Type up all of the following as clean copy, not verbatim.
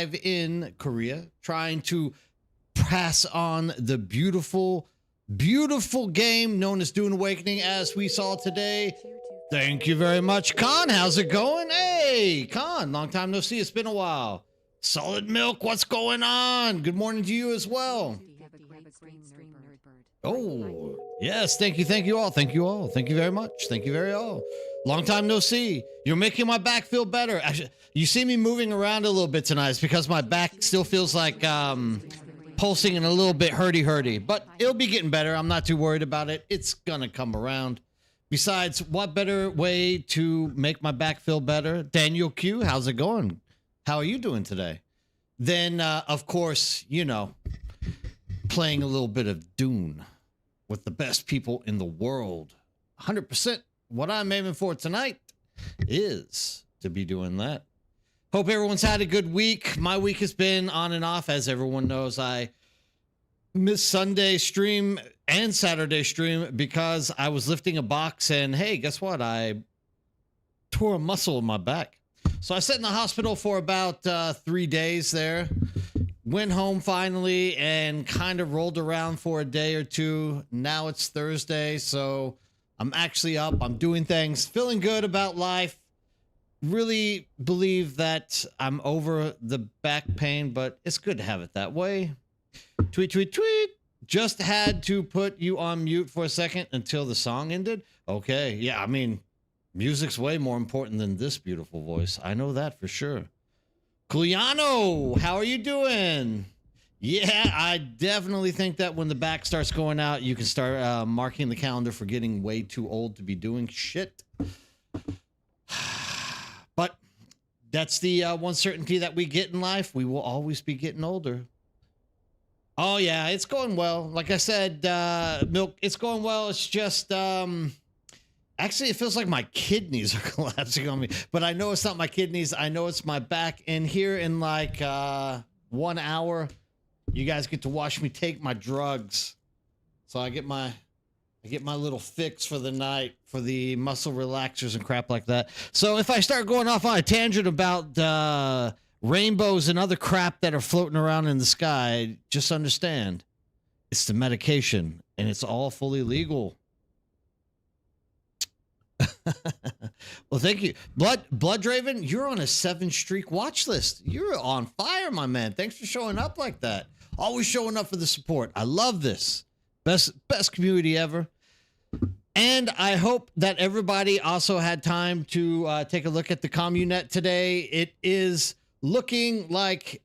live in Korea, trying to pass on the beautiful, beautiful game known as Dune Awakening as we saw today. Thank you very much, Khan. How's it going? Hey, Khan, long time no see. It's been a while. Solid Milk, what's going on? Good morning to you as well. Oh, yes. Thank you all. Thank you very much. Thank you very all. Long time no see. You're making my back feel better. Actually, you see me moving around a little bit tonight. It's because my back still feels like pulsing and a little bit hurty, but it'll be getting better. I'm not too worried about it. It's gonna come around. Besides, what better way to make my back feel better? Daniel Q, how's it going? How are you doing today? Then, of course, you know, playing a little bit of Dune with the best people in the world. 100% what I'm aiming for tonight is to be doing that. Hope everyone's had a good week. My week has been on and off. As everyone knows, I missed Sunday stream and Saturday stream because I was lifting a box and, hey, guess what? I tore a muscle in my back. So I sat in the hospital for about 3 days there. Went home finally and kind of rolled around for a day or two. Now it's Thursday, so I'm actually up. I'm doing things, feeling good about life. Really believe that I'm over the back pain, but it's good to have it that way. Tweet, tweet, tweet. Just had to put you on mute for a second until the song ended. Okay, yeah, I mean, music's way more important than this beautiful voice. I know that for sure. Culiano, how are you doing? Yeah, I definitely think that when the back starts going out, you can start marking the calendar for getting way too old to be doing shit. But that's the one certainty that we get in life. We will always be getting older. Oh, yeah, it's going well. Like I said, Milk, it's going well. It's just, actually, it feels like my kidneys are collapsing on me. But I know it's not my kidneys. I know it's my back. And here in like 1 hour, you guys get to watch me take my drugs. So I get my little fix for the night for the muscle relaxers and crap like that. So if I start going off on a tangent about rainbows and other crap that are floating around in the sky, just understand it's the medication and it's all fully legal. Well, thank you. Blood Draven, you're on a 7-streak watch list. You're on fire, my man. Thanks for showing up like that. Always showing up for the support. I love this. Best community ever. And I hope that everybody also had time to take a look at the Communet today. It is looking like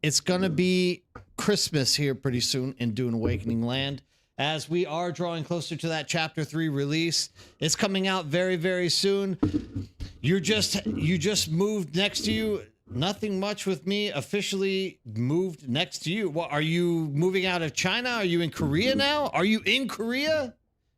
it's going to be Christmas here pretty soon in Dune Awakening land, as we are drawing closer to that Chapter 3 release. It's coming out very, very soon. You just moved next to you. Nothing much with me. Officially moved next to you. What, are you moving out of China? Are you in Korea now? Are you in Korea?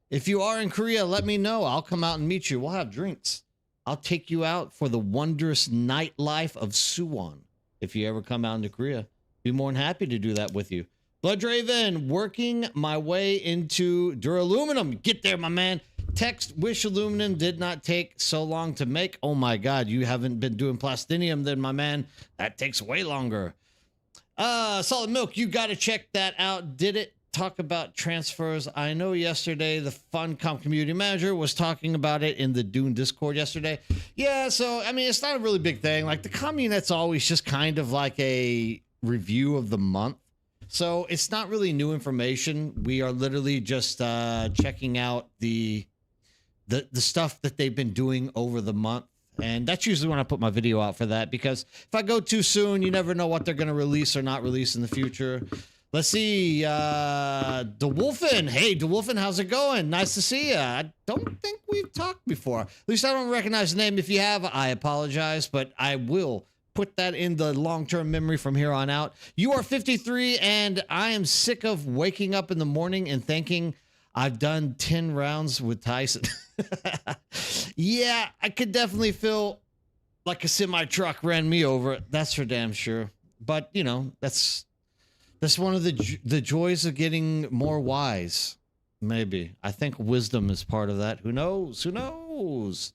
If you are in Korea, let me know. I'll come out and meet you. We'll have drinks. I'll take you out for the wondrous nightlife of Suwon. If you ever come out into Korea, be more than happy to do that with you. Bloodraven, working my way into Duraluminum. Get there, my man. Text Wish Aluminum did not take so long to make. Oh my God, you haven't been doing Plastinium then, my man. That takes way longer. Solid Milk, you got to check that out. Did it talk about transfers? I know yesterday the Funcom community manager was talking about it in the Dune Discord yesterday. Yeah, so, I mean, it's not a really big thing. Like, the Communet's always just kind of like a review of the month. So it's not really new information. We are literally just checking out the stuff that they've been doing over the month. And that's usually when I put my video out for that, because if I go too soon, you never know what they're going to release or not release in the future. Let's see. DeWolfen. Hey, DeWolfen, how's it going? Nice to see you. I don't think we've talked before. At least I don't recognize the name. If you have, I apologize, but I will put that in the long-term memory from here on out. You are 53, and I am sick of waking up in the morning and thinking I've done 10 rounds with Tyson. Yeah, I could definitely feel like a semi-truck ran me over. That's for damn sure. But, you know, that's one of the joys of getting more wise. Maybe. I think wisdom is part of that. Who knows? Who knows?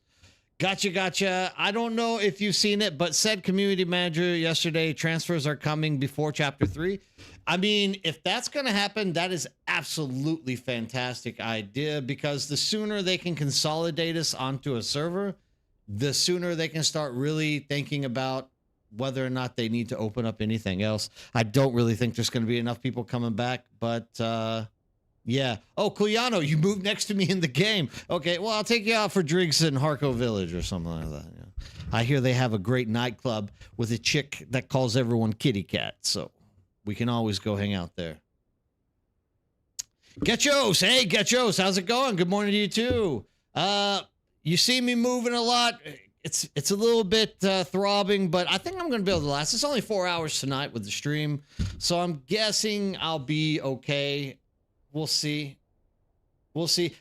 Gotcha. I don't know if you've seen it, but said community manager yesterday, transfers are coming before chapter 3. I mean, if that's going to happen, that is absolutely fantastic idea, because the sooner they can consolidate us onto a server, the sooner they can start really thinking about whether or not they need to open up anything else. I don't really think there's going to be enough people coming back, but yeah. Oh, Culiano, you moved next to me in the game. Okay, well, I'll take you out for drinks in Harco Village or something like that. Yeah. I hear they have a great nightclub with a chick that calls everyone kitty cat, so we can always go hang out there. Getchos, hey, Getchos, how's it going? Good morning to you, too. You see me moving a lot. It's a little bit throbbing, but I think I'm going to be able to last. It's only 4 hours tonight with the stream, so I'm guessing I'll be okay. We'll see.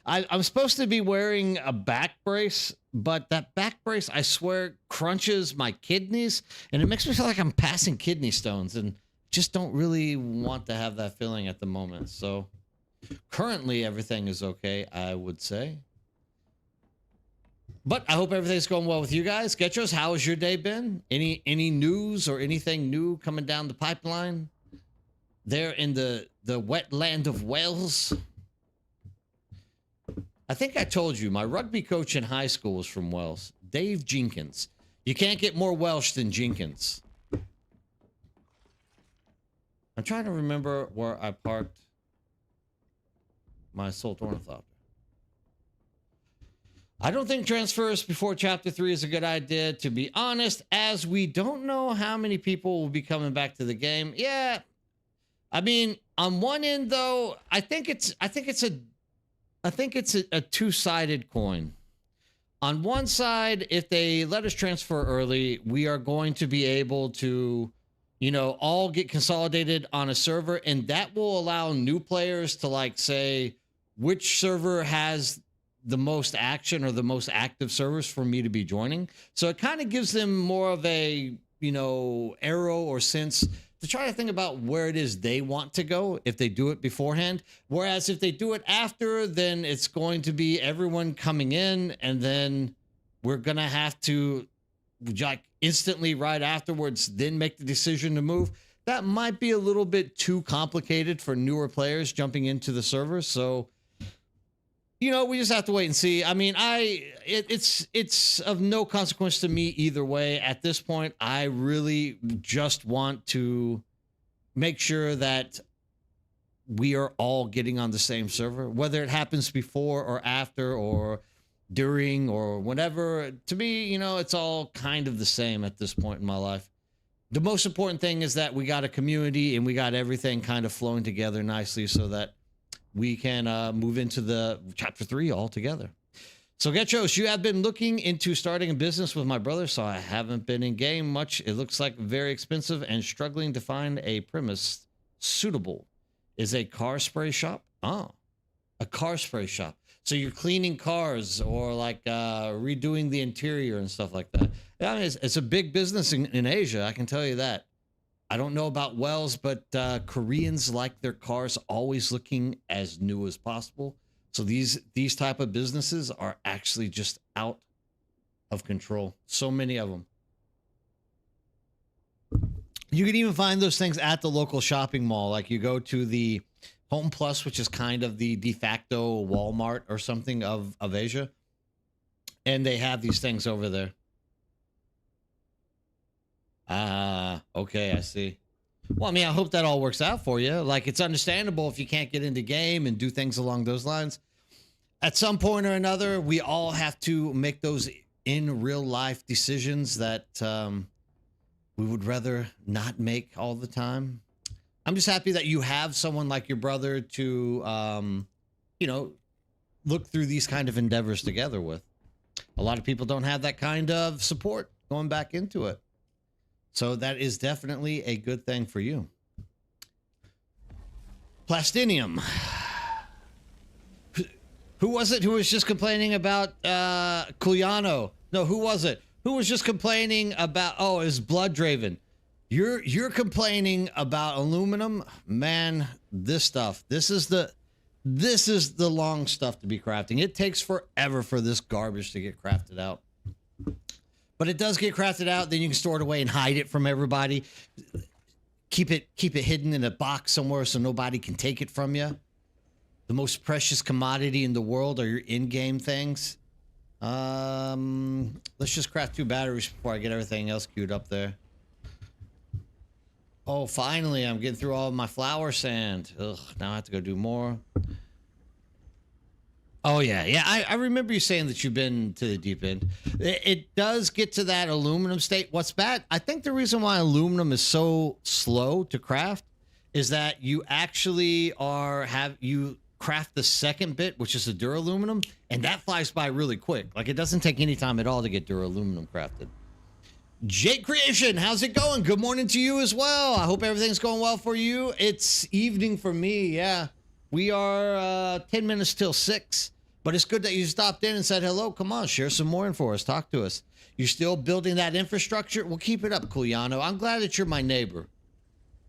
I'm supposed to be wearing a back brace, but that back brace, I swear, crunches my kidneys, and it makes me feel like I'm passing kidney stones, and just don't really want to have that feeling at the moment. So currently, everything is okay, I would say. But I hope everything's going well with you guys. Getchos, how has your day been? Any news or anything new coming down the pipeline there in the wetland of Wales? I think I told you, my rugby coach in high school was from Wales. Dave Jenkins. You can't get more Welsh than Jenkins. I'm trying to remember where I parked my Assault Ornithopter. I don't think transfers before Chapter 3 is a good idea, to be honest, as we don't know how many people will be coming back to the game. Yeah, I mean, on one end, though, I think it's a two-sided coin. On one side, if they let us transfer early, we are going to be able to, all get consolidated on a server, and that will allow new players to, like, say, which server has the most action or the most active servers for me to be joining. So it kind of gives them more of a, arrow or sense to try to think about where it is they want to go if they do it beforehand. Whereas if they do it after, then it's going to be everyone coming in, and then we're going to have to, like, instantly right afterwards, then make the decision to move. That might be a little bit too complicated for newer players jumping into the server. So, we just have to wait and see. I mean, it's of no consequence to me either way. At this point, I really just want to make sure that we are all getting on the same server, whether it happens before or after or during or whenever. To me, it's all kind of the same at this point in my life. The most important thing is that we got a community and we got everything kind of flowing together nicely so that we can move into the chapter 3 altogether. So Getchos, you have been looking into starting a business with my brother, so I haven't been in game much. It looks like very expensive and struggling to find a premise suitable. Is a car spray shop? Oh, a car spray shop. So you're cleaning cars or like redoing the interior and stuff like that. I mean, it's a big business in Asia, I can tell you that. I don't know about Wells, but Koreans like their cars always looking as new as possible. So these type of businesses are actually just out of control. So many of them. You can even find those things at the local shopping mall. Like you go to the Home Plus, which is kind of the de facto Walmart or something of Asia. And they have these things over there. Okay, I see. Well, I mean, I hope that all works out for you. Like, it's understandable if you can't get into game and do things along those lines. At some point or another, we all have to make those in real life decisions that we would rather not make all the time. I'm just happy that you have someone like your brother to, look through these kind of endeavors together with. A lot of people don't have that kind of support going back into it. So that is definitely a good thing for you. Plastinium. Who was it who was just complaining about Culiano? No, who was it? Who was just complaining about, oh, it was Blooddraven. You're complaining about aluminum? Man, this is the long stuff to be crafting. It takes forever for this garbage to get crafted out. But it does get crafted out. Then you can store it away and hide it from everybody. Keep it hidden in a box somewhere so nobody can take it from you. The most precious commodity in the world are your in-game things. Let's just craft 2 batteries before I get everything else queued up there. Oh, finally, I'm getting through all of my flower sand. Ugh, now I have to go do more. Oh, yeah. Yeah, I remember you saying that you've been to the deep end. It does get to that aluminum state. What's bad? I think the reason why aluminum is so slow to craft is that you actually you craft the second bit, which is the duraluminum, and that flies by really quick. Like, it doesn't take any time at all to get duraluminum crafted. Jake Creation, how's it going? Good morning to you as well. I hope everything's going well for you. It's evening for me, yeah. We are 10 minutes till 6, but it's good that you stopped in and said hello. Come on, share some more info for us. Talk to us. You're still building that infrastructure? Well, keep it up, Culiano. I'm glad that you're my neighbor.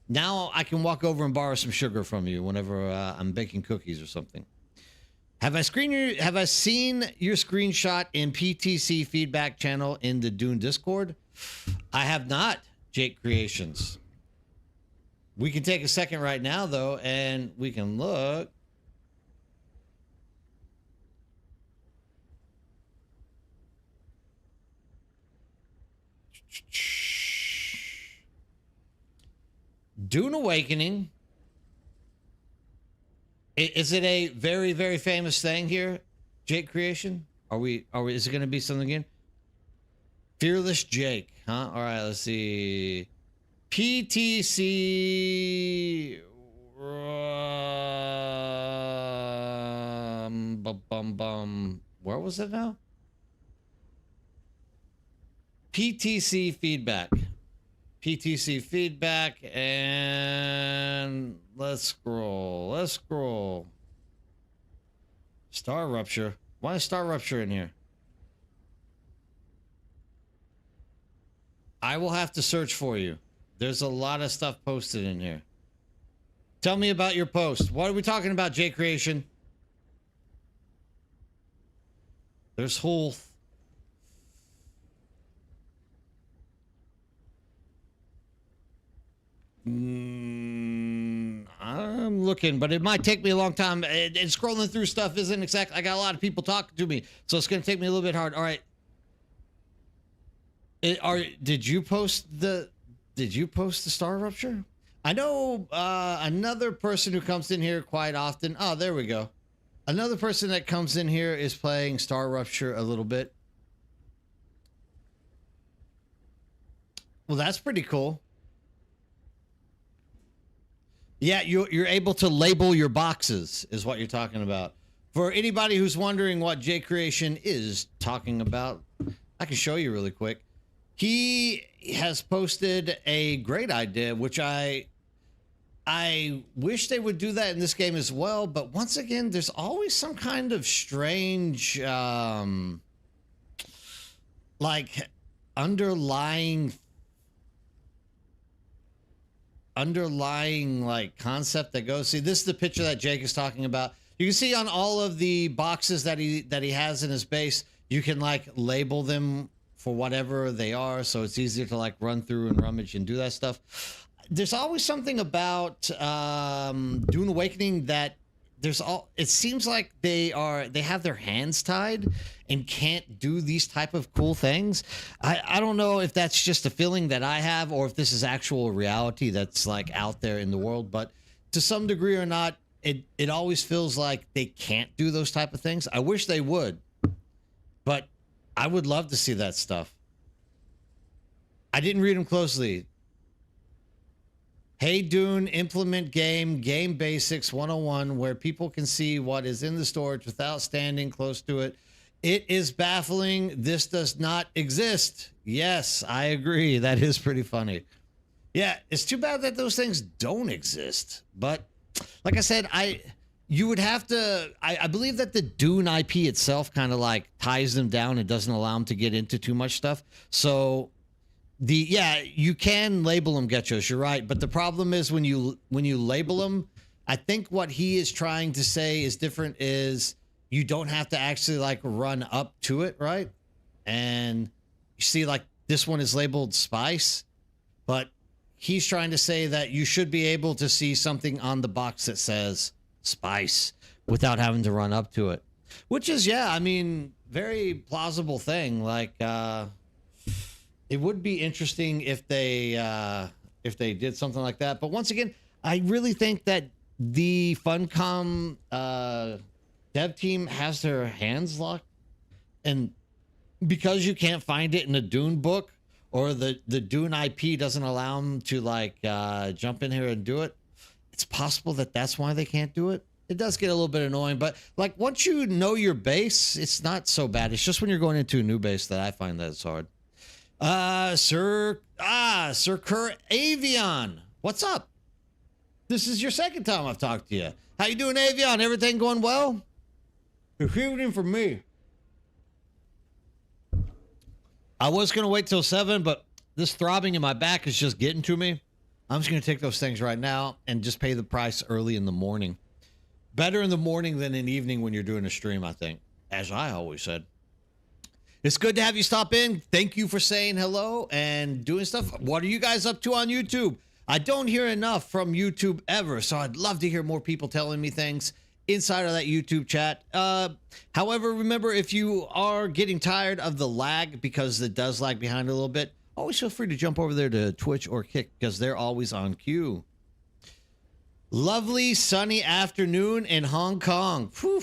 Now I can walk over and borrow some sugar from you whenever I'm baking cookies or something. Have I seen your screenshot in PTC feedback channel in the Dune Discord? I have not, Jake Creations. We can take a second right now, though, and we can look. Dune Awakening. Is it a very, very famous thing here, Jake Creation? Is it going to be something again? Fearless Jake, huh? All right, let's see. PTC. Where was it now? PTC feedback. PTC feedback, and let's scroll. Star Rupture. Why is Star Rupture in here? I will have to search for you. There's a lot of stuff posted in here. Tell me about your post. What are we talking about, J Creation? There's whole... I'm looking, but it might take me a long time. And scrolling through stuff isn't exactly... I got a lot of people talking to me, so it's going to take me a little bit hard. All right. Did you post the Star Rupture? I know another person who comes in here quite often. Oh, there we go. Another person that comes in here is playing Star Rupture a little bit. Well, that's pretty cool. Yeah, you're able to label your boxes, is what you're talking about. For anybody who's wondering what J Creation is talking about, I can show you really quick. He has posted a great idea, which I wish they would do that in this game as well. But once again, there's always some kind of strange, like underlying like concept that goes. See, this is the picture that Jake is talking about. You can see on all of the boxes that he has in his base, you can like label them for whatever they are, so it's easier to like run through and rummage and do that stuff. There's always something about Dune Awakening that it seems like they have their hands tied and can't do these type of cool things. I don't know if that's just a feeling that I have or if this is actual reality that's like out there in the world, but to some degree or not, it always feels like they can't do those type of things. I wish they would, but I would love to see that stuff. I didn't read them closely. Hey Dune, implement game basics 101, where people can see what is in the storage without standing close to it. It is baffling. This does not exist. Yes, I agree. That is pretty funny. Yeah, it's too bad that those things don't exist. But like I said, you would have to, I believe that the Dune IP itself kind of like ties them down and doesn't allow them to get into too much stuff. So you can label them Getchos, you're right. But the problem is when you label them, I think what he is trying to say is different, is you don't have to actually like run up to it, right? And you see, like this one is labeled spice, but he's trying to say that you should be able to see something on the box that says spice without having to run up to it, which is, yeah, I mean, very plausible thing. Like, it would be interesting if they did something like that. But once again, I really think that the Funcom dev team has their hands locked, and because you can't find it in a Dune book, or the Dune IP doesn't allow them to like jump in here and do it, it's possible that that's why they can't do it. It does get a little bit annoying, but like once you know your base, it's not so bad. It's just when you're going into a new base that I find that it's hard. Sir Kerr Avion, what's up? This is your second time I've talked to you. How you doing, Avion? Everything going well? You're shooting for me. I was going to wait till 7, but this throbbing in my back is just getting to me. I'm just going to take those things right now and just pay the price early in the morning. Better in the morning than in the evening when you're doing a stream, I think, as I always said. It's good to have you stop in. Thank you for saying hello and doing stuff. What are you guys up to on YouTube? I don't hear enough from YouTube ever, so I'd love to hear more people telling me things inside of that YouTube chat. However, remember, if you are getting tired of the lag, because it does lag behind a little bit, always feel free to jump over there to Twitch or Kick, because they're always on cue. Lovely sunny afternoon in Hong Kong. Whew.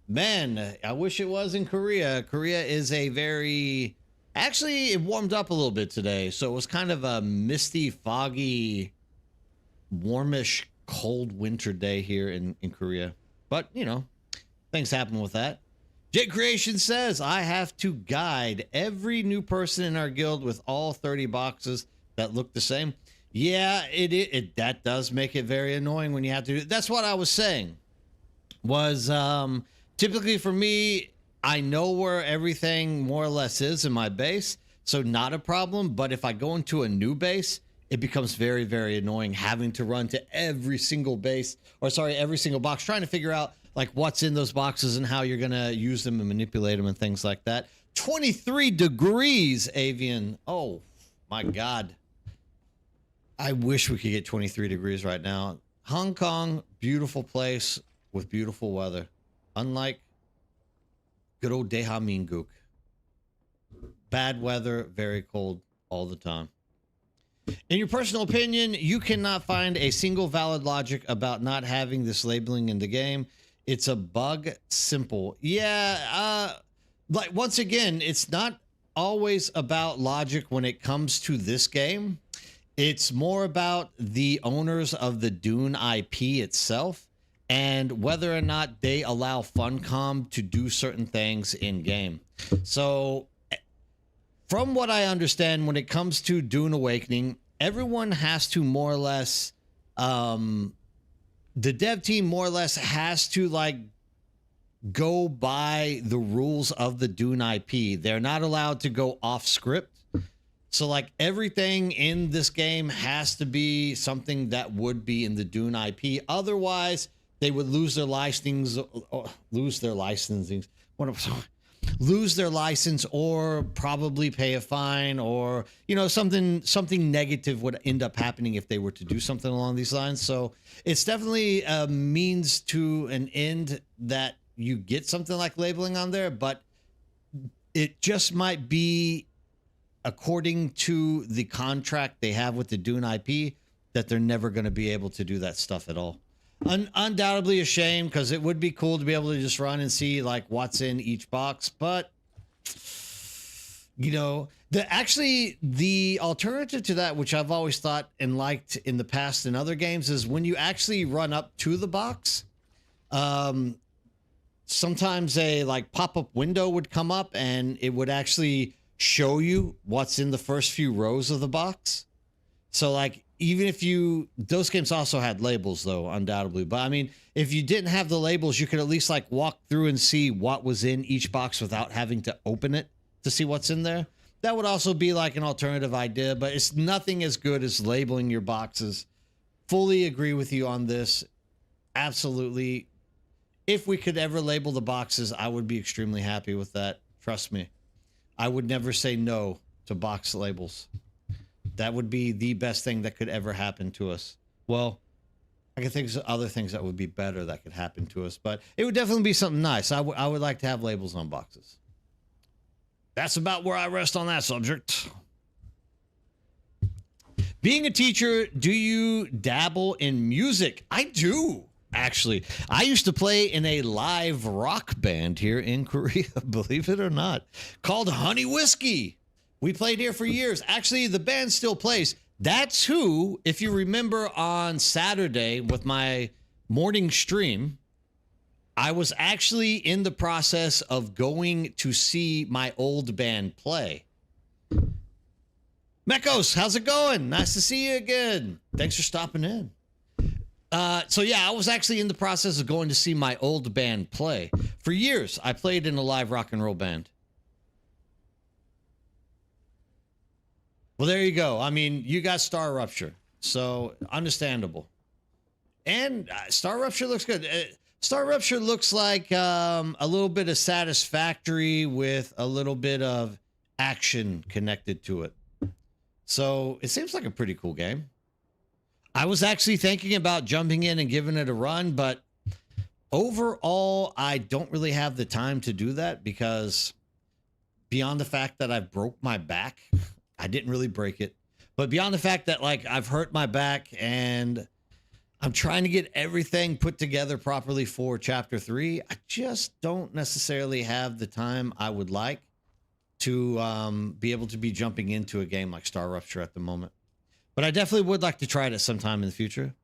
Man, I wish it was in Korea. Korea is a very... Actually, it warmed up a little bit today, so it was kind of a misty, foggy, warmish, cold winter day here in Korea. But, you know, things happen with that. J Creation says, I have to guide every new person in our guild with all 30 boxes that look the same. Yeah, it that does make it very annoying when you have to do it. That's what I was saying. Was typically for me, I know where everything more or less is in my base, so not a problem. But if I go into a new base, it becomes very, very annoying having to run to every single base, or sorry, every single box, trying to figure out like what's in those boxes and how you're going to use them and manipulate them and things like that. 23 degrees, Avian. Oh, my God. I wish we could get 23 degrees right now. Hong Kong, beautiful place with beautiful weather. Unlike good old Deha Minguk. Bad weather, very cold all the time. In your personal opinion, you cannot find a single valid logic about not having this labeling in the game. It's a bug. Simple. Yeah, like once again, it's not always about logic when it comes to this game. It's more about the owners of the Dune IP itself and whether or not they allow Funcom to do certain things in game. So from what I understand, when it comes to Dune Awakening, everyone has to more or less, the dev team more or less has to like go by the rules of the Dune IP. They're not allowed to go off script. So like everything in this game has to be something that would be in the Dune IP. Otherwise, they would lose their license, lose their license, or probably pay a fine, or you know something negative would end up happening if they were to do something along these lines. So it's definitely a means to an end that you get something like labeling on there, but it just might be according to the contract they have with the Dune IP that they're never going to be able to do that stuff at all. Undoubtedly a shame, because it would be cool to be able to just run and see like what's in each box. But you know, the alternative to that, which I've always thought and liked in the past in other games, is when you actually run up to the box, sometimes a like pop-up window would come up and it would actually show you what's in the first few rows of the box. So like, even if those games also had labels though, undoubtedly. But I mean, if you didn't have the labels, you could at least like walk through and see what was in each box without having to open it to see what's in there. That would also be like an alternative idea, but it's nothing as good as labeling your boxes. Fully agree with you on this. Absolutely. If we could ever label the boxes, I would be extremely happy with that. Trust me. I would never say no to box labels. That would be the best thing that could ever happen to us. Well, I can think of other things that would be better that could happen to us, but it would definitely be something nice. I would like to have labels on boxes. That's about where I rest on that subject. Being a teacher, do you dabble in music? I do, actually. I used to play in a live rock band here in Korea, believe it or not, called Honey Whiskey. We played here for years. Actually, the band still plays. That's who, if you remember on Saturday with my morning stream, I was actually in the process of going to see my old band play. Mekos, how's it going? Nice to see you again. Thanks for stopping in. So yeah, I was actually in the process of going to see my old band play. For years, I played in a live rock and roll band. Well, there you go. I mean, you got Star Rupture, so understandable. And Star Rupture looks good. Star Rupture looks like a little bit of Satisfactory with a little bit of action connected to it. So it seems like a pretty cool game. I was actually thinking about jumping in and giving it a run, but overall, I don't really have the time to do that because beyond the fact that I broke my back, I didn't really break it, but beyond the fact that like I've hurt my back and I'm trying to get everything put together properly for chapter 3, I just don't necessarily have the time I would like to be able to be jumping into a game like Star Rupture at the moment. But I definitely would like to try it at some time in the future.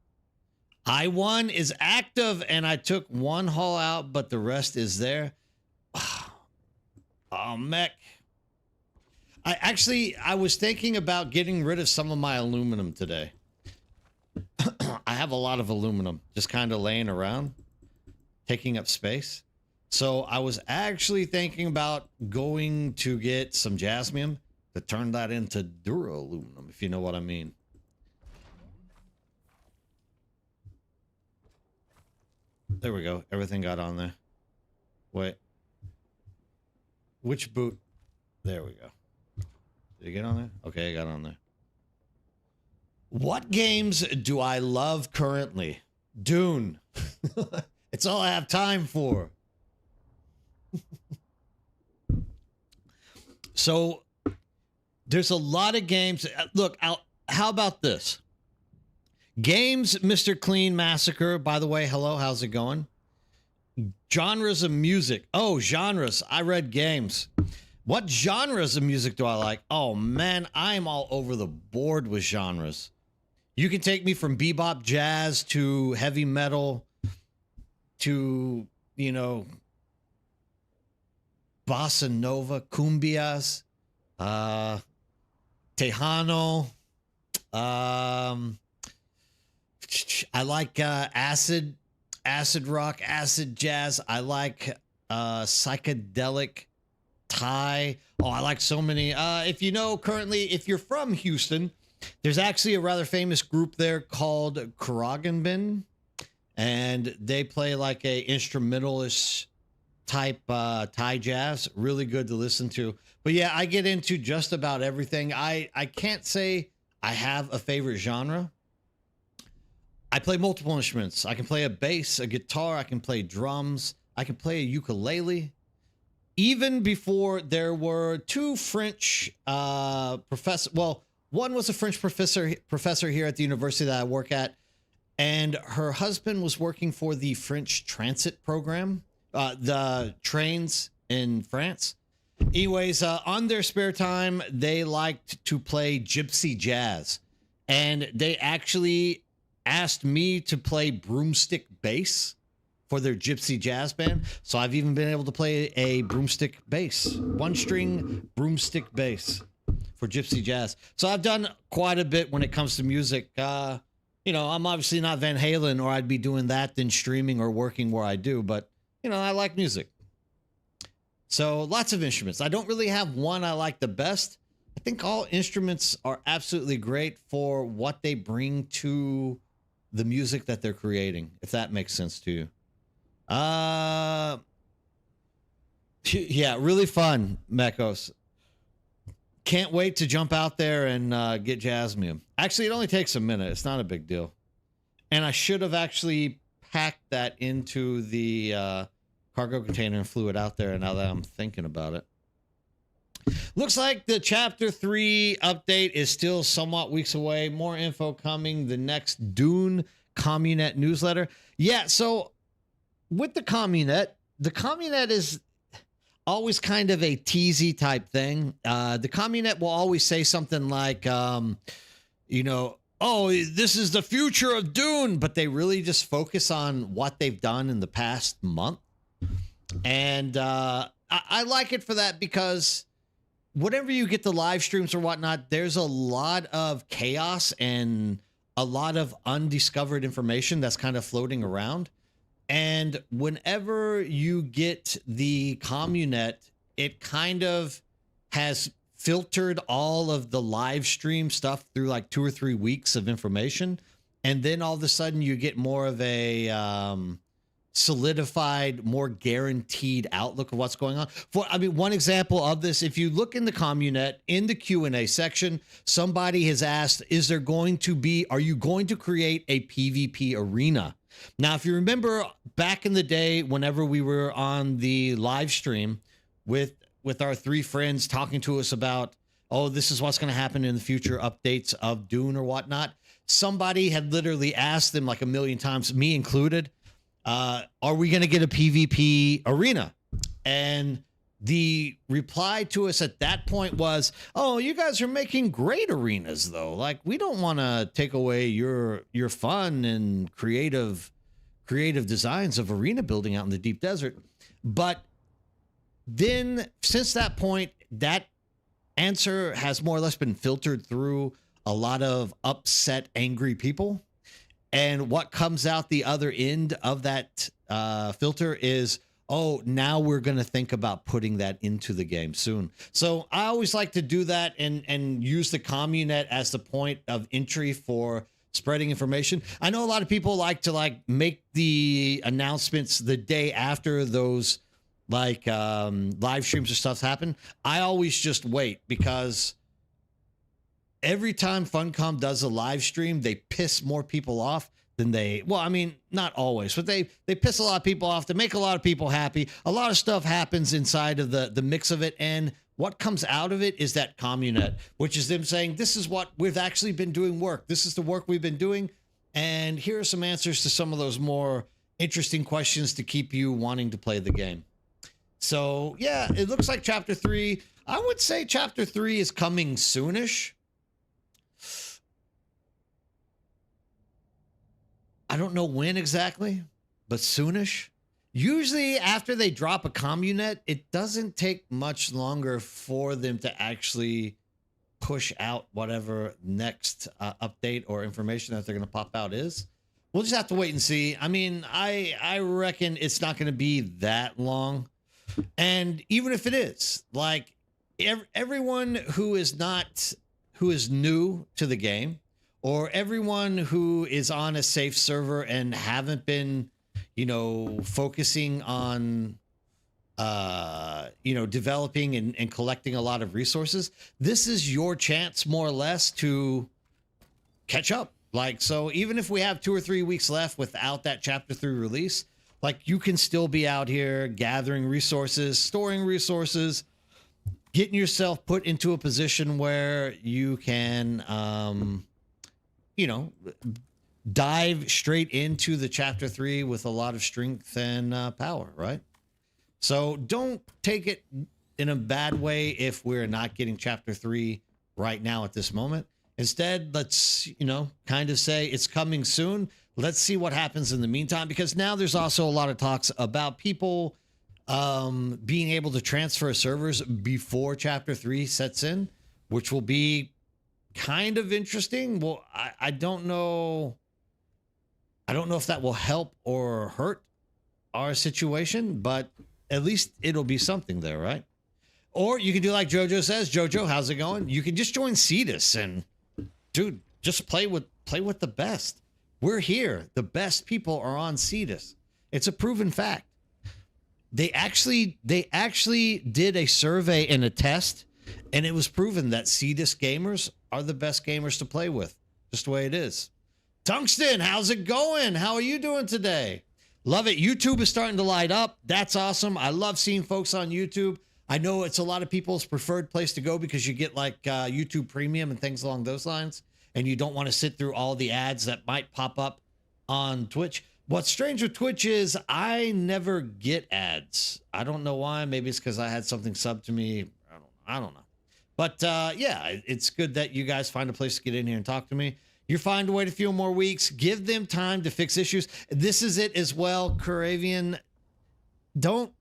I1 is active and I took one hull out, but the rest is there. Oh, mech. I was thinking about getting rid of some of my aluminum today. I have a lot of aluminum just kind of laying around, taking up space. So I was actually thinking about going to get some jasmium to turn that into duraluminum, if you know what I mean. There we go. Everything got on there. Wait. Which boot? There we go. Did it get on there? Okay, I got on there. What games do I love currently? Dune. It's all I have time for. So there's a lot of games. Look, how about this? Games, Mr. Clean Massacre. By the way, hello, how's it going? Genres of music. Oh, genres. I read games. What genres of music do I like? Oh, man, I'm all over the board with genres. You can take me from bebop jazz to heavy metal to, you know, bossa nova, cumbias, tejano. I like acid rock, acid jazz. I like psychedelic Thai. Oh, I like so many. If you know, currently, if you're from Houston, there's actually a rather famous group there called Karaganbin, and they play like a instrumentalist type Thai jazz. Really good to listen to. But yeah, I get into just about everything. I can't say I have a favorite genre. I play multiple instruments. I can play a bass, a guitar. I can play drums. I can play a ukulele. Even before there were two French professors. Well, one was a French professor here at the university that I work at, and her husband was working for the French transit program, the trains in France. Anyways, on their spare time, they liked to play gypsy jazz, and they actually asked me to play broomstick bass for their gypsy jazz band. So I've even been able to play a broomstick bass, one string broomstick bass for gypsy jazz. So I've done quite a bit when it comes to music. You know, I'm obviously not Van Halen, or I'd be doing that than streaming or working where I do, but you know, I like music. So lots of instruments. I don't really have one I like the best. I think all instruments are absolutely great for what they bring to the music that they're creating, if that makes sense to you. Yeah, really fun, Mekos. Can't wait to jump out there and get Jasmine. Actually, it only takes a minute. It's not a big deal. And I should have actually packed that into the cargo container and flew it out there, now that I'm thinking about it. Looks like the Chapter 3 update is still somewhat weeks away. More info coming. The next Dune Communet newsletter. Yeah, so with the Communet is always kind of a teasy type thing. The Communet will always say something like, oh, this is the future of Dune, but they really just focus on what they've done in the past month. And I like it for that, because whenever you get the live streams or whatnot, there's a lot of chaos and a lot of undiscovered information that's kind of floating around. And whenever you get the Communet, it kind of has filtered all of the live stream stuff through like 2 or 3 weeks of information. And then all of a sudden you get more of a solidified, more guaranteed outlook of what's going on. One example of this, if you look in the Communet, in the Q&A section, somebody has asked, are you going to create a PvP arena? Now, if you remember back in the day, whenever we were on the live stream with our 3 friends talking to us about, oh, this is what's going to happen in the future updates of Dune or whatnot, somebody had literally asked them like a million times, me included, are we going to get a PvP arena? And the reply to us at that point was, oh, you guys are making great arenas, though. Like, we don't want to take away your fun and creative designs of arena building out in the deep desert. But then since that point, that answer has more or less been filtered through a lot of upset, angry people. And what comes out the other end of that filter is, oh, now we're going to think about putting that into the game soon. So I always like to do that and use the Communet as the point of entry for spreading information. I know a lot of people like to make the announcements the day after those live streams or stuff happen. I always just wait, because every time Funcom does a live stream, they piss more people off than not always, but they piss a lot of people off. They make a lot of people happy. A lot of stuff happens inside of the mix of it. And what comes out of it is that Communet, which is them saying, this is what we've actually been doing work. This is the work we've been doing. And here are some answers to some of those more interesting questions to keep you wanting to play the game. So yeah, it looks like Chapter 3, I would say Chapter 3 is coming soonish. I don't know when exactly, but soonish. Usually after they drop a Communet, it doesn't take much longer for them to actually push out whatever next update or information that they're going to pop out is. We'll just have to wait and see. I mean, I reckon it's not going to be that long. And even if it is, like, everyone who is new to the game, or everyone who is on a safe server and haven't been, focusing on, developing and collecting a lot of resources, this is your chance, more or less, to catch up. Like, so even if we have 2 or 3 weeks left without that Chapter 3 release, like, you can still be out here gathering resources, storing resources, getting yourself put into a position where you can, dive straight into the Chapter 3 with a lot of strength and power, right? So don't take it in a bad way if we're not getting Chapter 3 right now at this moment. Instead, let's, kind of say it's coming soon. Let's see what happens in the meantime, because now there's also a lot of talks about people being able to transfer servers before Chapter 3 sets in, which will be kind of interesting. Well, I don't know. I don't know if that will help or hurt our situation, but at least it'll be something there, right? Or you can do like Jojo says. Jojo, how's it going? You can just join Cetus and, dude, just play with the best. We're here. The best people are on Cetus. It's a proven fact. They actually did a survey and a test And it was proven that C-Disc gamers are the best gamers to play with. Just the way it is. Tungsten, how's it going? How are you doing today? Love it. YouTube is starting to light up. That's awesome. I love seeing folks on YouTube. I know it's a lot of people's preferred place to go because you get like YouTube Premium and things along those lines. And you don't want to sit through all the ads that might pop up on Twitch. What's strange with Twitch is I never get ads. I don't know why. Maybe it's because I had something subbed to me. I don't know. But yeah, it's good that you guys find a place to get in here and talk to me. You're fine to wait a few more weeks. Give them time to fix issues. This is it as well, Curavian. Don't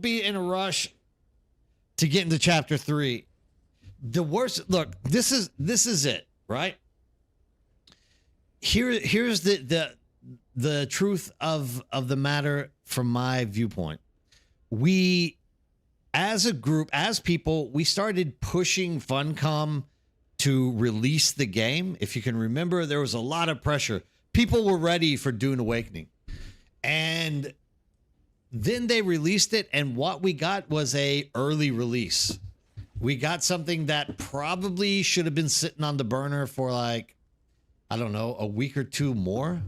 be in a rush to get into chapter 3. The worst. Look, this is it, right? Here's the truth of the matter from my viewpoint. We, as a group, as people, we started pushing Funcom to release the game. If you can remember, there was a lot of pressure. People were ready for Dune Awakening. And then they released it, and what we got was a early release. We got something that probably should have been sitting on the burner for like, I don't know, a week or two more.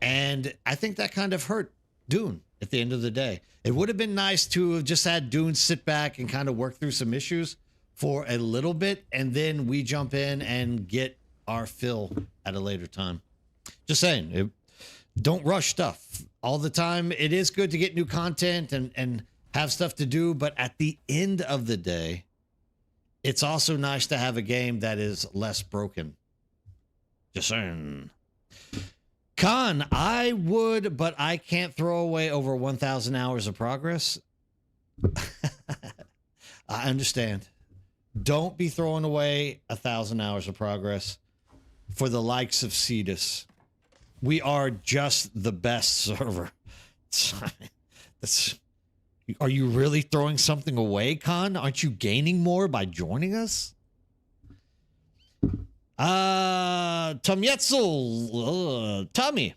And I think that kind of hurt Dune at the end of the day. It would have been nice to have just had Dune sit back and kind of work through some issues for a little bit, and then we jump in and get our fill at a later time. Just saying, don't rush stuff all the time. It is good to get new content and have stuff to do, but at the end of the day, it's also nice to have a game that is less broken. Just saying. Con, I would, but I can't throw away over 1,000 hours of progress. I understand. Don't be throwing away 1,000 hours of progress for the likes of Cetus. We are just the best server. Are you really throwing something away, Con? Aren't you gaining more by joining us? Tom Yetzel, Tommy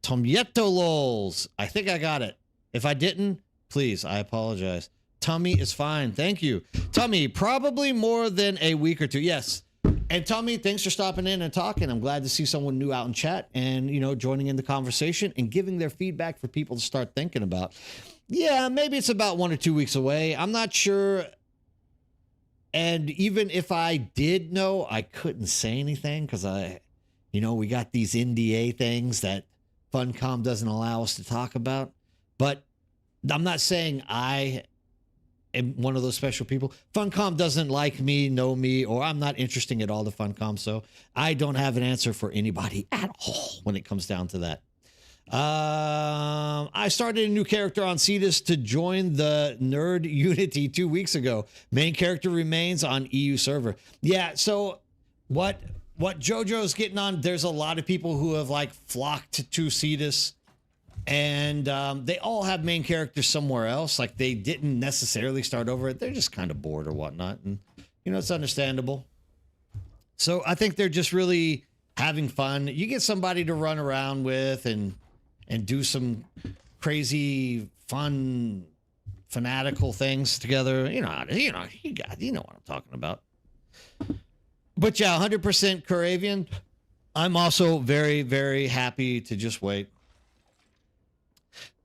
Tomieto lols. I think I got it. If I didn't, please, I apologize. Tummy is fine. Thank you. Tummy, probably more than a week or two. Yes. And Tommy, thanks for stopping in and talking. I'm glad to see someone new out in chat and, you know, joining in the conversation and giving their feedback for people to start thinking about. Yeah, maybe it's about 1 or 2 weeks away. I'm not sure. And even if I did know, I couldn't say anything because we got these NDA things that Funcom doesn't allow us to talk about. But I'm not saying I am one of those special people. Funcom doesn't like me, know me, or I'm not interesting at all to Funcom. So I don't have an answer for anybody at all when it comes down to that. I started a new character on Cetus to join the Nerd Unity 2 weeks ago. Main character remains on EU server. Yeah, so what JoJo's getting on, there's a lot of people who have like flocked to Cetus, and they all have main characters somewhere else. Like they didn't necessarily start over it. They're just kind of bored or whatnot. And, you know, it's understandable. So I think they're just really having fun. You get somebody to run around with and do some crazy, fun, fanatical things together. You know what I'm talking about. But yeah, 100% Curavian. I'm also very, very happy to just wait.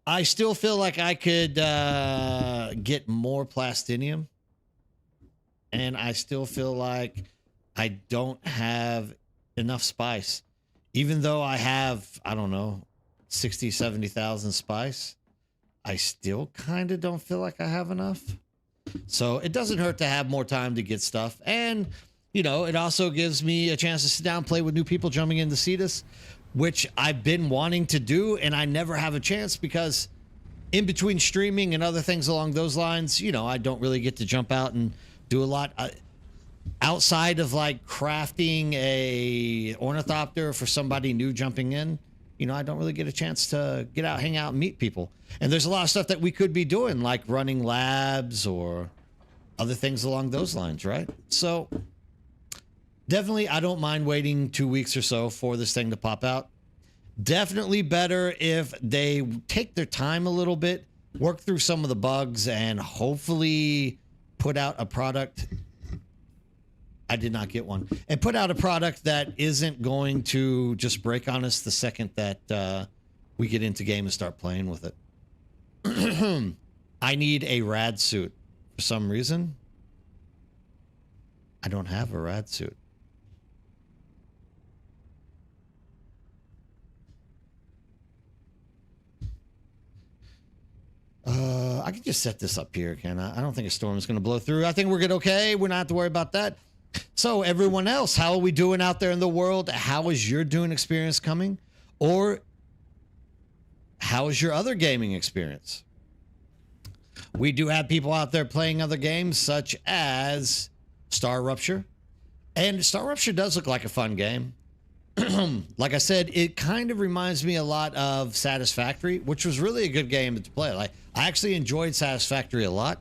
I still feel like I could get more plastinium. And I still feel like I don't have enough spice. Even though I have, I don't know, 60, 70,000 spice, I still kind of don't feel like I have enough. So it doesn't hurt to have more time to get stuff. And, you know, it also gives me a chance to sit down and play with new people jumping into Cetus, which I've been wanting to do, and I never have a chance because in between streaming and other things along those lines, you know, I don't really get to jump out and do a lot. Outside of like crafting a ornithopter for somebody new jumping in, you know, I don't really get a chance to get out, hang out, and meet people. And there's a lot of stuff that we could be doing, like running labs or other things along those lines, right? So definitely, I don't mind waiting 2 weeks or so for this thing to pop out. Definitely better if they take their time a little bit, work through some of the bugs, and hopefully put out a product. I did not get one. And put out a product that isn't going to just break on us the second that we get into game and start playing with it. I need a rad suit. For some reason, I don't have a rad suit. I can just set this up here, can I? I don't think a storm is going to blow through. I think we're good. Okay, we're not have to worry about that. So everyone else, how are we doing out there in the world? How is your Dune experience coming? Or how is your other gaming experience? We do have people out there playing other games such as Star Rupture. And Star Rupture does look like a fun game. Like I said, it kind of reminds me a lot of Satisfactory, which was really a good game to play. Like, I actually enjoyed Satisfactory a lot,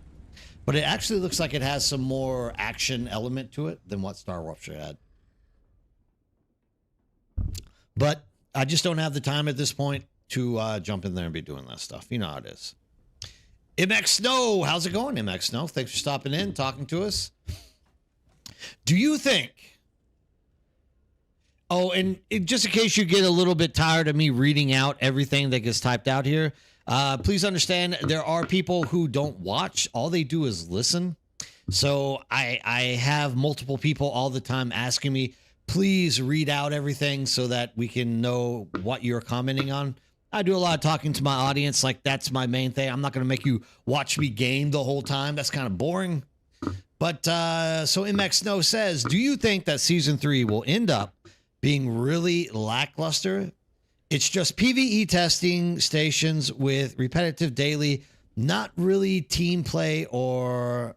but it actually looks like it has some more action element to it than what Star Rupture had. But I just don't have the time at this point to jump in there and be doing that stuff. You know how it is. MX Snow, how's it going, MX Snow? Thanks for stopping in, talking to us. Do you think... Oh, and just in case you get a little bit tired of me reading out everything that gets typed out here, please understand there are people who don't watch. All they do is listen. So I have multiple people all the time asking me, please read out everything so that we can know what you're commenting on. I do a lot of talking to my audience. Like, that's my main thing. I'm not going to make you watch me game the whole time. That's kind of boring. But so MX Snow says, do you think that season 3 will end up being really lackluster? It's just PvE testing stations with repetitive daily, not really team play or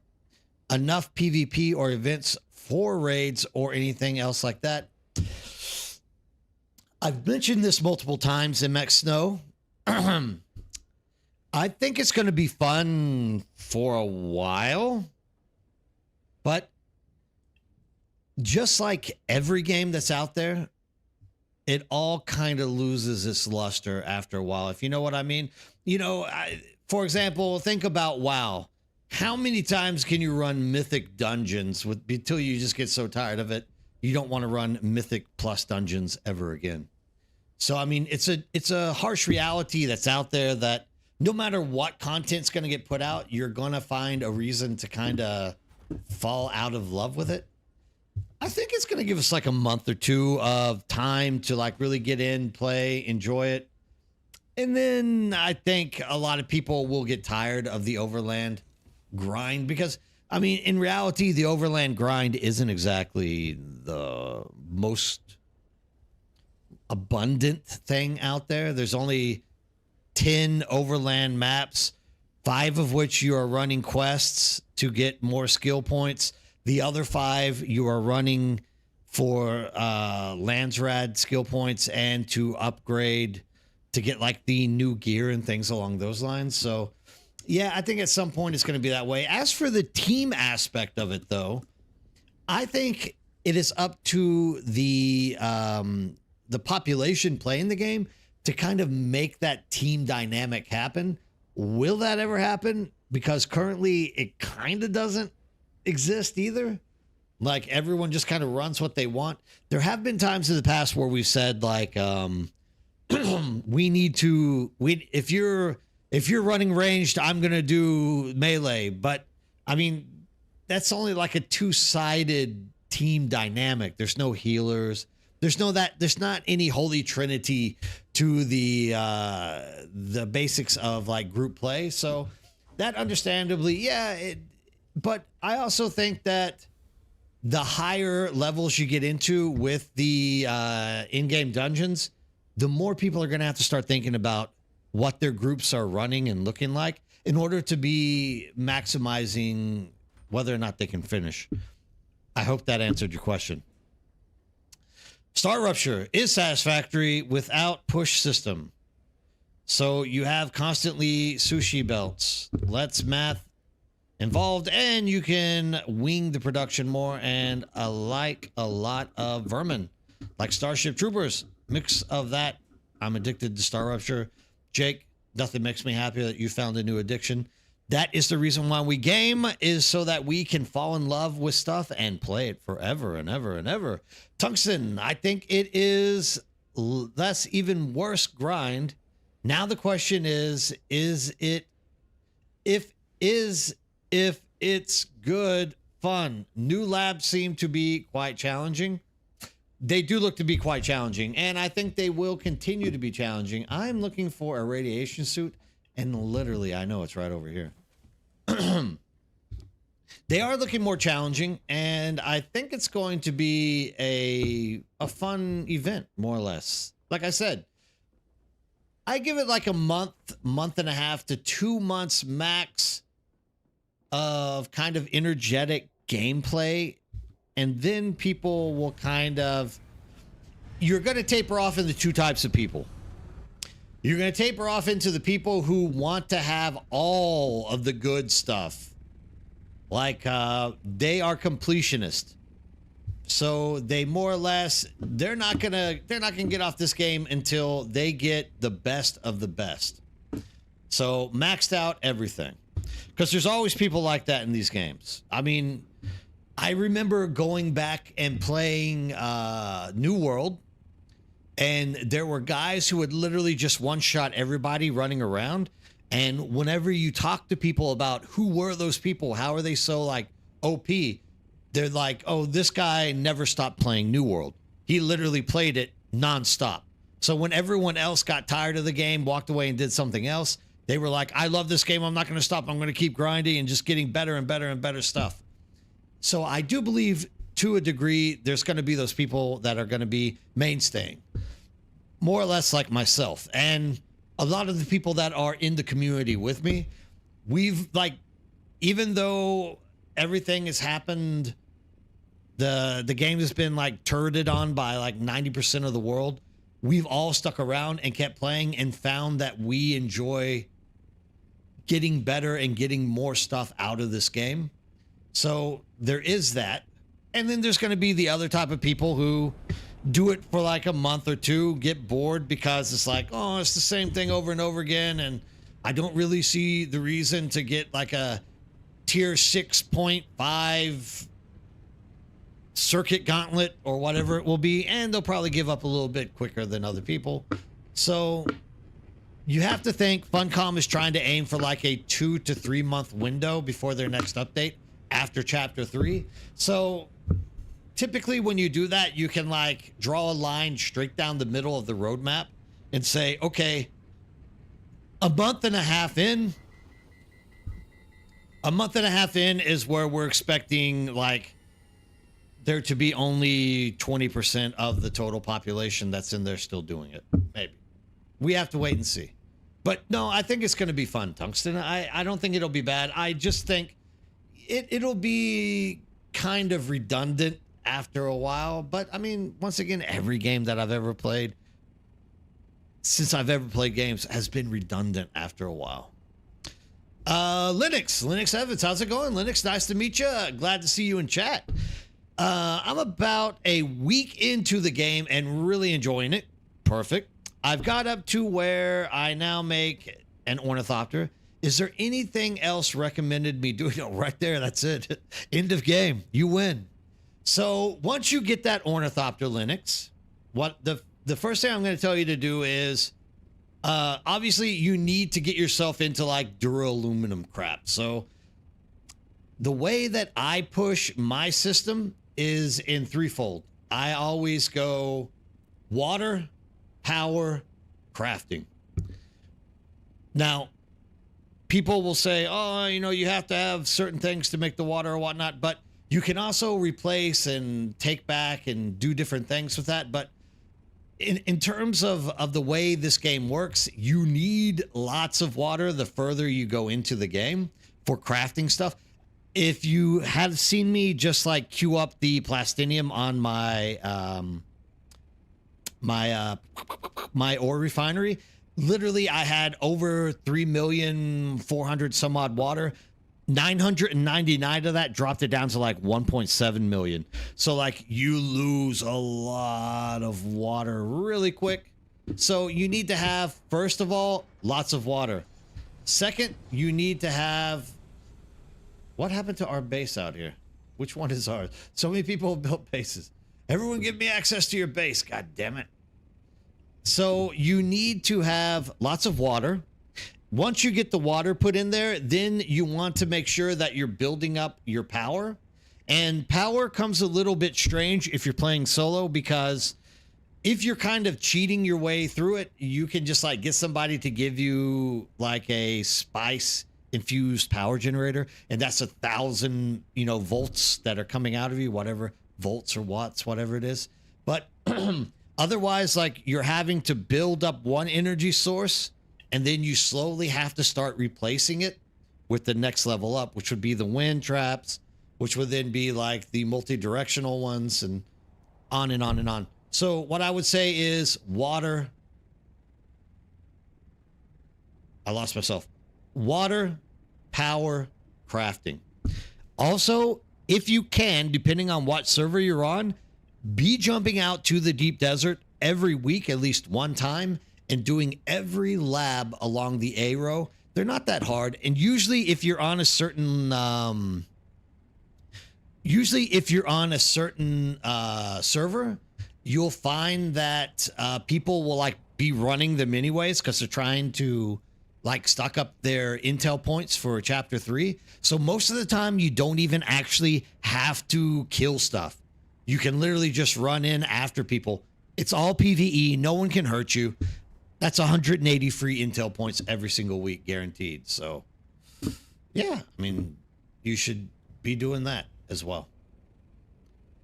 enough PvP or events for raids or anything else like that. I've mentioned this multiple times in MX Snow. I think it's going to be fun for a while, but just like every game that's out there, it all kind of loses its luster after a while, if you know what I mean. You know, for example, think about WoW. How many times can you run Mythic dungeons until you just get so tired of it, you don't want to run Mythic plus dungeons ever again? So, I mean, it's a harsh reality that's out there that no matter what content's going to get put out, you're going to find a reason to kind of fall out of love with it. I think it's going to give us like a month or two of time to like really get in, play, enjoy it. And then I think a lot of people will get tired of the overland grind because, I mean, in reality, the overland grind isn't exactly the most abundant thing out there. There's only 10 overland maps, 5 of which you are running quests to get more skill points. The other 5 you are running for Landsrad skill points and to upgrade to get like the new gear and things along those lines. So yeah, I think at some point it's going to be that way. As for the team aspect of it though, I think it is up to the population playing the game to kind of make that team dynamic happen. Will that ever happen? Because currently it kind of doesn't exist either. Like, everyone just kind of runs what they want. There have been times in the past where we've said like, if you're running ranged, I'm going to do melee. But I mean, that's only like a two-sided team dynamic. There's no healers. There's not any holy trinity to the basics of like group play. So that understandably, yeah, but I also think that the higher levels you get into with the in-game dungeons, the more people are going to have to start thinking about what their groups are running and looking like in order to be maximizing whether or not they can finish. I hope that answered your question. Star Rupture is satisfactory without push system. So you have constantly sushi belts. Let's math involved, and you can wing the production more, and like a lot of vermin like Starship Troopers. Mix of that I'm addicted to Star Rupture. Jake, nothing makes me happier that you found a new addiction. That is the reason why we game, is so that we can fall in love with stuff and play it forever and ever and ever. Tungsten, I think it is less, even worse grind. Now the question is it, if it's good fun? New labs seem to be quite challenging. They do look to be quite challenging, and I think they will continue to be challenging. I'm looking for a radiation suit, and literally, I know it's right over here. They are looking more challenging, and I think it's going to be a fun event, more or less. Like I said, I give it like a month and a half to 2 months max of kind of energetic gameplay, and then people will kind of, you're going to taper off into two types of people. You're going to taper off into the people who want to have all of the good stuff. Like, they are completionists. So they more or less, they're not gonna get off this game until they get the best of the best. So maxed out everything. Because there's always people like that in these games. I mean, I remember going back and playing New World, and there were guys who would literally just one-shot everybody running around. And whenever you talk to people about who were those people, how are they so like OP, they're like, oh, this guy never stopped playing New World. He literally played it nonstop. So when everyone else got tired of the game, walked away and did something else, they were like, I love this game. I'm not going to stop. I'm going to keep grinding and just getting better and better and better stuff. So I do believe, to a degree, there's going to be those people that are going to be mainstaying, more or less like myself. And a lot of the people that are in the community with me, we've like, even though everything has happened, the game has been like turreted on by like 90% of the world, we've all stuck around and kept playing and found that we enjoy getting better and getting more stuff out of this game. So there is that. And then there's going to be the other type of people who do it for like a month or two, get bored because it's like, oh, it's the same thing over and over again. And I don't really see the reason to get like a tier 6.5 circuit gauntlet or whatever it will be. And they'll probably give up a little bit quicker than other people. So you have to think Funcom is trying to aim for like a 2 to 3 month window before their next update after chapter 3. So typically when you do that, you can like draw a line straight down the middle of the roadmap and say, okay, a month and a half in is where we're expecting like there to be only 20% of the total population that's in there still doing it. Maybe. We have to wait and see. But no, I think it's going to be fun, Tungsten. I don't think it'll be bad. I just think it'll be kind of redundant after a while. But I mean, once again, every game that I've ever played, since I've ever played games, has been redundant after a while. Linux Evans, how's it going? Linux, nice to meet you. Glad to see you in chat. I'm about a week into the game and really enjoying it. Perfect. I've got up to where I now make an ornithopter. Is there anything else recommended me doing? No, right there. That's it. End of game. You win. So once you get that ornithopter, Linux, what the first thing I'm going to tell you to do is, obviously you need to get yourself into like duraluminum crap. So the way that I push my system is in threefold. I always go water, power, crafting. Now, people will say, oh, you know, you have to have certain things to make the water or whatnot, but you can also replace and take back and do different things with that. But in terms of the way this game works, you need lots of water the further you go into the game for crafting stuff. If you have seen me just like queue up the plastinium on my my ore refinery, literally I had over 3,400,000 some odd water. 999 of that dropped it down to like 1.7 million. So like you lose a lot of water really quick. So you need to have, first of all, lots of water. Second, you need to have, what happened to our base out here? Which one is ours? So many people have built bases. Everyone give me access to your base. God damn it. So you need to have lots of water. Once you get the water put in there, then you want to make sure that you're building up your power. And power comes a little bit strange if you're playing solo, because if you're kind of cheating your way through it, you can just like get somebody to give you like a spice infused power generator, and that's 1,000, volts that are coming out of you, whatever, volts or watts, whatever it is. But otherwise, like, you're having to build up one energy source, and then you slowly have to start replacing it with the next level up, which would be the wind traps, which would then be like the multi-directional ones, and on and on and on. So what I would say is water. I lost myself. Water, power, crafting. Also, if you can, depending on what server you're on, be jumping out to the deep desert every week, at least one time, and doing every lab along the A row. They're not that hard. And usually if you're on a certain, server, you'll find that people will like be running them anyways, because they're trying to like stock up their intel points for chapter 3. So most of the time you don't even actually have to kill stuff. You can literally just run in after people. It's all PvE. No one can hurt you. That's 180 free intel points every single week, guaranteed. So yeah, I mean, you should be doing that as well.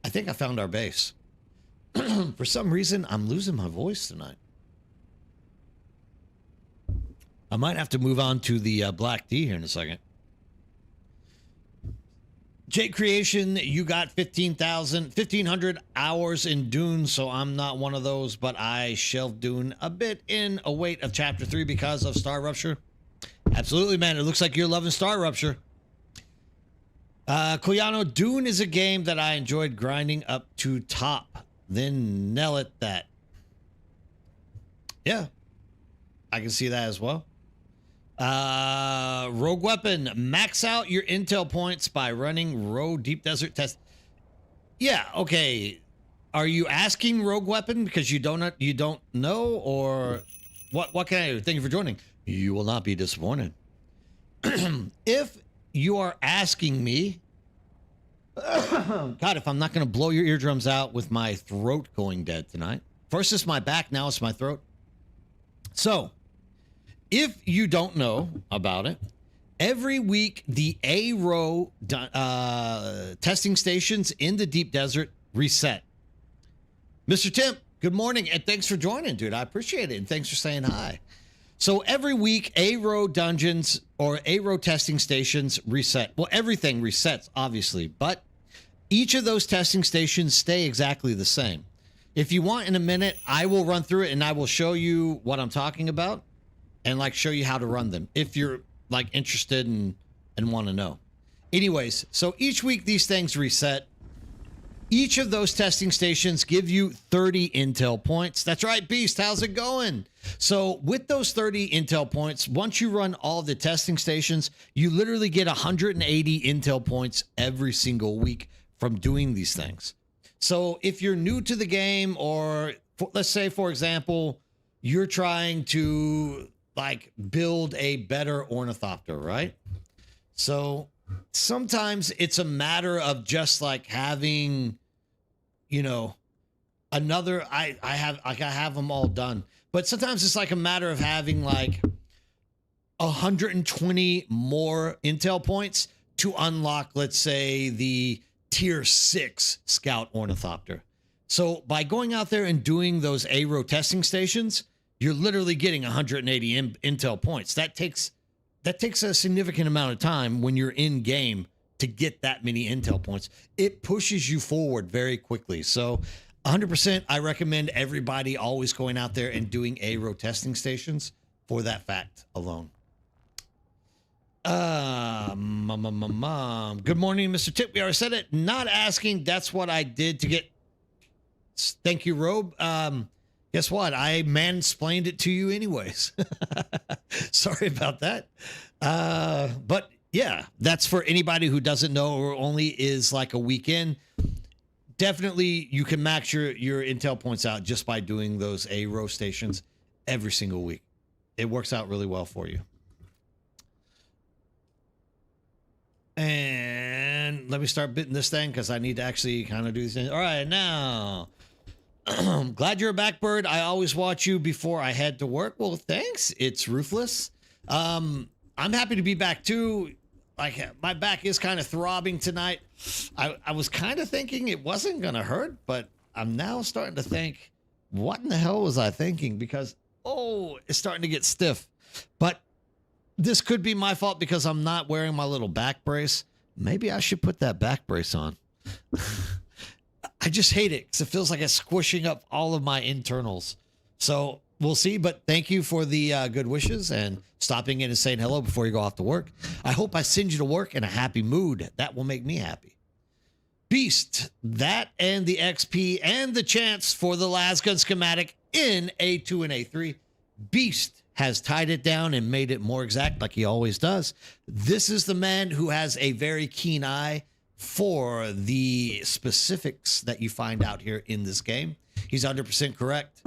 I think I found our base. For some reason, I'm losing my voice tonight. I might have to move on to the black tea here in a second. Jake Creation, you got 1,500 hours in Dune, so I'm not one of those, but I shelved Dune a bit in await of chapter 3 because of Star Rupture. Absolutely, man. It looks like you're loving Star Rupture. Koyano, Dune is a game that I enjoyed grinding up to top. Then nail it that. Yeah, I can see that as well. Rogue Weapon, max out your intel points by running Rogue Deep Desert test. Yeah, okay. Are you asking Rogue Weapon because you don't know, or what can I do? Thank you for joining. You will not be disappointed. If you are asking me, God, if I'm not going to blow your eardrums out with my throat going dead tonight. First it's my back, now it's my throat. So, if you don't know about it, every week the A row testing stations in the deep desert reset. Mr. Tim, good morning, and thanks for joining, dude. I appreciate it, and thanks for saying hi. So every week, A row dungeons or A row testing stations reset. Well, everything resets, obviously, but each of those testing stations stay exactly the same. If you want, in a minute, I will run through it and I will show you what I'm talking about and like show you how to run them if you're like interested and want to know. Anyways, so each week these things reset. Each of those testing stations give you 30 intel points. That's right, Beast. How's it going? So with those 30 intel points, once you run all the testing stations, you literally get 180 intel points every single week from doing these things. So if you're new to the game, or let's say, for example, you're trying to like build a better ornithopter, right? So sometimes it's a matter of just like having, another, I have them all done, but sometimes it's like a matter of having like 120 more intel points to unlock, let's say, the tier 6 scout ornithopter. So by going out there and doing those A-row testing stations, you're literally getting 180 intel points. That takes a significant amount of time when you're in game to get that many intel points. It pushes you forward very quickly. So 100%, I recommend everybody always going out there and doing A-row testing stations for that fact alone. Good morning, Mr. Tip. We already said it. Not asking. That's what I did to get. Thank you, Robe. Guess what? I mansplained it to you anyways. Sorry about that. But yeah, that's for anybody who doesn't know or only is like a weekend. Definitely, you can max your intel points out just by doing those A row stations every single week. It works out really well for you. And let me start bitting this thing because I need to actually kind of do these things. All right, now. Glad you're back, Bird. I always watch you before I head to work. Well, thanks. It's Ruthless. I'm happy to be back too. Like, my back is kind of throbbing tonight. I was kind of thinking it wasn't going to hurt, but I'm now starting to think, what in the hell was I thinking? Because, oh, it's starting to get stiff. But this could be my fault because I'm not wearing my little back brace. Maybe I should put that back brace on. I just hate it because it feels like it's squishing up all of my internals. So we'll see. But thank you for the good wishes and stopping in and saying hello before you go off to work. I hope I send you to work in a happy mood. That will make me happy. Beast, that and the XP and the chance for the las gun schematic in A2 and A3. Beast has tied it down and made it more exact like he always does. This is the man who has a very keen eye for the specifics that you find out here in this game. He's 100% correct.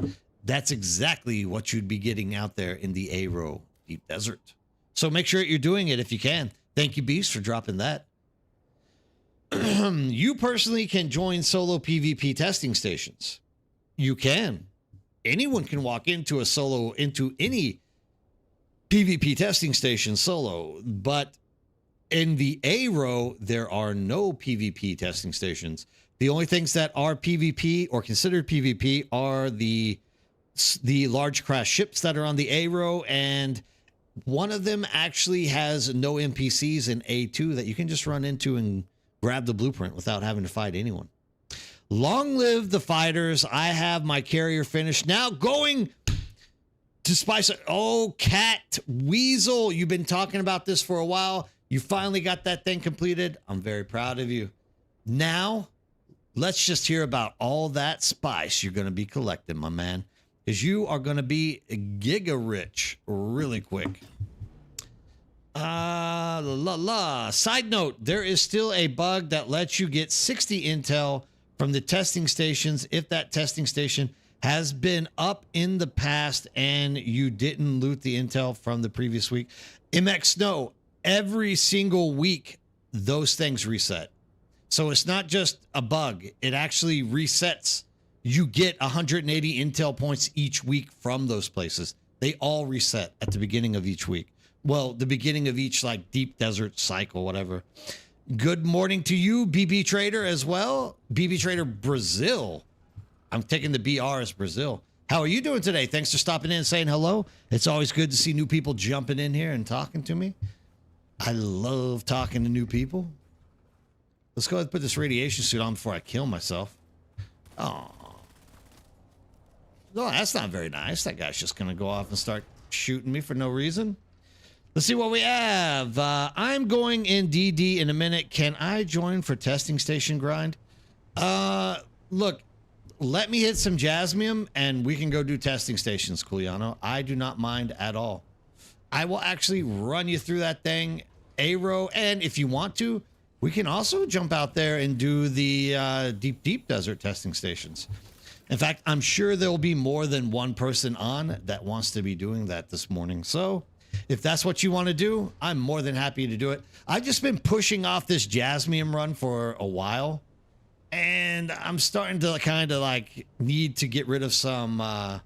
That's exactly what you'd be getting out there in the A-Row Deep Desert. So make sure you're doing it if you can. Thank you, Beast, for dropping that. You personally can join solo PvP testing stations. You can. Anyone can walk into any PvP testing station solo, but in the A row, there are no PvP testing stations. The only things that are PvP or considered PvP are the large crash ships that are on the A row, and one of them actually has no NPCs in A2 that you can just run into and grab the blueprint without having to fight anyone. Long live the fighters. I have my carrier finished. Now going to spice it. Oh, Cat Weasel, you've been talking about this for a while. You finally got that thing completed. I'm very proud of you. Now, let's just hear about all that spice you're going to be collecting, my man, because you are going to be giga rich really quick. Side note, there is still a bug that lets you get 60 intel from the testing stations if that testing station has been up in the past and you didn't loot the intel from the previous week. MX Snow, every single week, those things reset. So it's not just a bug. It actually resets. You get 180 intel points each week from those places. They all reset at the beginning of each week. Well, the beginning of each like deep desert cycle, whatever. Good morning to you, BB Trader as well. BB Trader Brazil. I'm taking the BR as Brazil. How are you doing today? Thanks for stopping in and saying hello. It's always good to see new people jumping in here and talking to me. I love talking to new people. Let's go ahead and put this radiation suit on before I kill myself. Oh. No, that's not very nice. That guy's just going to go off and start shooting me for no reason. Let's see what we have. I'm going in DD in a minute. Can I join for testing station grind? Look, let me hit some Jasmium and we can go do testing stations, Culiano. I do not mind at all. I will actually run you through that thing, A-Row, and if you want to, we can also jump out there and do the deep desert testing stations. In fact, I'm sure there will be more than one person on that wants to be doing that this morning. So if that's what you want to do, I'm more than happy to do it. I've just been pushing off this Jasmium run for a while, and I'm starting to kind of like need to get rid of some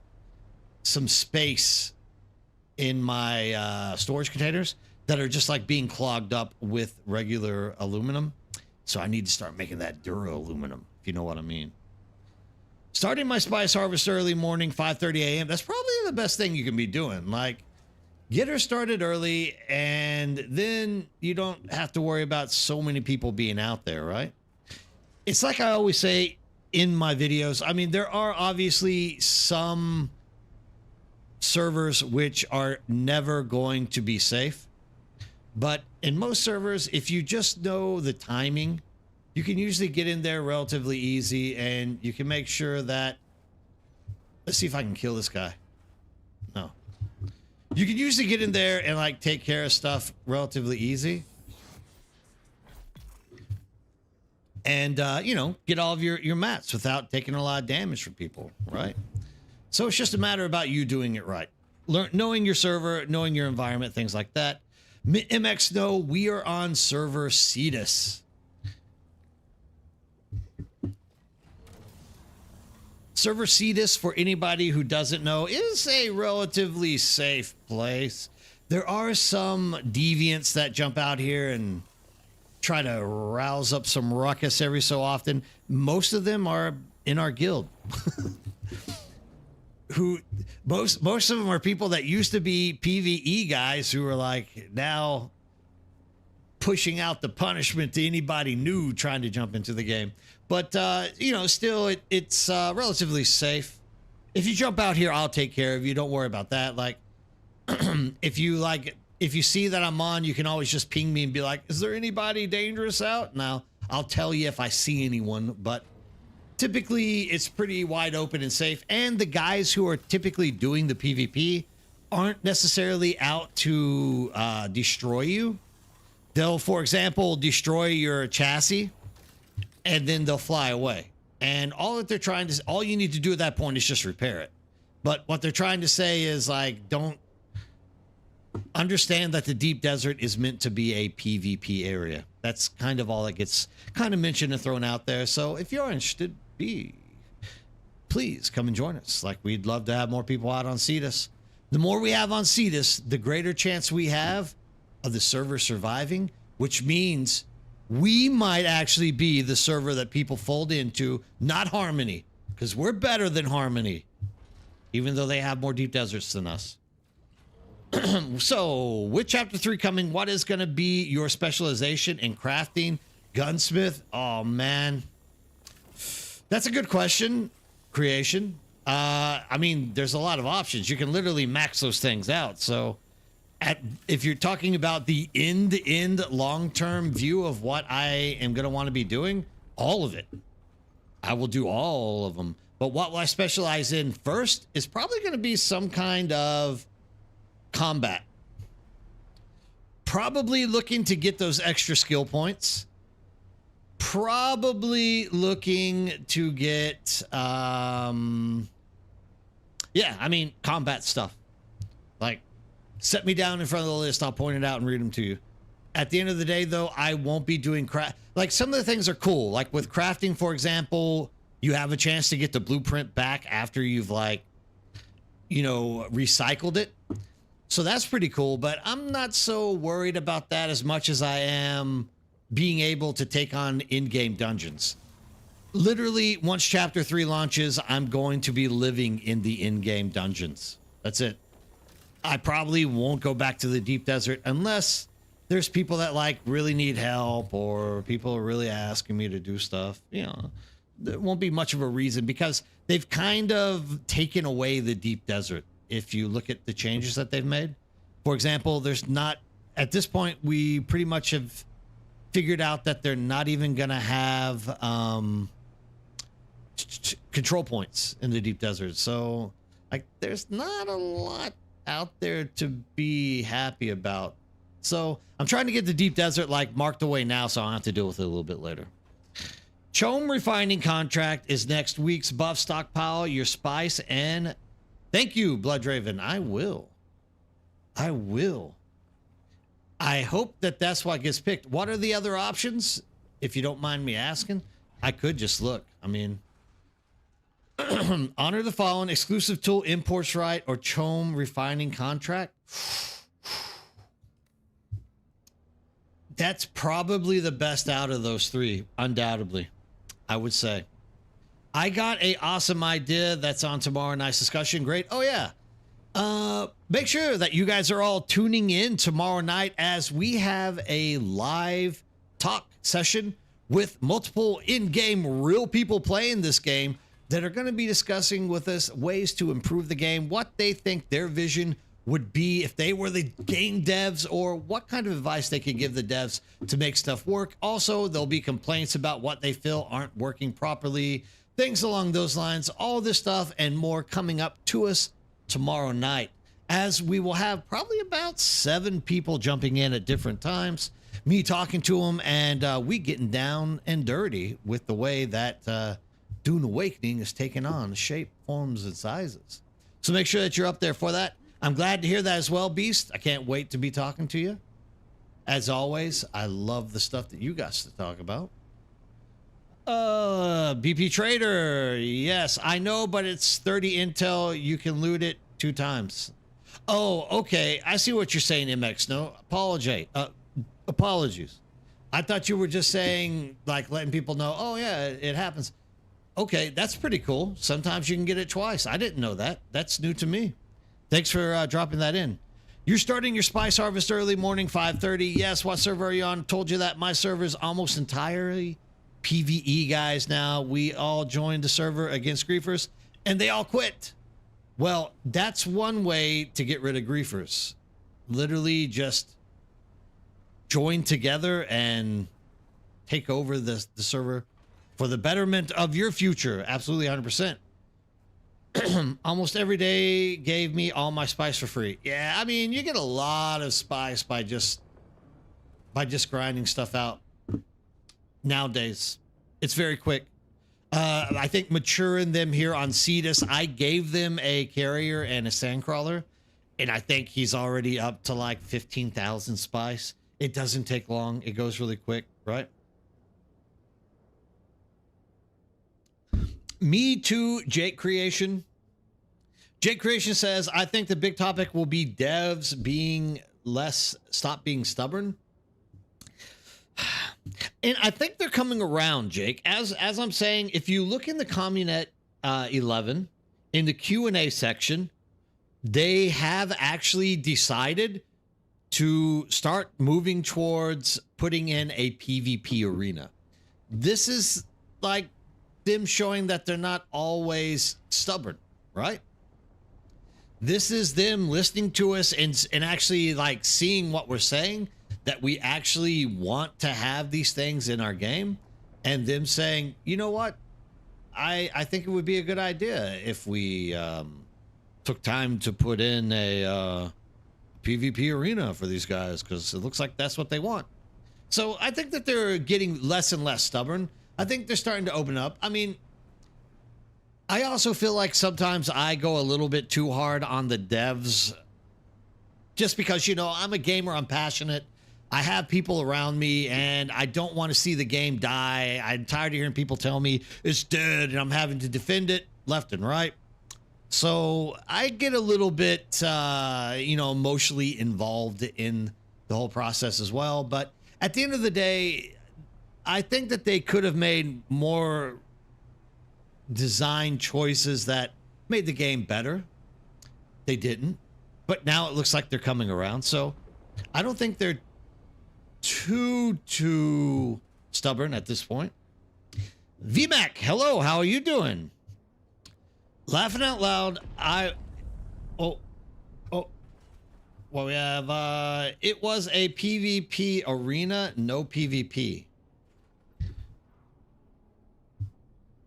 space in my storage containers that are just like being clogged up with regular aluminum. So I need to start making that Dura aluminum, if you know what I mean. Starting my spice harvest early morning, 5:30 a.m. That's probably the best thing you can be doing. Like, get her started early, and then you don't have to worry about so many people being out there, right? It's like I always say in my videos. I mean, there are obviously some servers which are never going to be safe. But in most servers, if you just know the timing, you can usually get in there relatively easy, and you can make sure that Let's see if I can kill this guy. No. You can usually get in there and like take care of stuff relatively easy. And, you know, get all of your mats without taking a lot of damage from people, right? So it's just a matter about you doing it right. Knowing your server, knowing your environment, things like that. MX, no, we are on server Cetus. Server Cetus, for anybody who doesn't know, is a relatively safe place. There are some deviants that jump out here and try to rouse up some ruckus every so often. Most of them are in our guild. Most of them are people that used to be PvE guys who are like now pushing out the punishment to anybody new trying to jump into the game. But, you know, still, it's relatively safe. If you jump out here, I'll take care of you. Don't worry about that. Like, if you see that I'm on, you can always just ping me and be like, is there anybody dangerous out? Now, I'll tell you if I see anyone, but typically it's pretty wide open and safe. And the guys who are typically doing the PvP aren't necessarily out to destroy you. They'll, for example, destroy your chassis, and then they'll fly away. And all you need to do at that point is just repair it. But what they're trying to say is like, don't understand that the deep desert is meant to be a PvP area. That's kind of all that gets kind of mentioned and thrown out there. So if you're interested, please come and join us. Like, we'd love to have more people out on Cetus. The more we have on Cetus, the greater chance we have of the server surviving, which means we might actually be the server that people fold into, not Harmony, because we're better than Harmony, even though they have more deep deserts than us. So, with Chapter 3 coming, what is going to be your specialization in crafting? Gunsmith? Oh, man. That's a good question, Creation. I mean, there's a lot of options. You can literally max those things out. So, if you're talking about the end-to-end long-term view of what I am going to want to be doing, all of it. I will do all of them. But what will I specialize in first is probably going to be some kind of combat. Probably looking to get those extra skill points. Probably looking to get, yeah, I mean, combat stuff. Like, set me down in front of the list. I'll point it out and read them to you. At the end of the day, though, I won't be doing craft. Like, some of the things are cool. Like with crafting, for example, you have a chance to get the blueprint back after you've, like, you know, recycled it. So that's pretty cool. But I'm not so worried about that as much as I am being able to take on in-game dungeons. Literally, once Chapter 3 launches, I'm going to be living in the in-game dungeons. That's it. I probably won't go back to the deep desert unless there's people that like really need help, or people are really asking me to do stuff. You know, there won't be much of a reason because they've kind of taken away the deep desert. If you look at the changes that they've made, for example, there's not, at this point, we pretty much have figured out that they're not even going to have control points in the deep desert. So, like, there's not a lot out there to be happy about. So I'm trying to get the deep desert like marked away now, so I'll have to deal with it a little bit later. Chome refining contract is next week's buff. Stockpile your spice, and thank you, Bloodraven. I will. I hope that that's what gets picked. What are the other options? If you don't mind me asking, I could just look. I mean, Honor the Fallen, exclusive tool, imports right, or Chome refining contract. That's probably the best out of those three, undoubtedly, I would say. I got a awesome idea that's on tomorrow night's discussion. Great. Oh, yeah. Make sure that you guys are all tuning in tomorrow night as we have a live talk session with multiple in-game real people playing this game that are going to be discussing with us ways to improve the game, what they think their vision would be if they were the game devs, or what kind of advice they could give the devs to make stuff work. Also, there'll be complaints about what they feel aren't working properly, Things along those lines, all this stuff and more coming up to us tomorrow night, as we will have probably about 7 people jumping in at different times, me talking to them, and we getting down and dirty with the way that Dune Awakening is taking on shape, forms, and sizes. So make sure that you're up there for that. I'm glad to hear that as well, Beast. I can't wait to be talking to you. As always, I love the stuff that you guys to talk about. BP Trader. Yes, I know, but it's 30 intel. You can loot it 2 times. Oh, okay. I see what you're saying, MX. No, apologies. I thought you were just saying, like, letting people know, oh, yeah, it happens. Okay, that's pretty cool. Sometimes you can get it twice. I didn't know that. That's new to me. Thanks for dropping that in. You're starting your spice harvest early morning, 5:30. Yes, what server are you on? Told you that my server is almost entirely PvE guys now. We all joined the server against griefers, and they all quit. Well, that's one way to get rid of griefers. Literally just join together and take over the server for the betterment of your future. Absolutely 100%. Almost every day gave me all my spice for free. Yeah, I mean, you get a lot of spice by just grinding stuff out. Nowadays, it's very quick. I think maturing them here on Cetus, I gave them a carrier and a sandcrawler, and I think he's already up to like 15,000 spice. It doesn't take long. It goes really quick, right? Me too, Jake Creation. Jake Creation says, I think the big topic will be devs stop being stubborn. And I think they're coming around, Jake. As I'm saying, if you look in the Communet 11, in the Q&A section, they have actually decided to start moving towards putting in a PvP arena. This is like them showing that they're not always stubborn, right? This is them listening to us and actually like seeing what we're saying, that we actually want to have these things in our game, and them saying, you know what? I think it would be a good idea if we took time to put in a PvP arena for these guys, because it looks like that's what they want. So I think that they're getting less and less stubborn. I think they're starting to open up. I mean, I also feel like sometimes I go a little bit too hard on the devs, just because, you know, I'm a gamer, I'm passionate. I have people around me, and I don't want to see the game die. I'm tired of hearing people tell me it's dead, and I'm having to defend it left and right. So I get a little bit, emotionally involved in the whole process as well. But at the end of the day, I think that they could have made more design choices that made the game better. They didn't. But now it looks like they're coming around. So I don't think they're too stubborn at this point. VMAC, hello, how are you doing? Laughing out loud, well, we have, it was a PvP arena, no PvP.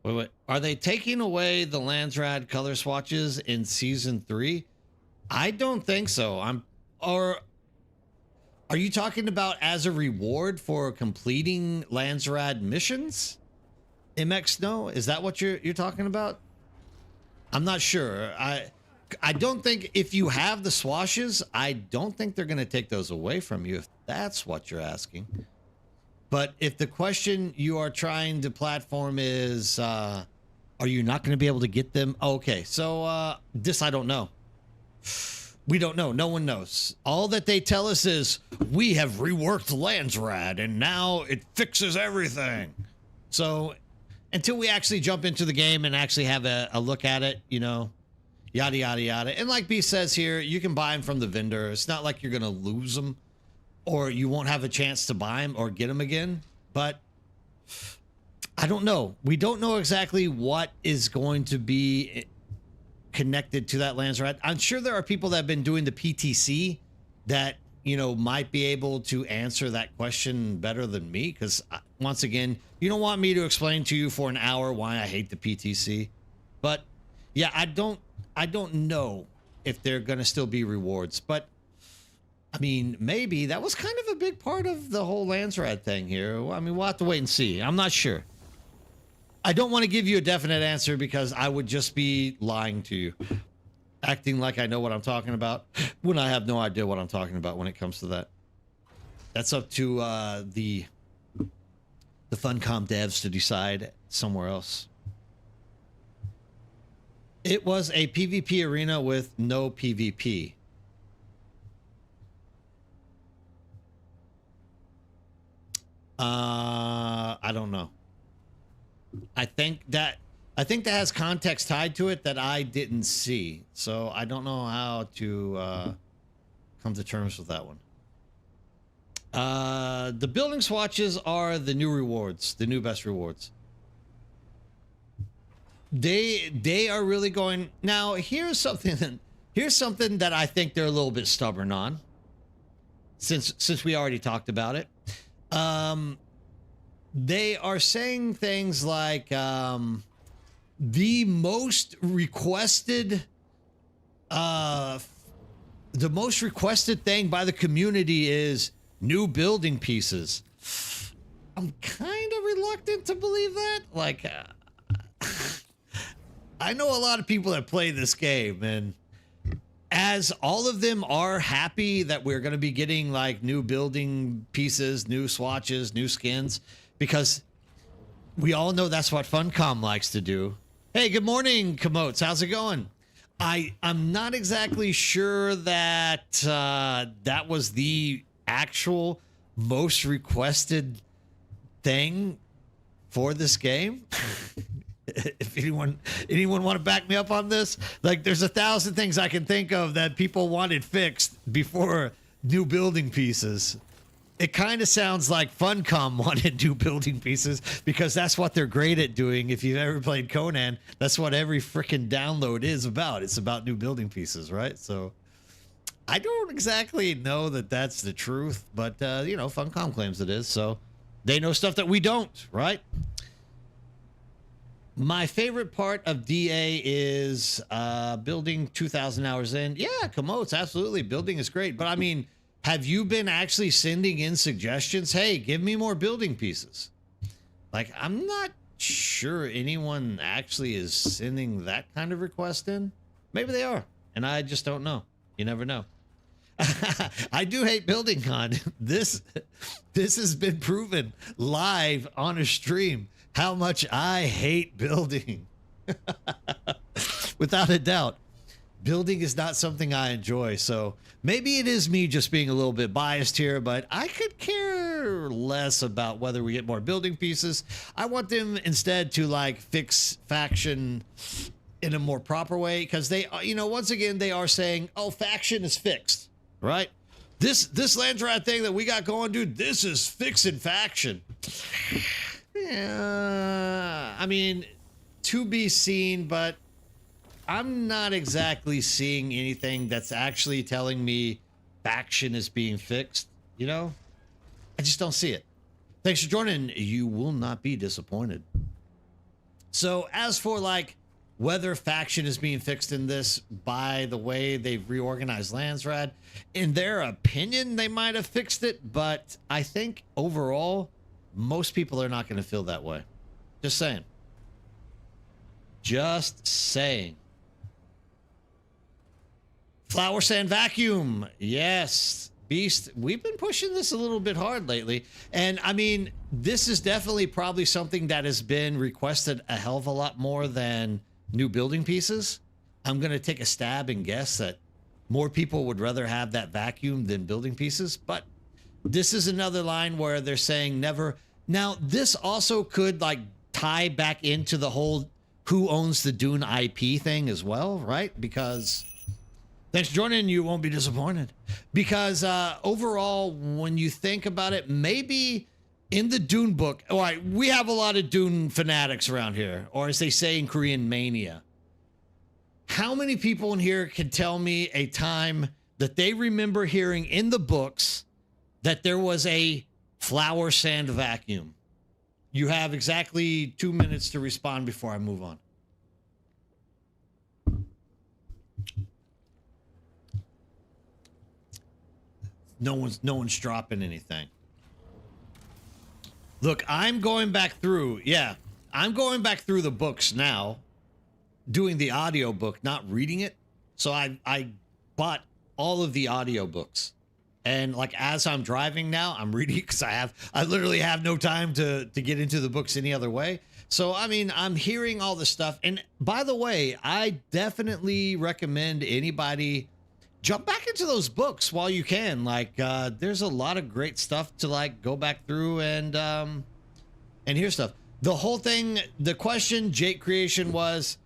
Wait, are they taking away the Landsrad color swatches in season 3? I don't think so. Are you talking about as a reward for completing Landsrad missions? MX Snow, is that what you're talking about? I'm not sure. I don't think, if you have the swashes, I don't think they're going to take those away from you, if that's what you're asking. But if the question you are trying to platform is, are you not going to be able to get them? Okay, so this I don't know. We don't know. No one knows. All that they tell us is, we have reworked Landsrad, and now it fixes everything. So until we actually jump into the game and actually have a look at it, you know, yada, yada, yada. And like B says here, you can buy them from the vendor. It's not like you're going to lose them, or you won't have a chance to buy them or get them again. But I don't know. We don't know exactly what is going to be connected to that Landsrad. I'm sure there are people that have been doing the PTC that might be able to answer that question better than me. Because once again, you don't want me to explain to you for an hour why I hate the PTC. But yeah, I don't know if they're going to still be rewards. But I mean, maybe that was kind of a big part of the whole Landsrad thing here. I mean, we'll have to wait and see. I'm not sure. I don't want to give you a definite answer because I would just be lying to you, acting like I know what I'm talking about when I have no idea what I'm talking about when it comes to that. That's up to the Funcom devs to decide somewhere else. It was a PvP arena with no PvP. I don't know. I think that has context tied to it that I didn't see. So I don't know how to come to terms with that one. The building swatches are the new rewards, the new best rewards. They are really going. Now, here's something that I think they're a little bit stubborn on. Since we already talked about it. They are saying things like the most requested thing by the community is new building pieces. I'm kind of reluctant to believe that. Like, I know a lot of people that play this game, and as all of them are happy that we're going to be getting like new building pieces, new swatches, new skins, because we all know that's what Funcom likes to do. Hey, good morning, Komotes. How's it going? I'm not exactly sure that that was the actual most requested thing for this game. If anyone want to back me up on this, like there's 1,000 things I can think of that people wanted fixed before new building pieces. It kind of sounds like Funcom wanted new building pieces because that's what they're great at doing. If you've ever played Conan, that's what every freaking download is about. It's about new building pieces, right? So I don't exactly know that that's the truth, but Funcom claims it is. So they know stuff that we don't, right? My favorite part of DA is building 2,000 hours in. Yeah, Komotes, absolutely. Building is great. But I mean, have you been actually sending in suggestions? Hey, give me more building pieces. Like, I'm not sure anyone actually is sending that kind of request in. Maybe they are, and I just don't know. You never know. I do hate building con. This has been proven live on a stream. How much I hate building. Without a doubt. Building is not something I enjoy. So maybe it is me just being a little bit biased here, but I could care less about whether we get more building pieces. I want them instead to like fix faction in a more proper way, because they, once again, they are saying, oh, faction is fixed, right? This Landsrad thing that we got going, dude, this is fixing faction. Yeah, I mean, to be seen, but I'm not exactly seeing anything that's actually telling me faction is being fixed, I just don't see it. Thanks for joining. You will not be disappointed. So as for like whether faction is being fixed in this by the way they've reorganized Landsrad, in their opinion, they might have fixed it, but I think overall, most people are not going to feel that way. Just saying. Just saying. Flower sand vacuum. Yes. Beast. We've been pushing this a little bit hard lately. And I mean, this is definitely probably something that has been requested a hell of a lot more than new building pieces. I'm going to take a stab and guess that more people would rather have that vacuum than building pieces. But this is another line where they're saying never. Now, this also could like tie back into the whole who owns the Dune IP thing as well, right? Because thanks for joining. You won't be disappointed. Because overall, when you think about it, maybe in the Dune book, all right, we have a lot of Dune fanatics around here, or as they say in Korean, mania. How many people in here can tell me a time that they remember hearing in the books that there was a flour sand vacuum. You have exactly 2 minutes to respond before I move on. No one's dropping anything. Look, I'm going back through. Yeah, I'm going back through the books now, doing the audio book, not reading it. So I bought all of the audio books, and like as I'm driving now, I'm reading because I literally have no time to get into the books any other way. So I mean, I'm hearing all this stuff. And by the way, I definitely recommend anybody jump back into those books while you can. Like there's a lot of great stuff to like go back through and hear stuff. The whole thing, the question, Jake Creation, was,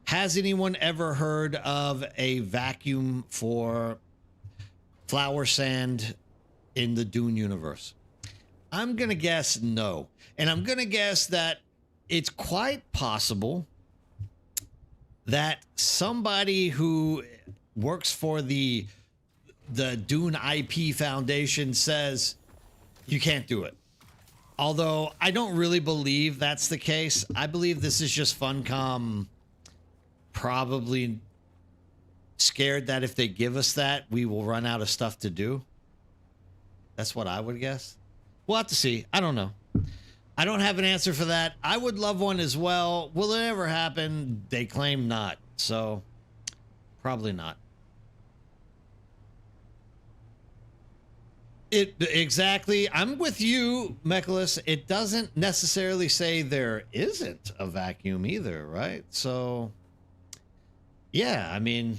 has anyone ever heard of a vacuum for flour sand in the Dune universe? I'm going to guess no. And I'm going to guess that it's quite possible that somebody who works for the Dune IP Foundation says you can't do it. Although I don't really believe that's the case. I believe this is just Funcom probably scared that if they give us that, we will run out of stuff to do. That's what I would guess. We'll have to see. I don't know. I don't have an answer for that. I would love one as well. Will it ever happen? They claim not. So probably not. Exactly. I'm with you, Mechalus. It doesn't necessarily say there isn't a vacuum either, right? So, yeah, I mean,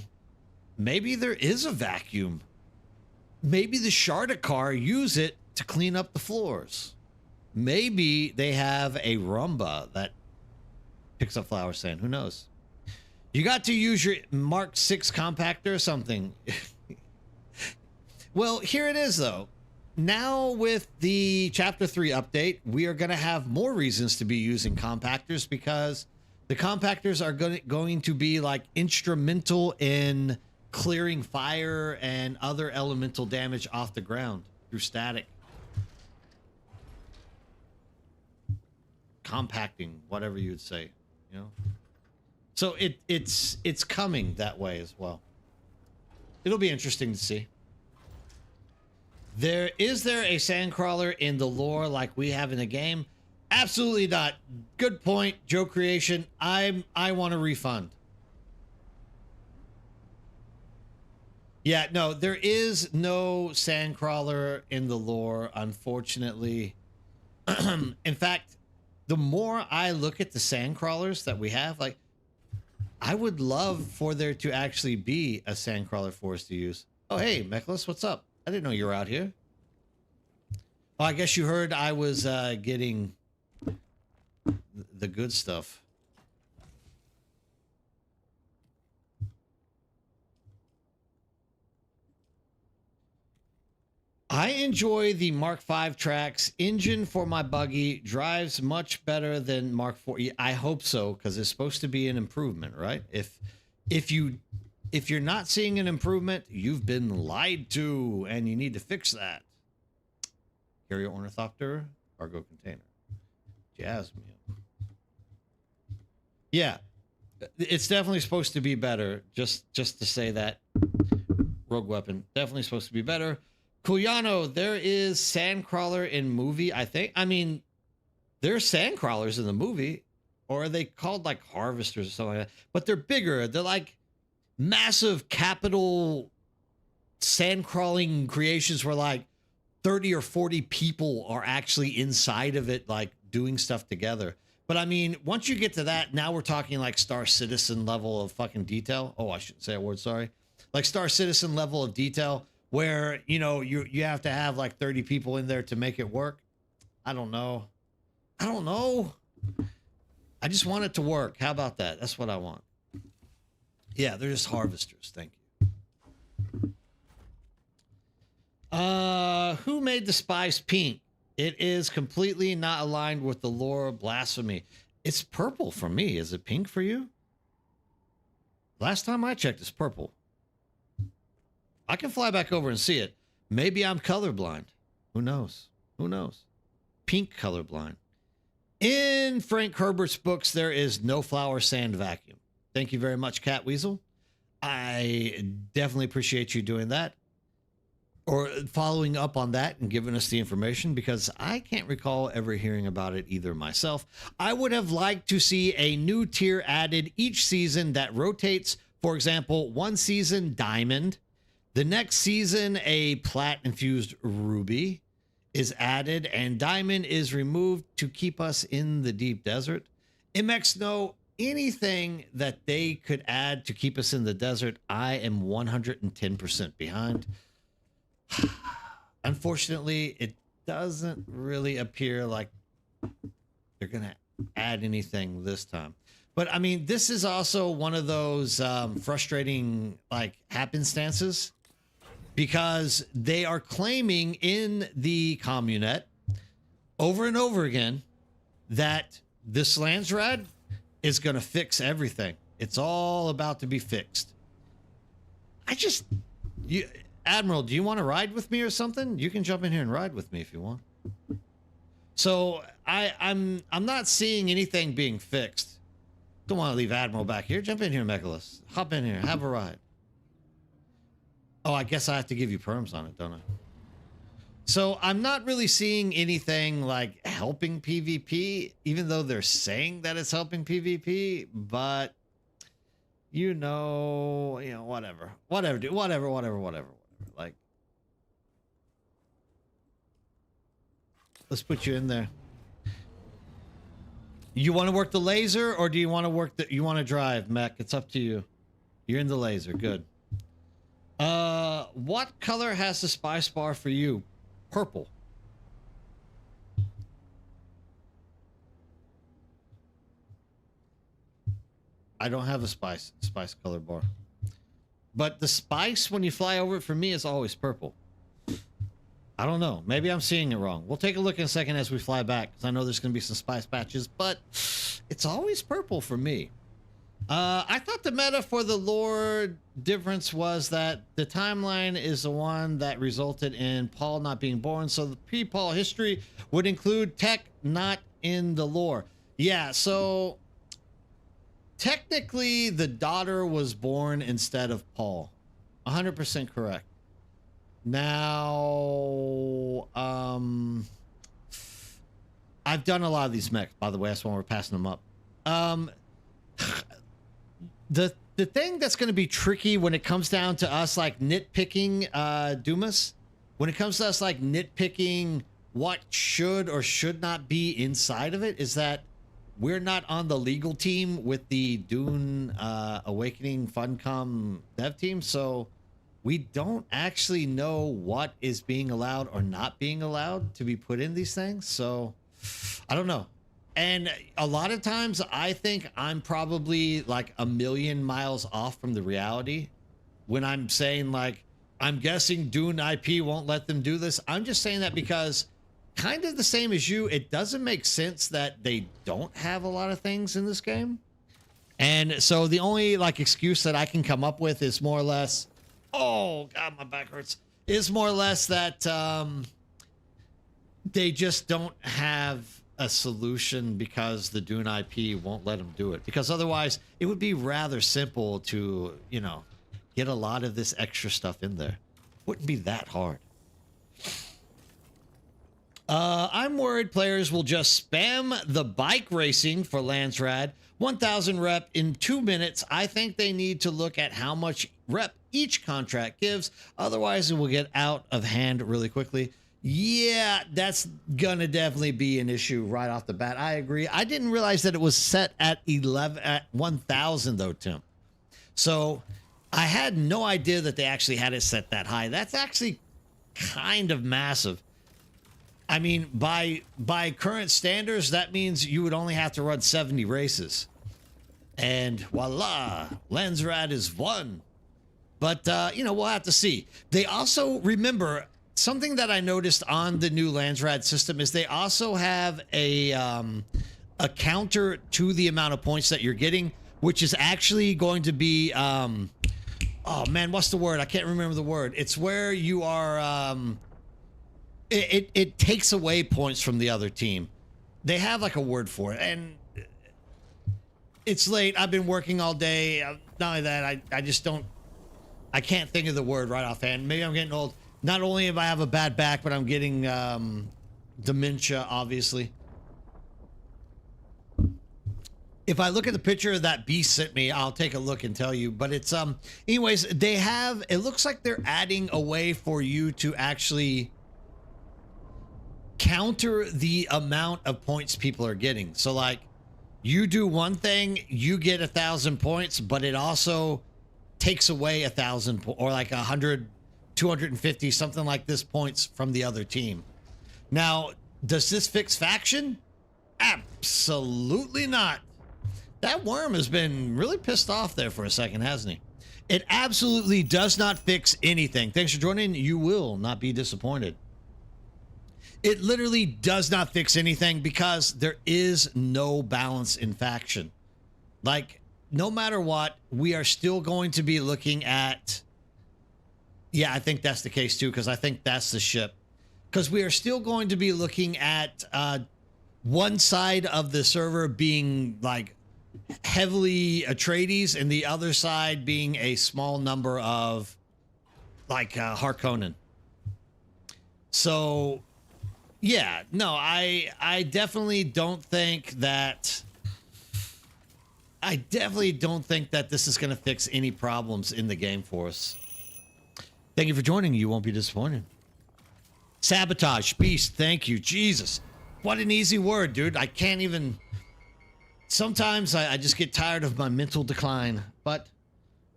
maybe there is a vacuum. Maybe the Shardacar use it to clean up the floors. Maybe they have a Roomba that picks up flour sand. Who knows? You got to use your Mark 6 compactor or something. Well, here it is, though. Now with the Chapter 3 update, we are going to have more reasons to be using compactors because the compactors are going to be like instrumental in clearing fire and other elemental damage off the ground through static. Compacting, whatever you would say, you know? So it's coming that way as well. It'll be interesting to see. Is there a sandcrawler in the lore like we have in the game? Absolutely not. Good point, Joe Creation. I want a refund. Yeah, no, there is no sandcrawler in the lore, unfortunately. In fact, the more I look at the sandcrawlers that we have, like, I would love for there to actually be a sandcrawler for us to use. Oh, hey, Mechalus, what's up? I didn't know you were out here. Oh, I guess you heard I was getting the good stuff. I enjoy the Mark V tracks. Engine for my buggy drives much better than Mark IV. I hope so, because it's supposed to be an improvement, right? If you're not seeing an improvement, you've been lied to, and you need to fix that. Carrier ornithopter, cargo container, Jasmine. Yeah, it's definitely supposed to be better. Just to say that. Rogue weapon, definitely supposed to be better. Kuliano, there is sandcrawler in movie, I think. I mean, there's sandcrawlers in the movie, or are they called like harvesters or something like that? But they're bigger. They're like massive capital sand crawling creations where like 30 or 40 people are actually inside of it, like doing stuff together. But I mean, once you get to that, now we're talking like Star Citizen level of fucking detail. Oh, I shouldn't say a word, sorry. Like Star Citizen level of detail where, you know, you have to have like 30 people in there to make it work. I don't know. I just want it to work. How about that? That's what I want. Yeah, they're just harvesters. Thank you. Who made the spice pink? It is completely not aligned with the lore. Blasphemy. It's purple for me. Is it pink for you? Last time I checked, it's purple. I can fly back over and see it. Maybe I'm colorblind. Who knows? Who knows? Pink colorblind. In Frank Herbert's books, there is no flower sand vacuum. Thank you very much, Cat Weasel. I definitely appreciate you doing that or following up on that and giving us the information, because I can't recall ever hearing about it either myself. I would have liked to see a new tier added each season that rotates. For example, one season, Diamond. The next season, a plat-infused ruby is added, and Diamond is removed to keep us in the deep desert. MX, no, anything that they could add to keep us in the desert, I am 110% behind. Unfortunately, it doesn't really appear like they're going to add anything this time. But I mean, this is also one of those frustrating like happenstances, because they are claiming in the communette over and over again that this Landsrad is going to fix everything. It's all about to be fixed. Admiral, do you want to ride with me or something? You can jump in here and ride with me if you want. So I'm not seeing anything being fixed. Don't want to leave Admiral back here. Jump in here, Mechalus. Hop in here. Have a ride. Oh, I guess I have to give you perms on it, don't I? So I'm not really seeing anything like helping PvP, even though they're saying that it's helping PvP, but whatever. Like, let's put you in there. You want to work the laser, or do you want to you want to drive, Mech? It's up to you. You're in the laser. Good. What color has the spice bar for you? Purple. I don't have a spice color bar. But the spice, when you fly over it, for me, is always purple. I don't know. Maybe I'm seeing it wrong. We'll take a look in a second as we fly back, because I know there's going to be some spice patches, but it's always purple for me. I thought the meta for the lore difference was that the timeline is the one that resulted in Paul not being born, so the pre-Paul history would include Tech not in the lore. Yeah, so technically the daughter was born instead of Paul. 100% correct. Now, I've done a lot of these mechs, by the way. That's why we're passing them up. The thing that's going to be tricky when it comes down to us like nitpicking Dumas, when it comes to us like nitpicking what should or should not be inside of it, is that we're not on the legal team with the Dune Awakening Funcom dev team, so we don't actually know what is being allowed or not being allowed to be put in these things. So I don't know. And a lot of times I think I'm probably like a million miles off from the reality when I'm saying like, I'm guessing Dune IP won't let them do this. I'm just saying that because kind of the same as you, it doesn't make sense that they don't have a lot of things in this game. And so the only like excuse that I can come up with is more or less, oh God, my back hurts, is more or less that they just don't have a solution because the Dune IP won't let them do it. Because otherwise it would be rather simple to, you know, get a lot of this extra stuff in there. Wouldn't be that hard. I'm worried players will just spam the bike racing for Landsrad 1000 rep in 2 minutes. I think they need to look at how much rep each contract gives. Otherwise it will get out of hand really quickly. Yeah, that's gonna definitely be an issue right off the bat. I agree. I didn't realize that it was set at 1,000 though, Tim. So I had no idea that they actually had it set that high. That's actually kind of massive. I mean, by current standards, that means you would only have to run 70 races. And voila, Landsrad is won. But, you know, we'll have to see. They also, remember, something that I noticed on the new Landsrad system is they also have a counter to the amount of points that you're getting, which is actually going to be, oh man, what's the word? I can't remember the word. It's where you are, it takes away points from the other team. They have like a word for it, and it's late. I've been working all day. Not only that, I just don't, I can't think of the word right offhand. Maybe I'm getting old. Not only have I have a bad back, but I'm getting dementia, obviously. If I look at the picture of that beast sent me, I'll take a look and tell you. But it's anyways, they have, it looks like they're adding a way for you to actually counter the amount of points people are getting. So like, you do one thing, you get 1,000 points, but it also takes away 1,000 or like 100, 250, something like this points from the other team. Now, does this fix faction? Absolutely not. That worm has been really pissed off there for a second, hasn't he? It absolutely does not fix anything. Thanks for joining. You will not be disappointed. It literally does not fix anything because there is no balance in faction. Like, no matter what, we are still going to be looking at... Yeah, I think that's the case too, because I think that's the ship. Because we are still going to be looking at one side of the server being like heavily Atreides and the other side being a small number of like Harkonnen. So yeah, no, I definitely don't think that this is going to fix any problems in the game for us. Thank you for joining. You won't be disappointed. Sabotage, beast, thank you. Jesus, what an easy word, dude. I can't even... Sometimes I just get tired of my mental decline, but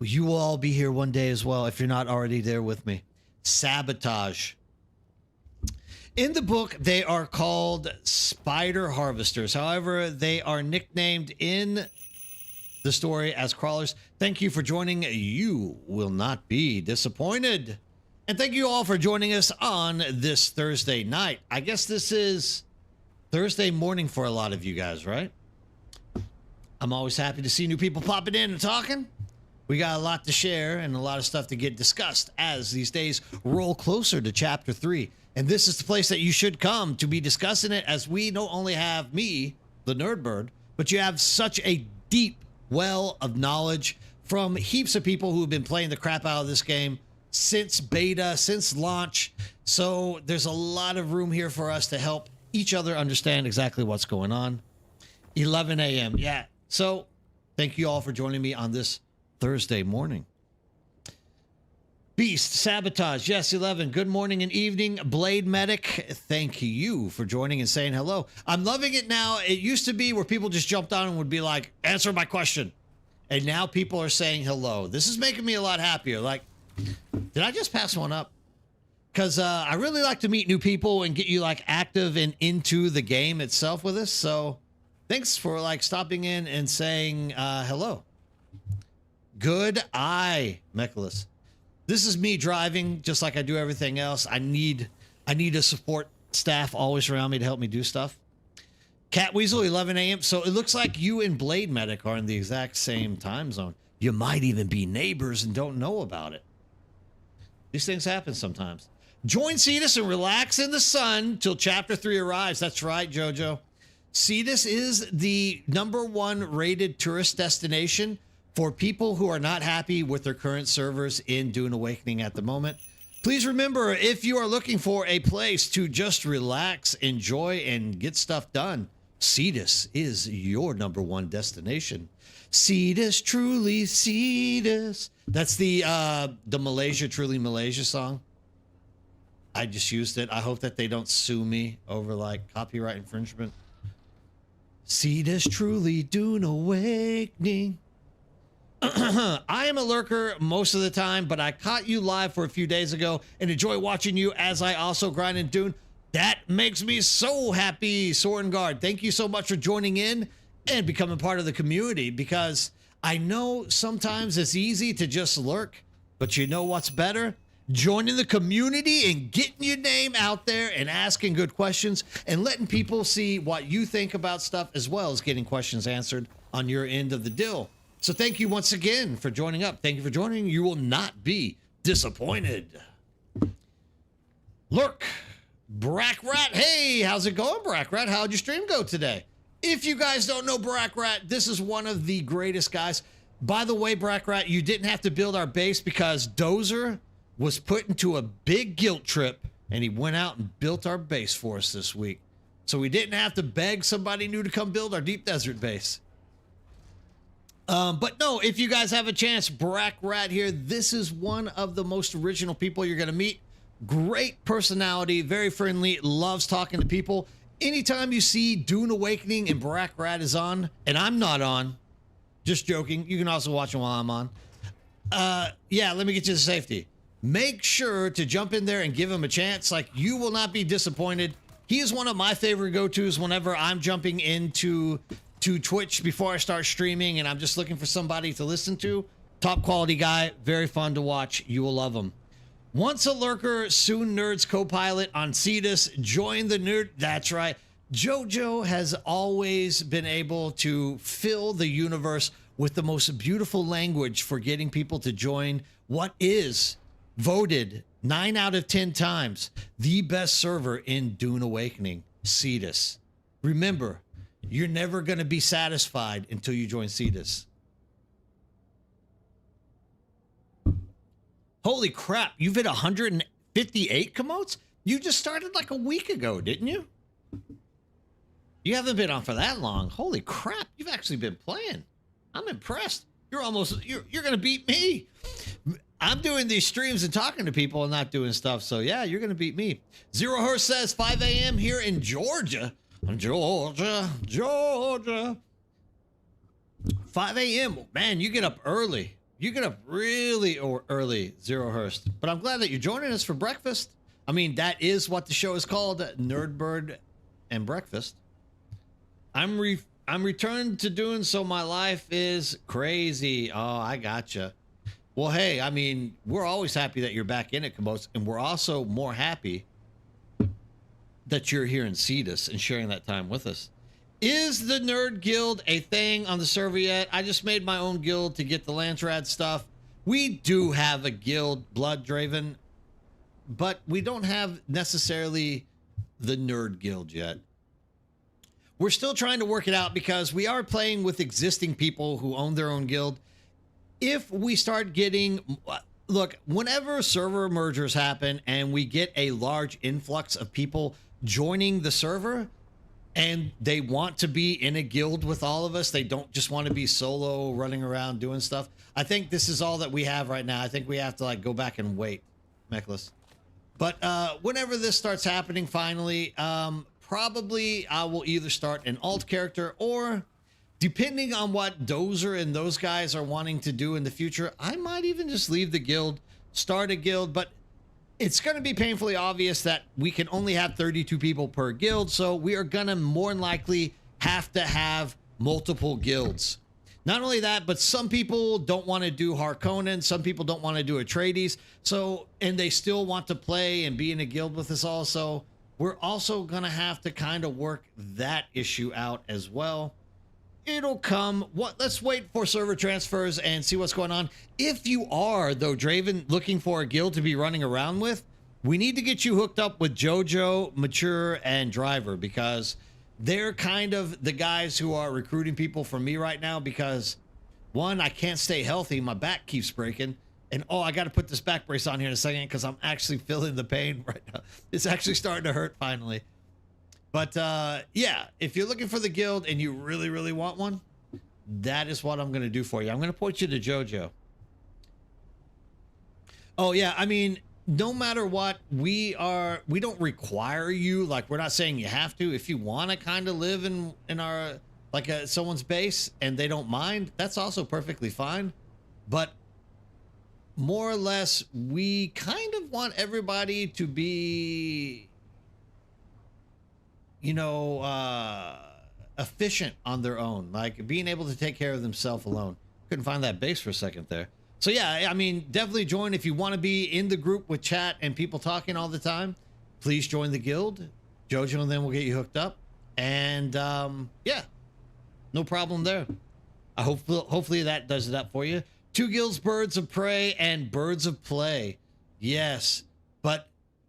you will all be here one day as well if you're not already there with me. Sabotage. In the book, they are called spider harvesters. However, they are nicknamed in the story as crawlers. Thank you for joining. You will not be disappointed. And thank you all for joining us on this Thursday night. I guess this is Thursday morning for a lot of you guys, right? I'm always happy to see new people popping in and talking. We got a lot to share and a lot of stuff to get discussed as these days roll closer to Chapter 3. And this is the place that you should come to be discussing it, as we not only have me, the Nerdbird, but you have such a deep well of knowledge from heaps of people who have been playing the crap out of this game since beta, since launch. So there's a lot of room here for us to help each other understand exactly what's going on. 11 a.m. Yeah. So thank you all for joining me on this Thursday morning. Beast, Sabotage, yes, 11. Good morning and evening. Blade Medic, thank you for joining and saying hello. I'm loving it now. It used to be where people just jumped on and would be like, answer my question. And now people are saying hello. This is making me a lot happier. Like, did I just pass one up? Because I really like to meet new people and get you like active and into the game itself with us. So thanks for like stopping in and saying hello. Good eye, Mechalus. This is me driving just like I do everything else. I need a support staff always around me to help me do stuff. Cat Weasel, 11 a.m. So it looks like you and Blade Medic are in the exact same time zone. You might even be neighbors and don't know about it. These things happen sometimes. Join Cetus and relax in the sun till Chapter 3 arrives. That's right, Jojo. Cetus is the #1 rated tourist destination for people who are not happy with their current servers in Dune Awakening at the moment. Please remember, if you are looking for a place to just relax, enjoy, and get stuff done, Cetus is your #1 destination. Cetus, truly Cetus. That's the Malaysia, truly Malaysia song. I just used it. I hope that they don't sue me over like copyright infringement. Cetus, truly Dune Awakening. I am a lurker most of the time, but I caught you live for a few days ago and enjoy watching you as I also grind in Dune. That makes me so happy, Sorengard. Thank you so much for joining in and becoming part of the community, because I know sometimes it's easy to just lurk, but you know what's better? Joining the community and getting your name out there and asking good questions and letting people see what you think about stuff, as well as getting questions answered on your end of the deal. So thank you once again for joining up. Thank you for joining. You will not be disappointed. Lurk, Brack Rat. Hey, how's it going, Brack Rat? How'd your stream go today? If you guys don't know Brack Rat, this is one of the greatest guys. By the way, Brack Rat, you didn't have to build our base because Dozer was put into a big guilt trip and he went out and built our base for us this week. So we didn't have to beg somebody new to come build our deep desert base. But no, if you guys have a chance, Brack Rat here, this is one of the most original people you're going to meet. Great personality, very friendly, loves talking to people. Anytime you see Dune Awakening and Brack Rat is on, and I'm not on, just joking. You can also watch him while I'm on. Yeah, let me get you to safety. Make sure to jump in there and give him a chance. Like, you will not be disappointed. He is one of my favorite go-tos whenever I'm jumping into Twitch before I start streaming and I'm just looking for somebody to listen to. Top quality guy, very fun to watch. You will love him. Once a lurker, soon Nerds co-pilot on Cetus. Join the nerd. That's right. JoJo has always been able to fill the universe with the most beautiful language for getting people to join what is voted 9 out of 10 times the best server in Dune Awakening, Cetus. Remember, you're never going to be satisfied until you join Cetus. Holy crap, you've hit 158 comotes? You just started like a week ago, didn't you? You haven't been on for that long. Holy crap, you've actually been playing. I'm impressed. You're going to beat me. I'm doing these streams and talking to people and not doing stuff. So yeah, you're going to beat me. Zero Hearst says 5 a.m. here in Georgia. Georgia. 5 a.m. Man, you get up early. You get up really early, Zero Hearst. But I'm glad that you're joining us for breakfast. I mean, that is what the show is called, Nerdbird and Breakfast. I'm returned to Dune, so my life is crazy. Oh, I gotcha. Well, hey, I mean, we're always happy that you're back in it, Caboose, and we're also more happy that you're here in Cetus and sharing that time with us. Is the Nerd Guild a thing on the server yet? I just made my own guild to get the Lancerad stuff. We do have a guild, Blood Draven, but we don't have necessarily the Nerd Guild yet. We're still trying to work it out because we are playing with existing people who own their own guild. If we start getting, look, whenever server mergers happen and we get a large influx of people joining the server and they want to be in a guild with all of us, they don't just want to be solo running around doing stuff. I think this is all that we have right now. I think we have to like go back and wait, Mechless. But whenever this starts happening finally, probably I will either start an alt character or, depending on what Dozer and those guys are wanting to do in the future, I might even just leave the guild, start a guild, but it's going to be painfully obvious that we can only have 32 people per guild, so we are going to more than likely have to have multiple guilds. Not only that, but some people don't want to do Harkonnen, some people don't want to do Atreides, so, and they still want to play and be in a guild with us all, so we're also going to have to kind of work that issue out as well. It'll come. Let's wait for server transfers and see what's going on. If you are, though, Draven, looking for a guild to be running around with, we need to get you hooked up with JoJo, Mature, and Driver, because they're kind of the guys who are recruiting people for me right now because, one, I can't stay healthy. My back keeps breaking. And, oh, I got to put this back brace on here in a second because I'm actually feeling the pain right now. It's actually starting to hurt finally. But, yeah, if you're looking for the guild and you really, really want one, that is what I'm going to do for you. I'm going to point you to JoJo. Oh, yeah, I mean, no matter what, we don't require you. Like, we're not saying you have to. If you want to kind of live in our, like, someone's base and they don't mind, that's also perfectly fine. But more or less, we kind of want everybody to be, you know, efficient on their own, like being able to take care of themselves alone. Couldn't find that base for a second there. So yeah, I mean, definitely join if you want to be in the group with chat and people talking all the time. Please join the guild. JoJo and then we'll get you hooked up. And yeah, no problem there. Hopefully that does it up for you. Two guilds, birds of prey and birds of play. Yes, but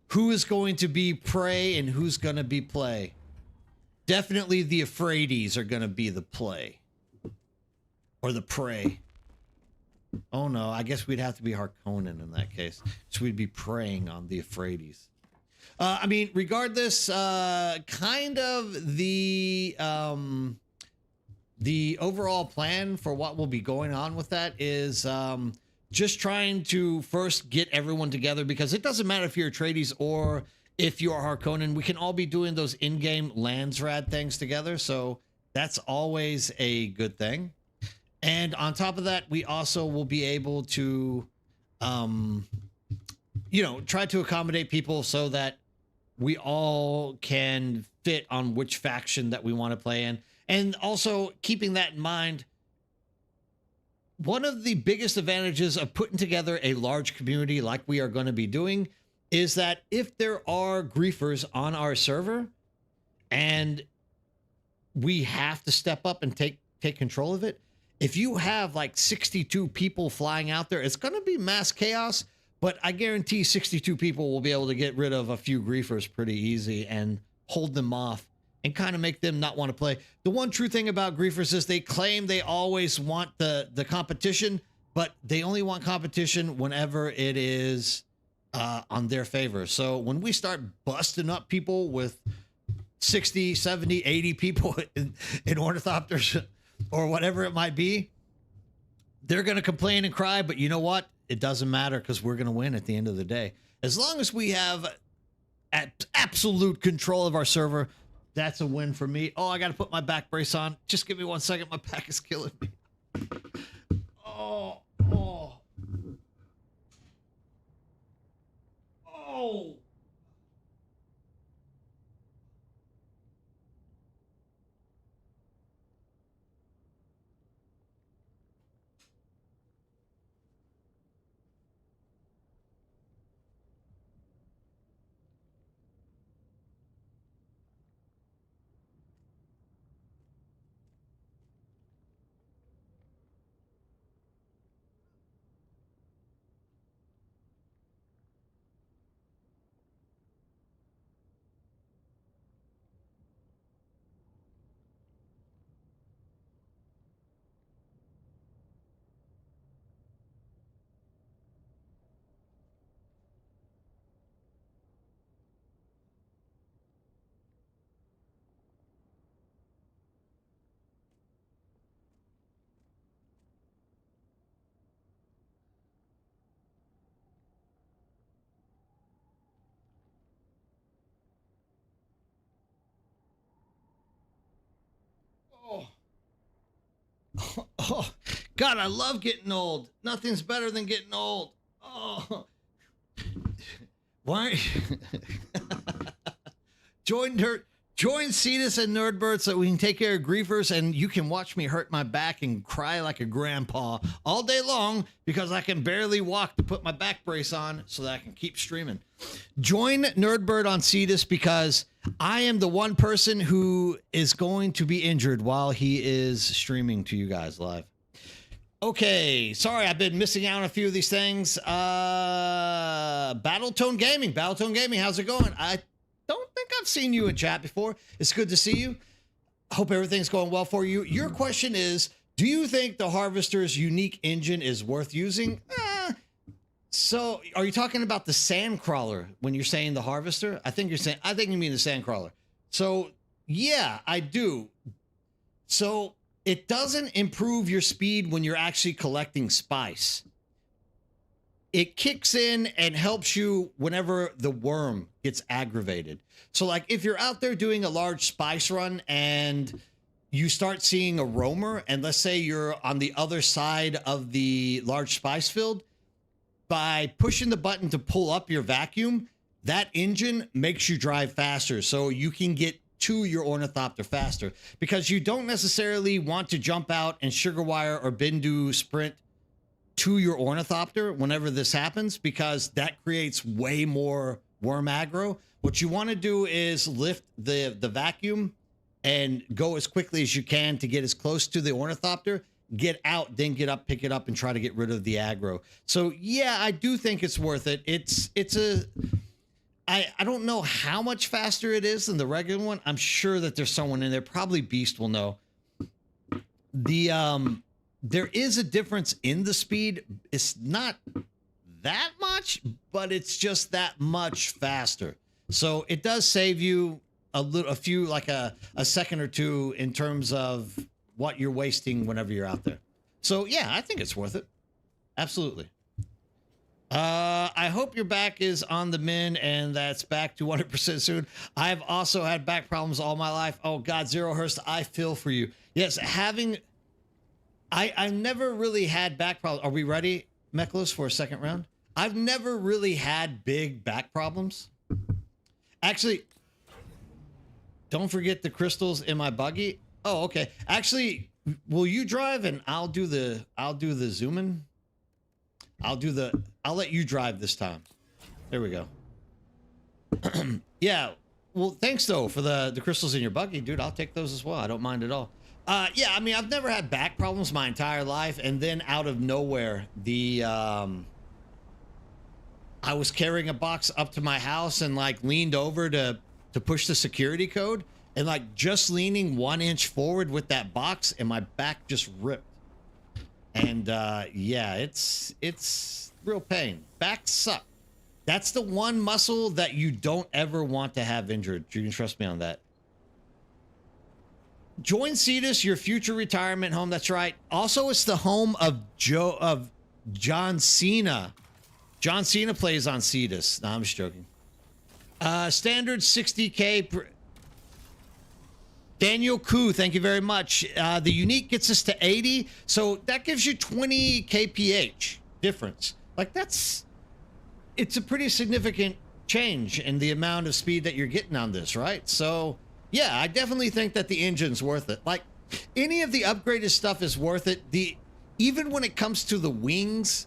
who is going to be prey and who's going to be play? Definitely the Afraides are going to be the play or the prey. Oh no, I guess we'd have to be Harkonnen in that case. So we'd be preying on the Afraides. I mean, regardless, kind of the overall plan for what will be going on with that is just trying to first get everyone together, because it doesn't matter if you're Atreides or if you're Harkonnen, we can all be doing those in-game Landsrad things together. So that's always a good thing. And on top of that, we also will be able to, try to accommodate people so that we all can fit on which faction that we want to play in. And also keeping that in mind, one of the biggest advantages of putting together a large community like we are going to be doing is that if there are griefers on our server and we have to step up and take control of it, if you have like 62 people flying out there, it's going to be mass chaos, but I guarantee 62 people will be able to get rid of a few griefers pretty easy and hold them off and kind of make them not want to play. The one true thing about griefers is they claim they always want the competition, but they only want competition whenever it is on their favor. So when we start busting up people with 60, 70, 80 people in ornithopters or whatever it might be, they're going to complain and cry, but you know what? It doesn't matter because we're going to win at the end of the day. As long as we have absolute control of our server, that's a win for me. Oh, I got to put my back brace on. Just give me 1 second. My back is killing me. Oh. Oh, God, I love getting old. Nothing's better than getting old. Oh, why? Join Cetus and Nerdbird so we can take care of griefers, and you can watch me hurt my back and cry like a grandpa all day long because I can barely walk to put my back brace on so that I can keep streaming. Join Nerdbird on Cetus because I am the one person who is going to be injured while he is streaming to you guys live. Okay, sorry, I've been missing out on a few of these things. Battletone Gaming, how's it going? I don't think I've seen you in chat before. It's good to see you. Hope everything's going well for you. Your question is, do you think the Harvester's unique engine is worth using? So are you talking about the Sandcrawler when you're saying the Harvester? I think you mean the Sandcrawler. So yeah, I do. So it doesn't improve your speed when you're actually collecting spice. It kicks in and helps you whenever the worm gets aggravated. So like if you're out there doing a large spice run and you start seeing a roamer, and let's say you're on the other side of the large spice field, by pushing the button to pull up your vacuum, that engine makes you drive faster so you can get to your ornithopter faster, because you don't necessarily want to jump out and sugar wire or Bindu sprint to your ornithopter whenever this happens, because that creates way more worm aggro. What you want to do is lift the vacuum and go as quickly as you can to get as close to the ornithopter. get out, then get up, pick it up, and try to get rid of the aggro. So yeah, I do think it's worth it. I don't know how much faster it is than the regular one. I'm sure that there's someone in there. Probably Beast will know. There is a difference in the speed. It's not that much, but it's just that much faster. So it does save you a few, like a second or two in terms of what you're wasting whenever you're out there. So yeah, I think it's worth it. Absolutely. I hope your back is on the mend and that's back to 100% soon. I've also had back problems all my life. Oh God, Zero Hurst, I feel for you. Yes, I've never really had back problems. Are we ready, Meklos, for a second round? I've never really had big back problems. Actually, don't forget the crystals in my buggy. Oh, okay. Actually, will you drive and I'll do the zooming? I'll let you drive this time. There we go. Yeah. Well, thanks though for the crystals in your buggy, dude. I'll take those as well. I don't mind at all. Yeah, I mean, I've never had back problems my entire life, and then out of nowhere, I was carrying a box up to my house and like leaned over to push the security code, and like just leaning 1 inch forward with that box, and my back just ripped. And yeah, it's real pain. Backs suck. That's the one muscle that you don't ever want to have injured. You can trust me on that. Join Cetus, your future retirement home. That's right. Also, it's the home of John Cena. John Cena plays on Cetus. No, I'm just joking. Standard 60K. Daniel Koo, thank you very much. The unique gets us to 80, so that gives you 20 kph difference. Like it's a pretty significant change in the amount of speed that you're getting on this, right? So yeah, I definitely think that the engine's worth it. Like any of the upgraded stuff is worth it. Even when it comes to the wings,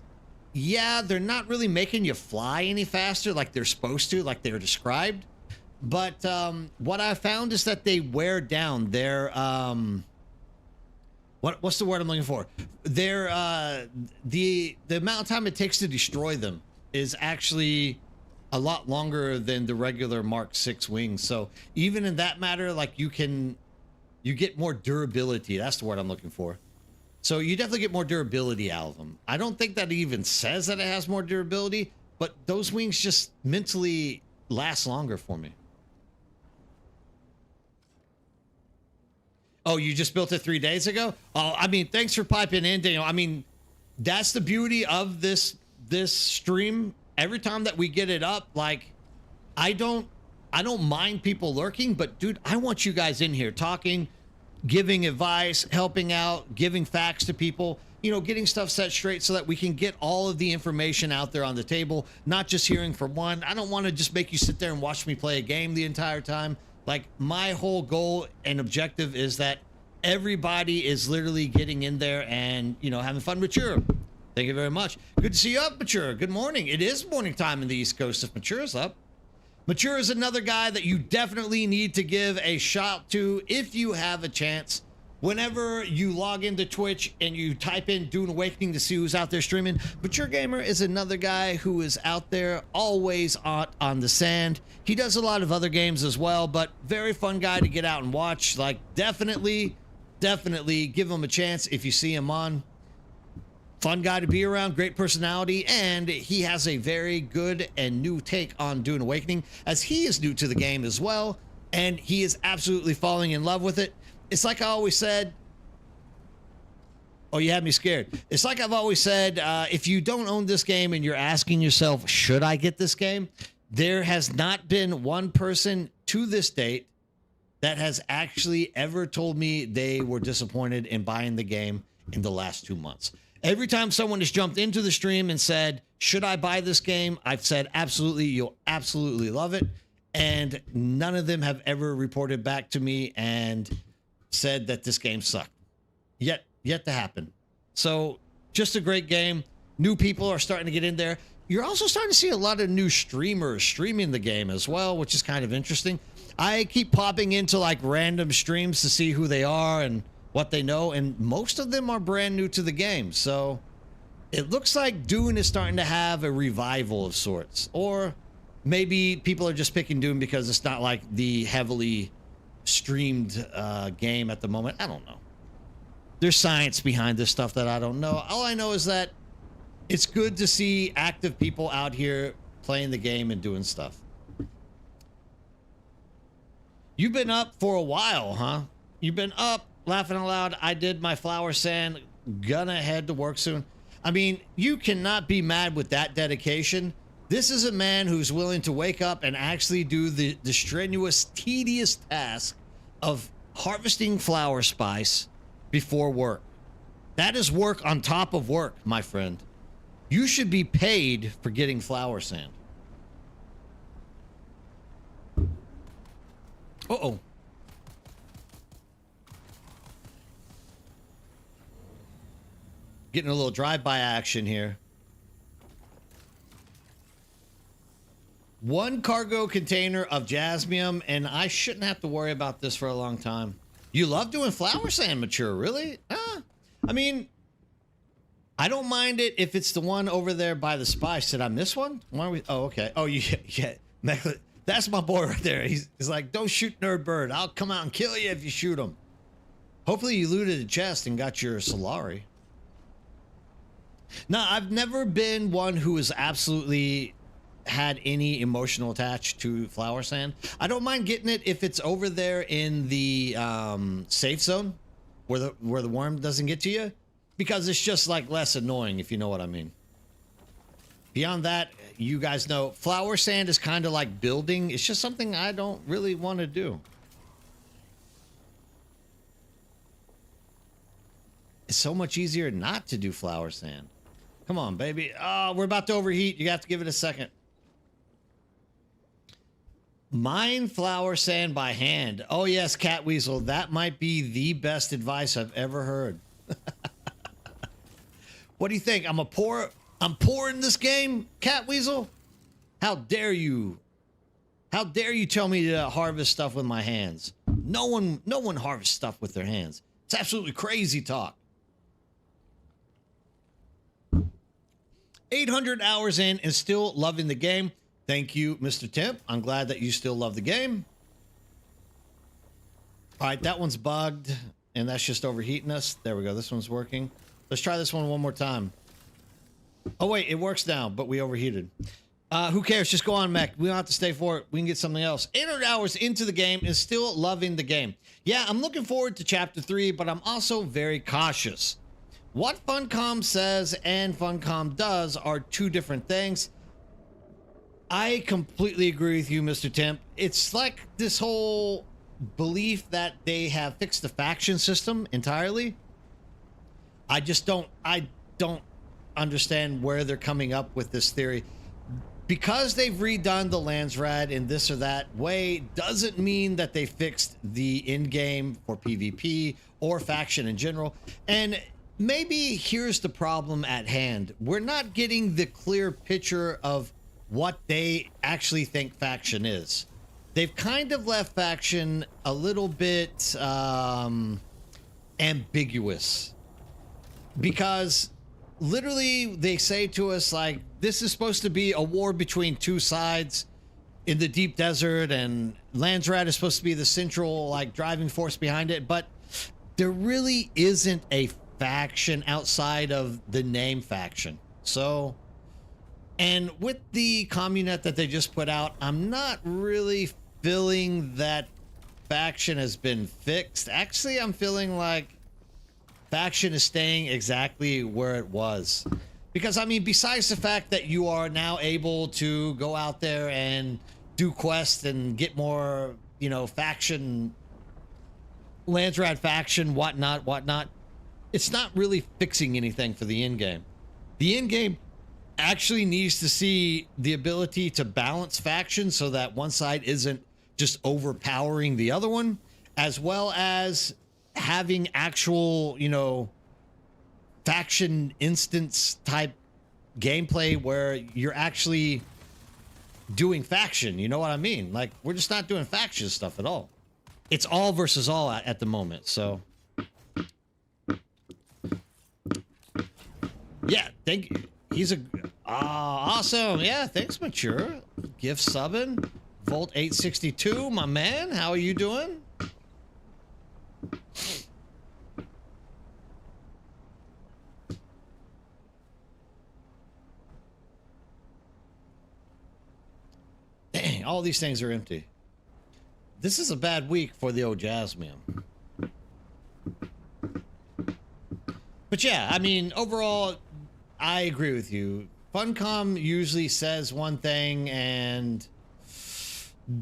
yeah, they're not really making you fly any faster like they're supposed to, like they're described. But what I found is that they wear down. They're what's the word I'm looking for? They're the amount of time it takes to destroy them is actually a lot longer than the regular Mark 6 wings. So even in that matter, like you get more durability. That's the word I'm looking for. So you definitely get more durability out of them. I don't think that it even says that it has more durability, but those wings just mentally last longer for me. Oh, you just built it 3 days ago? Oh, I mean, thanks for piping in, Daniel. I mean, that's the beauty of this stream. Every time that we get it up, like, I don't mind people lurking, but dude, I want you guys in here talking, giving advice, helping out, giving facts to people, you know, getting stuff set straight so that we can get all of the information out there on the table, not just hearing from one. I don't want to just make you sit there and watch me play a game the entire time. Like, my whole goal and objective is that everybody is literally getting in there and, you know, having fun. Mature, thank you very much. Good to see you up, Mature. Good morning. It is morning time in the East Coast if Mature's up. Mature is another guy that you definitely need to give a shout to if you have a chance. Whenever you log into Twitch and you type in Dune Awakening to see who's out there streaming, Mature Gamer is another guy who is out there always on the sand. He does a lot of other games as well, but very fun guy to get out and watch. Like, definitely give him a chance if you see him on. Fun guy to be around, great personality, and he has a very good and new take on Dune Awakening, as he is new to the game as well, and he is absolutely falling in love with it. It's like I always said. Oh, you had me scared. It's like I've always said, if you don't own this game and you're asking yourself, should I get this game? There has not been one person to this date that has actually ever told me they were disappointed in buying the game in the last 2 months. Every time someone has jumped into the stream and said, should I buy this game? I've said, absolutely, you'll absolutely love it. And none of them have ever reported back to me and said that this game sucked. Yet to happen. So just a great game. New people are starting to get in there. You're also starting to see a lot of new streamers streaming the game as well, which is kind of interesting. I keep popping into like random streams to see who they are and what they know, and most of them are brand new to the game. So it looks like Dune is starting to have a revival of sorts, or maybe people are just picking Dune because it's not like the heavily streamed game at the moment. I don't know. There's science behind this stuff that I don't know. All I know is that it's good to see active people out here playing the game and doing stuff. You've been up for a while, huh? You've been up, laughing out loud. I did my flower sand. Gonna head to work soon. I mean, you cannot be mad with that dedication. This is a man who's willing to wake up and actually do the strenuous, tedious task of harvesting flower spice before work. That is work on top of work, my friend. You should be paid for getting flower sand. Uh-oh. Getting a little drive-by action here. One cargo container of jasmium, and I shouldn't have to worry about this for a long time. You love doing flower sand, Mature, really? I mean, I don't mind it if it's the one over there by the spice. Did I miss one? Why are we? Oh, okay. Oh, yeah. That's my boy right there. He's like, don't shoot Nerdbird. I'll come out and kill you if you shoot him. Hopefully you looted a chest and got your Solari. No, I've never been one who has absolutely had any emotional attached to flower sand. I don't mind getting it if it's over there in the safe zone where the worm doesn't get to you, because it's just like less annoying, if you know what I mean. Beyond that, you guys know flower sand is kind of like building. It's just something I don't really want to do. It's so much easier not to do flower sand. Come on, baby. Oh, we're about to overheat. You have to give it a second. Mine flower sand by hand. Oh, yes, Cat Weasel. That might be the best advice I've ever heard. What do you think? I'm poor in this game, Cat Weasel? How dare you? How dare you tell me to harvest stuff with my hands? No one harvests stuff with their hands. It's absolutely crazy talk. 800 hours in and still loving the game. Thank you, Mr. Temp. I'm glad that you still love the game. All right, that one's bugged, and that's just overheating us. There we go. This one's working. Let's try this one more time. Oh, wait, it works now, but we overheated. Who cares? Just go on, Mech. We don't have to stay for it. We can get something else. 800 hours into the game and still loving the game. Yeah, I'm looking forward to Chapter 3, but I'm also very cautious. What Funcom says and Funcom does are two different things. I completely agree with you, Mr. Temp. It's like this whole belief that they have fixed the faction system entirely. I don't understand where they're coming up with this theory. Because they've redone the Landsrad in this or that way doesn't mean that they fixed the in-game for PvP or faction in general. And maybe here's the problem at hand. We're not getting the clear picture of what they actually think faction is. They've kind of left faction a little bit ambiguous, because literally they say to us, like, this is supposed to be a war between two sides in the deep desert, and Landsrad is supposed to be the central, like, driving force behind it, but there really isn't a faction outside of the name faction. So, and with the communet that they just put out, I'm not really feeling that faction has been fixed. Actually, I'm feeling like faction is staying exactly where it was. Because, I mean, besides the fact that you are now able to go out there and do quests and get more, you know, faction, Landsrad faction, whatnot, it's not really fixing anything for the end game. The end game actually needs to see the ability to balance factions so that one side isn't just overpowering the other one, as well as having actual, you know, faction instance type gameplay where you're actually doing faction. You know what I mean? Like, we're just not doing faction stuff at all. It's all versus all at the moment. So Thank you. He's a awesome. Yeah, thanks, Mature. Gift subbing. Volt 862, my man. How are you doing? Dang, all these things are empty. This is a bad week for the old Jasmine. But yeah, I mean, overall, I agree with you. Funcom usually says one thing and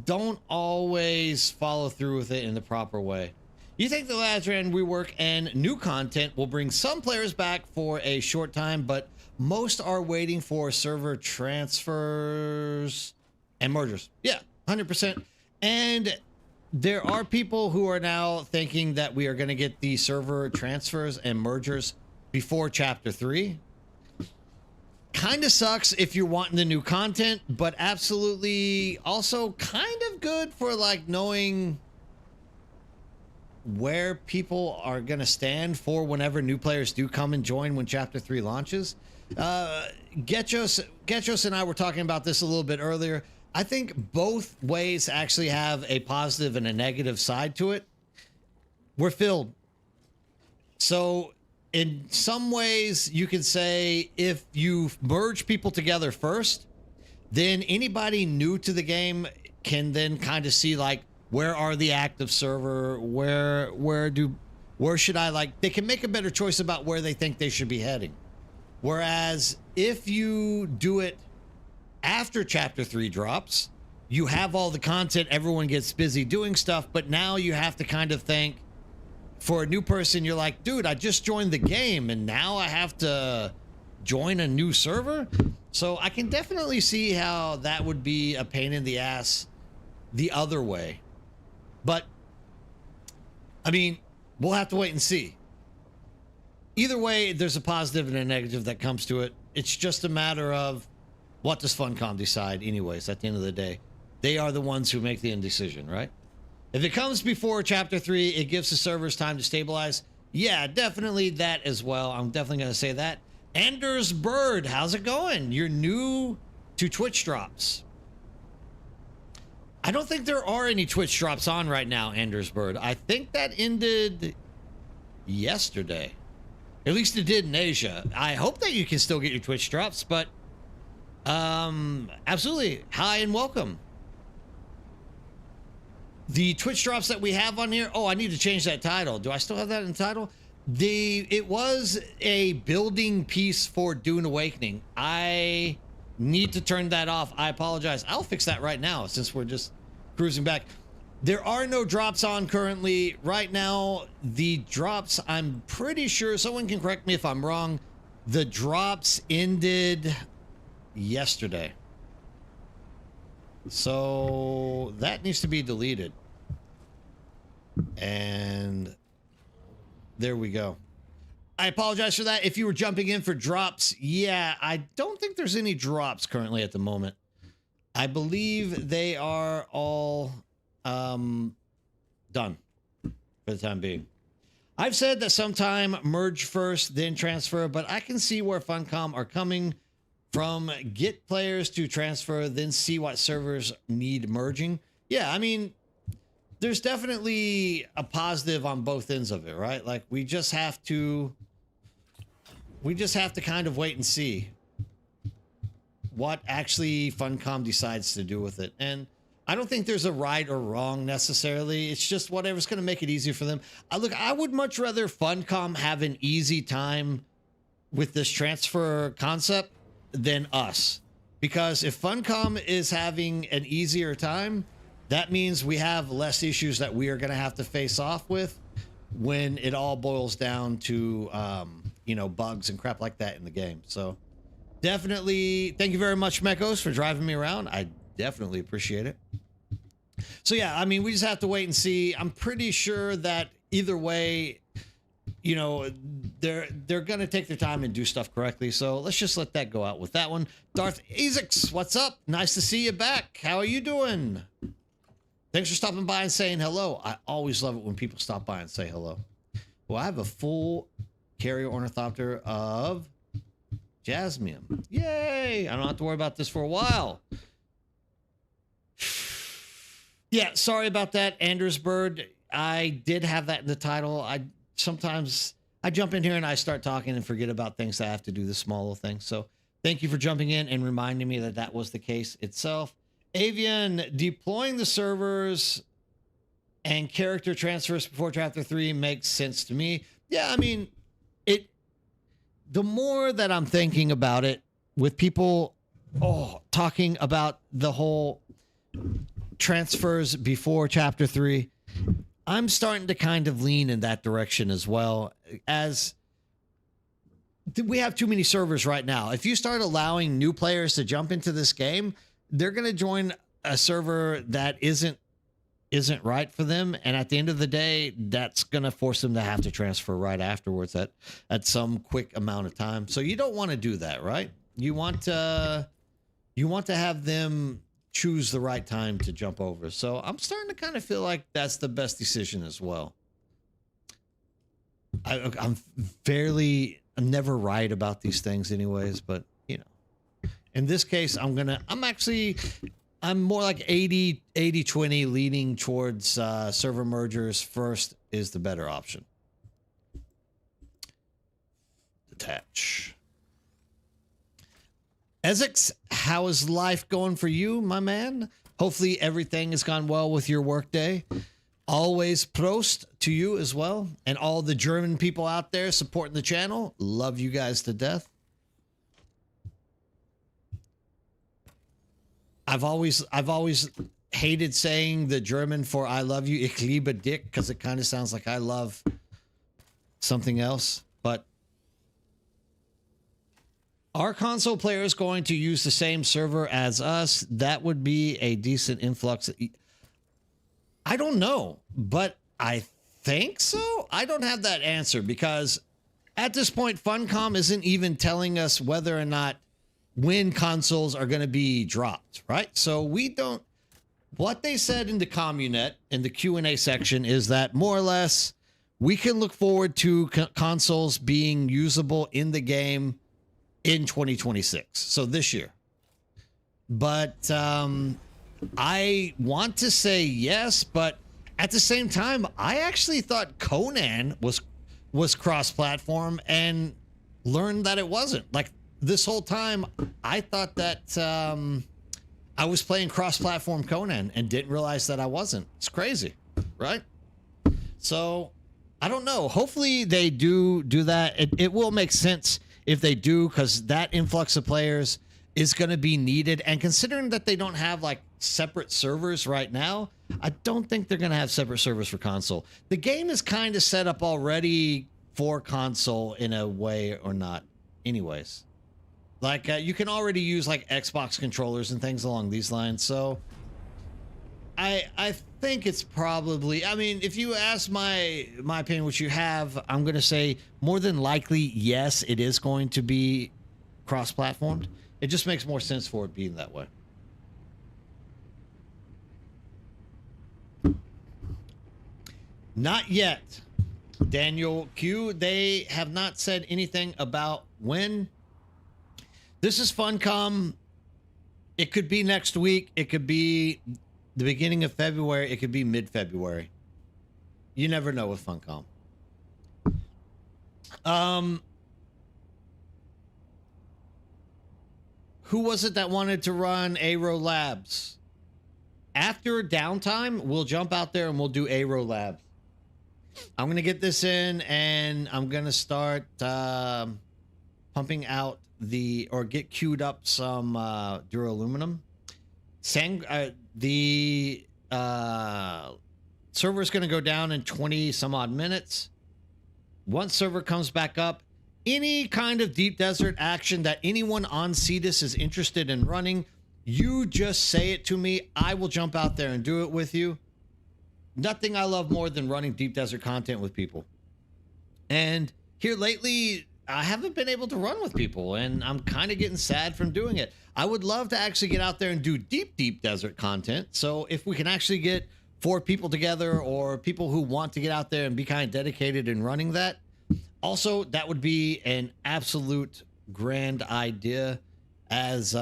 don't always follow through with it in the proper way. You think the Lazarand rework and new content will bring some players back for a short time, but most are waiting for server transfers and mergers. Yeah, 100%. And there are people who are now thinking that we are going to get the server transfers and mergers before Chapter 3. Kind of sucks if you're wanting the new content, but absolutely also kind of good for like knowing where people are going to stand for whenever new players do come and join when Chapter 3 launches. Getchos and I were talking about this a little bit earlier. I think both ways actually have a positive and a negative side to it. We're filled. So in some ways, you could say if you merge people together first, then anybody new to the game can then kind of see like, where are the active server? Where should I like, they can make a better choice about where they think they should be heading. Whereas if you do it after Chapter 3 drops, you have all the content, everyone gets busy doing stuff, but now you have to kind of think, for a new person, you're like, dude, I just joined the game and now I have to join a new server. So I can definitely see how that would be a pain in the ass the other way. But I mean, we'll have to wait and see. Either way, there's a positive and a negative that comes to it. It's just a matter of what does Funcom decide anyways at the end of the day. They are the ones who make the indecision, right? If it comes before Chapter 3, it gives the servers time to stabilize. Yeah, definitely that as well. I'm definitely going to say that. Nerdbird, how's it going? You're new to Twitch drops. I don't think there are any Twitch drops on right now, Nerdbird. I think that ended yesterday. At least it did in Asia. I hope that you can still get your Twitch drops, but absolutely. Hi and welcome. The Twitch drops that we have on here. Oh, I need to change that title. Do I still have that in the title? It was a building piece for Dune Awakening. I need to turn that off. I apologize. I'll fix that right now since we're just cruising back. There are no drops on currently. Right now, the drops, I'm pretty sure, someone can correct me if I'm wrong, the drops ended yesterday. So that needs to be deleted. And there we go. I apologize for that. If you were jumping in for drops, yeah, I don't think there's any drops currently at the moment. I believe they are all done for the time being. I've said that sometime merge first, then transfer, but I can see where Funcom are coming from. Get players to transfer, then see what servers need merging. Yeah, I mean, there's definitely a positive on both ends of it, right? Like we just have to kind of wait and see what actually Funcom decides to do with it. And I don't think there's a right or wrong necessarily. It's just whatever's going to make it easier for them. Look, I would much rather Funcom have an easy time with this transfer concept than us. Because if Funcom is having an easier time, that means we have less issues that we are going to have to face off with when it all boils down to, you know, bugs and crap like that in the game. So definitely, thank you very much, Mekos, for driving me around. I definitely appreciate it. So yeah, I mean, we just have to wait and see. I'm pretty sure that either way, you know, they're going to take their time and do stuff correctly. So let's just let that go out with that one. Darth Ezix, what's up? Nice to see you back. How are you doing? Thanks for stopping by and saying hello. I always love it when people stop by and say hello. Well, I have a full carrier ornithopter of Jasmium. Yay! I don't have to worry about this for a while. Yeah, sorry about that, Nerdbird. I did have that in the title. Sometimes I jump in here and I start talking and forget about things. I have to do the small little things. So thank you for jumping in and reminding me that that was the case itself. Avian, deploying the servers and character transfers before chapter 3 makes sense to me. Yeah, I mean, the more that I'm thinking about it with people talking about the whole transfers before chapter 3, I'm starting to kind of lean in that direction as well, as we have too many servers right now. If you start allowing new players to jump into this game, they're going to join a server that isn't right for them, and at the end of the day, that's going to force them to have to transfer right afterwards at some quick amount of time. So you don't want to do that, right? You want to have them choose the right time to jump over. So I'm starting to kind of feel like that's the best decision as well. I'm never right about these things anyways, but you know, in this case, I'm more like 80-20 leaning towards server mergers first is the better option. Detach. Essex, how is life going for you, my man? Hopefully everything has gone well with your workday. Always Prost to you as well. And all the German people out there supporting the channel. Love you guys to death. I've always hated saying the German for I love you, ich liebe dich, because it kind of sounds like I love something else. But are console players going to use the same server as us? That would be a decent influx. I don't know, but I think so. I don't have that answer because at this point, Funcom isn't even telling us whether or not when consoles are going to be dropped, right? So we don't. What they said in the Communet in the Q&A section is that more or less we can look forward to consoles being usable in the game in 2026. So this year. But I want to say yes, but at the same time, I actually thought Conan was cross-platform and learned that it wasn't. Like this whole time, I thought that I was playing cross-platform Conan and didn't realize that I wasn't. It's crazy, right? So I don't know. Hopefully they do that. It will make sense if they do, because that influx of players is going to be needed. And considering that they don't have like separate servers right now, I don't think they're going to have separate servers for console. The game is kind of set up already for console in a way or not anyways. Like you can already use like Xbox controllers and things along these lines. So I think it's probably, I mean, if you ask my opinion, which you have, I'm going to say more than likely, yes, it is going to be cross-platformed. It just makes more sense for it being that way. Not yet. Daniel Q, they have not said anything about when. This is Funcom. It could be next week. It could be the beginning of February. It could be mid-February. You never know with Funcom. Who was it that wanted to run Aero Labs? After downtime, we'll jump out there and we'll do Aero Labs. I'm going to get this in and I'm going to start pumping out get queued up some duraluminum. The server is going to go down in 20 some odd minutes. Once server comes back up, any kind of deep desert action that anyone on Cetus is interested in running, you just say it to me. I will jump out there and do it with you. Nothing I love more than running deep desert content with people. And here lately, I haven't been able to run with people, and I'm kind of getting sad from doing it. I would love to actually get out there and do deep desert content. So if we can actually get 4 people together or people who want to get out there and be kind of dedicated in running that, also, that would be an absolute grand idea. As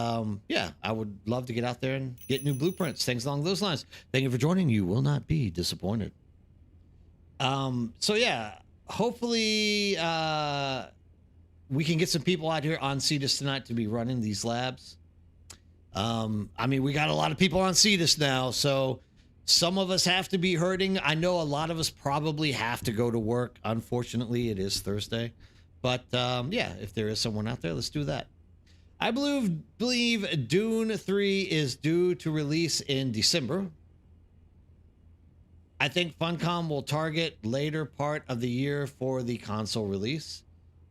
yeah, I would love to get out there and get new blueprints, things along those lines. Thank you for joining. You will not be disappointed. So yeah, hopefully we can get some people out here on Cetus tonight to be running these labs. I mean, we got a lot of people on Cetus now, so some of us have to be hurting. I know a lot of us probably have to go to work. Unfortunately, it is Thursday. But yeah, if there is someone out there, let's do that. I believe Dune 3 is due to release in December. I think Funcom will target later part of the year for the console release.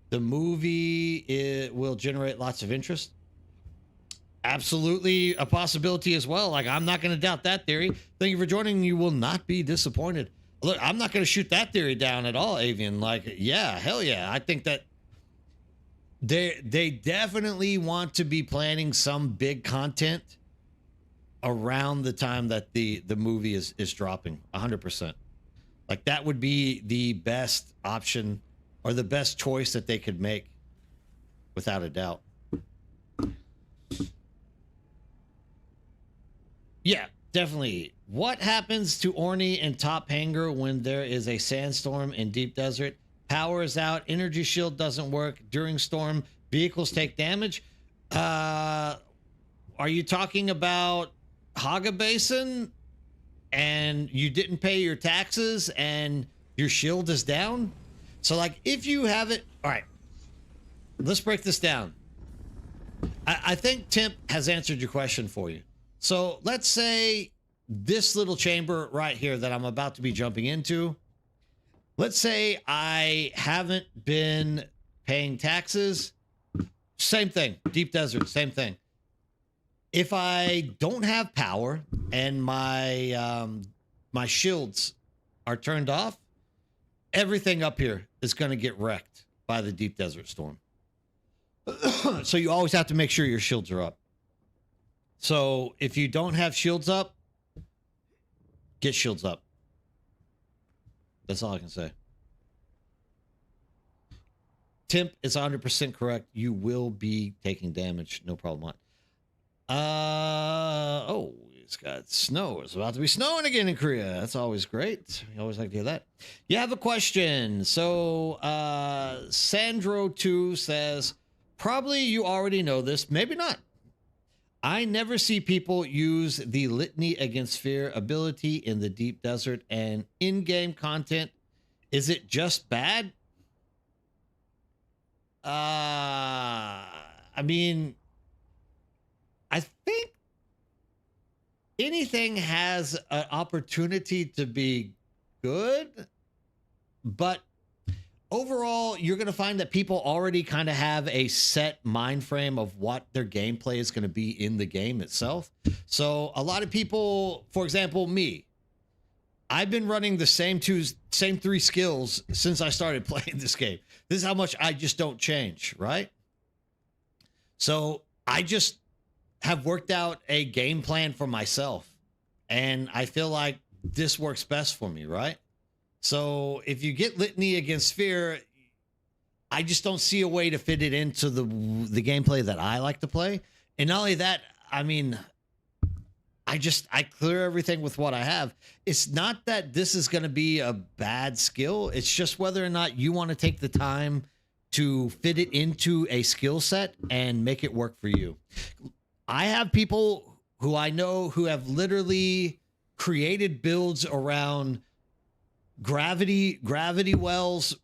The movie will generate lots of interest. Absolutely a possibility as well. Like, I'm not going to doubt that theory. Thank you for joining. You will not be disappointed. Look, I'm not going to shoot that theory down at all, Avian. Like, yeah, hell yeah. I think that they definitely want to be planning some big content around the time that the movie is dropping. 100%. Like, that would be the best option or the best choice that they could make, without a doubt. Yeah, definitely. What happens to Orny and Top Hanger when there is a sandstorm in deep desert? Power is out, energy shield doesn't work during storm, vehicles take damage. Are you talking about Haga Basin and you didn't pay your taxes and your shield is down? So, like, if you have it, all right, let's break this down. I think Temp has answered your question for you. So let's say this little chamber right here that I'm about to be jumping into, let's say I haven't been paying taxes. Same thing. Deep desert, same thing. If I don't have power and my my shields are turned off, everything up here is going to get wrecked by the deep desert storm. So you always have to make sure your shields are up. So if you don't have shields up, get shields up. That's all I can say. Temp is 100% correct. You will be taking damage. No problem. Oh, it's got snow. It's about to be snowing again in Korea. That's always great. We always like to hear that. You have a question. So Sandro2 says, probably you already know this. Maybe not. I never see people use the Litany Against Fear ability in the deep desert and in-game content. Is it just bad? I mean, I think anything has an opportunity to be good, but overall, you're going to find that people already kind of have a set mind frame of what their gameplay is going to be in the game itself. So a lot of people, for example, me, I've been running the same three skills since I started playing this game. This is how much I just don't change, right? So I just have worked out a game plan for myself, and I feel like this works best for me, right? So if you get Litany Against Fear, I just don't see a way to fit it into the gameplay that I like to play. And not only that, I mean, I clear everything with what I have. It's not that this is going to be a bad skill. It's just whether or not you want to take the time to fit it into a skill set and make it work for you. I have people who I know who have literally created builds around gravity wells,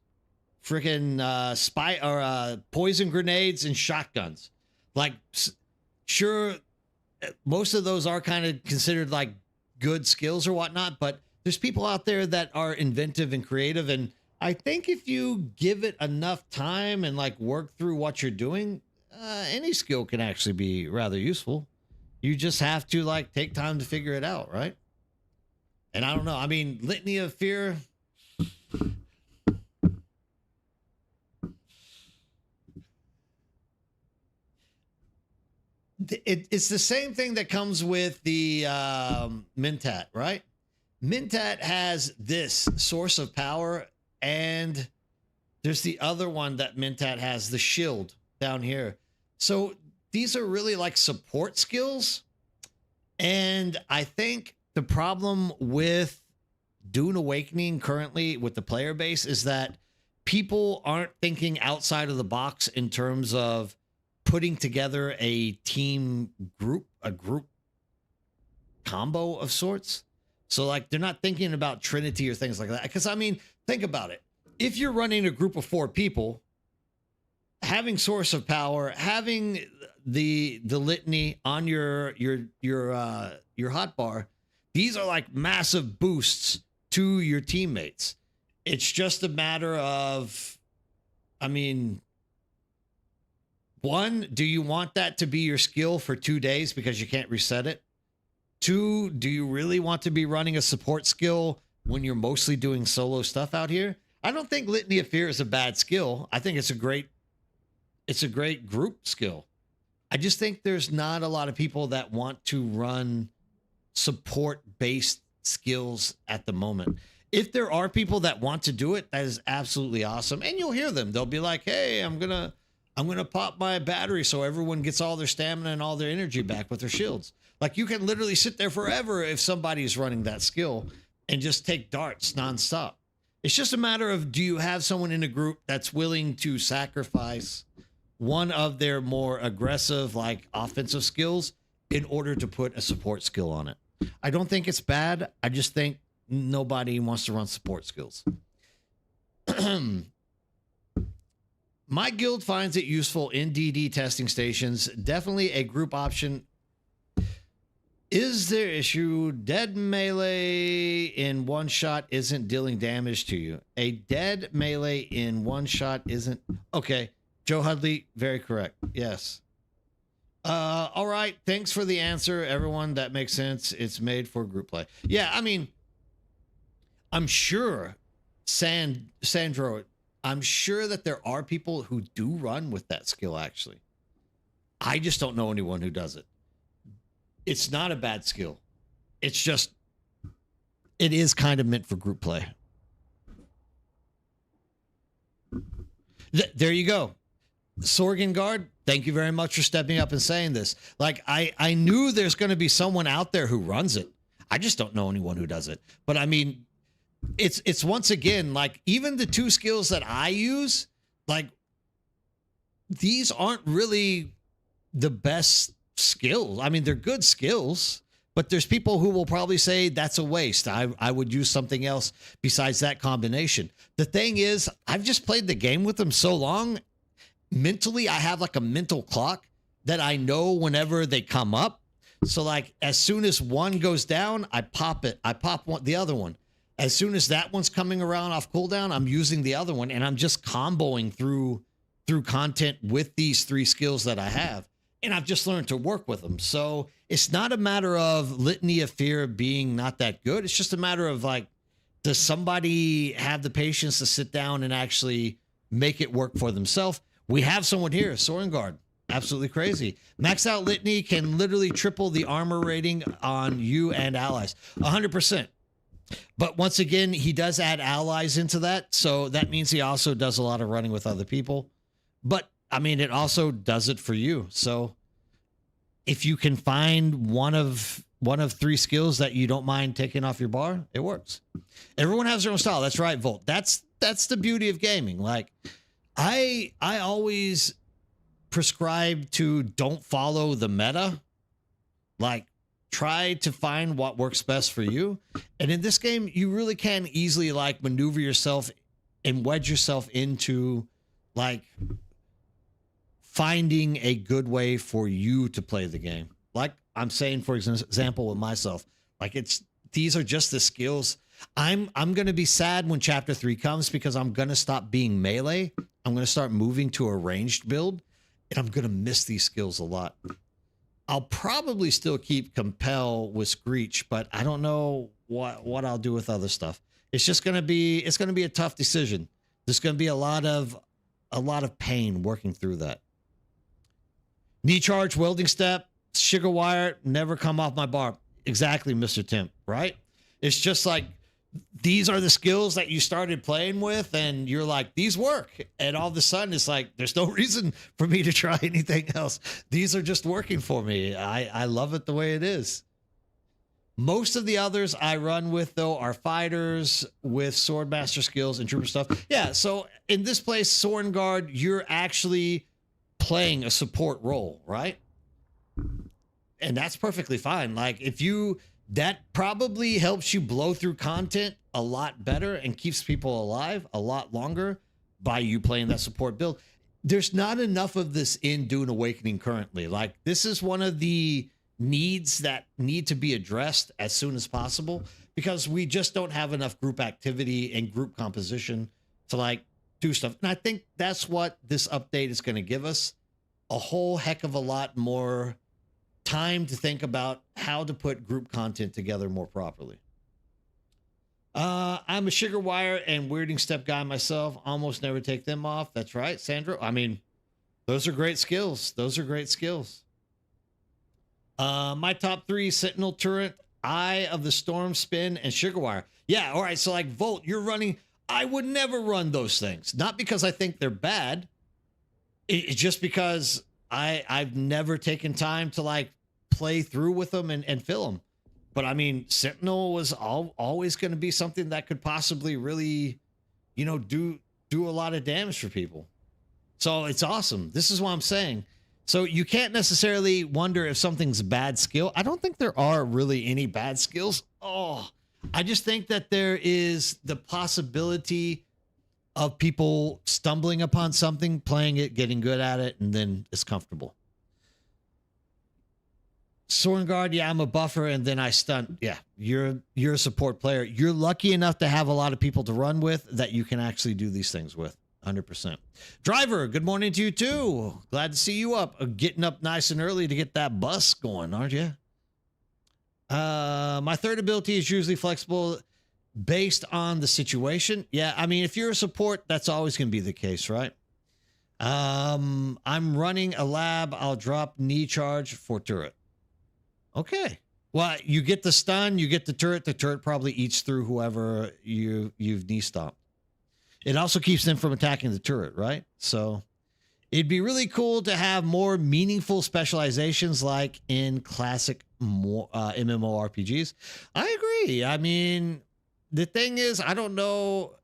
freaking poison grenades and shotguns. Like, sure, most of those are kind of considered like good skills or whatnot, but there's people out there that are inventive and creative, and I think if you give it enough time and like work through what you're doing, any skill can actually be rather useful. You just have to like take time to figure it out, right? And I don't know. I mean, Litany of Fear. It's the same thing that comes with the Mentat, right? Mentat has this source of power, and there's the other one that Mentat has, the shield. down here. So these are really like support skills. And I think the problem with Dune Awakening currently with the player base is that people aren't thinking outside of the box in terms of putting together a team group, a group combo of sorts. So like they're not thinking about Trinity or things like that. Because I mean, think about it. If you're running a group of 4 people, having source of power, having the litany on your hotbar, these are like massive boosts to your teammates. It's just a matter of, I mean, one, do you want that to be your skill for 2 days because you can't reset it? 2, do you really want to be running a support skill when you're mostly doing solo stuff out here? I don't think Litany of Fear is a bad skill. I think it's a great group skill. I just think there's not a lot of people that want to run support-based skills at the moment. If there are people that want to do it, that is absolutely awesome. And you'll hear them. They'll be like, hey, I'm gonna pop my battery so everyone gets all their stamina and all their energy back with their shields. Like you can literally sit there forever if somebody's running that skill and just take darts nonstop. It's just a matter of, do you have someone in a group that's willing to sacrifice one of their more aggressive, like offensive skills in order to put a support skill on it? I don't think it's bad. I just think nobody wants to run support skills. My guild finds it useful in DD testing stations. Definitely a group option. Is there issue? Dead melee in one shot isn't dealing damage to you. A dead melee in one shot isn't. Okay. Joe Hudley, very correct. Yes. All right. Thanks for the answer, everyone. That makes sense. It's made for group play. Yeah, I mean, I'm sure, Sandro, I'm sure that there are people who do run with that skill, actually. I just don't know anyone who does it. It's not a bad skill. It's just, it is kind of meant for group play. There you go. Sorgan Guard, thank you very much for stepping up and saying this. Like, I knew there's going to be someone out there who runs it. I just don't know anyone who does it. But I mean, it's once again, like, even the 2 skills that I use, like, these aren't really the best skills. I mean, they're good skills, but there's people who will probably say that's a waste. I would use something else besides that combination. The thing is, I've just played the game with them so long. Mentally, I have like a mental clock that I know whenever they come up. So like as soon as one goes down, I pop it. I pop the other one. As soon as that one's coming around off cooldown, I'm using the other one, and I'm just comboing through content with these 3 skills that I have. And I've just learned to work with them. So it's not a matter of Litany of Fear being not that good. It's just a matter of like, does somebody have the patience to sit down and actually make it work for themselves? We have someone here, Sorengard. Absolutely crazy. Max out Litany can literally triple the armor rating on you and allies. 100%. But once again, he does add allies into that. So that means he also does a lot of running with other people. But I mean, it also does it for you. So if you can find one of 3 skills that you don't mind taking off your bar, it works. Everyone has their own style. That's right, Volt. That's the beauty of gaming. Like I always prescribe to don't follow the meta. Like try to find what works best for you. And in this game, you really can easily like maneuver yourself and wedge yourself into like finding a good way for you to play the game. Like I'm saying, for example, with myself, like these are just the skills. I'm going to be sad when chapter 3 comes because I'm going to stop being melee. I'm going to start moving to a ranged build, and I'm going to miss these skills a lot. I'll probably still keep Compel with Screech, but I don't know what I'll do with other stuff. It's going to be a tough decision. There's going to be a lot of pain working through that. Knee charge, welding step, sugar wire, never come off my bar. Exactly, Mr. Tim, right? It's just like these are the skills that you started playing with, and you're like, these work. And all of a sudden, it's like, there's no reason for me to try anything else. These are just working for me. I love it the way it is. Most of the others I run with, though, are fighters with Swordmaster skills and trooper stuff. Yeah, so in this place, Soren Guard, you're actually playing a support role, right? And that's perfectly fine. Like, that probably helps you blow through content a lot better and keeps people alive a lot longer by you playing that support build. There's not enough of this in Dune Awakening currently. Like, this is one of the needs that need to be addressed as soon as possible, because we just don't have enough group activity and group composition to like do stuff. And I think that's what this update is going to give us, a whole heck of a lot more time to think about how to put group content together more properly. I'm a sugar wire and weirding step guy myself. Almost never take them off. That's right, Sandra. I mean, those are great skills. Those are great skills. My top 3: Sentinel Turret, Eye of the Storm Spin, and Sugar Wire. Yeah, all right. So like Volt, you're running. I would never run those things. Not because I think they're bad. It's just because I've never taken time to like play through with them and fill them. But I mean, Sentinel was always going to be something that could possibly really, do a lot of damage for people. So it's awesome. This is what I'm saying. So you can't necessarily wonder if something's a bad skill. I don't think there are really any bad skills. I just think that there is the possibility of people stumbling upon something, playing it, getting good at it, and then it's comfortable. Soren Guard, yeah, I'm a buffer, and then I stun. Yeah, you're a support player. You're lucky enough to have a lot of people to run with that you can actually do these things with. 100%. Driver, good morning to you too. Glad to see you up. Getting up nice and early to get that bus going, aren't you? My third ability is usually flexible based on the situation. Yeah, I mean, if you're a support, that's always going to be the case, right? I'm running a lab. I'll drop knee charge for turret. Okay. Well, you get the stun, you get the turret. The turret probably eats through whoever you've knee stomped. It also keeps them from attacking the turret, right? So it'd be really cool to have more meaningful specializations like in classic MMORPGs. I agree. I mean, the thing is, I don't know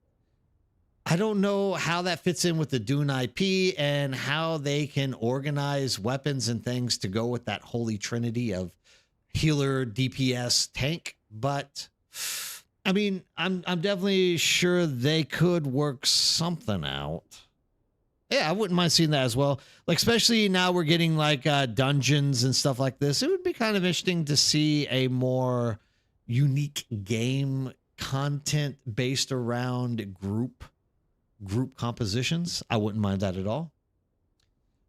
how that fits in with the Dune IP and how they can organize weapons and things to go with that holy trinity of healer, DPS, tank. But I mean, I'm definitely sure they could work something out. Yeah, I wouldn't mind seeing that as well. Like, especially now we're getting like dungeons and stuff like this. It would be kind of interesting to see a more unique game content based around group compositions. I wouldn't mind that at all.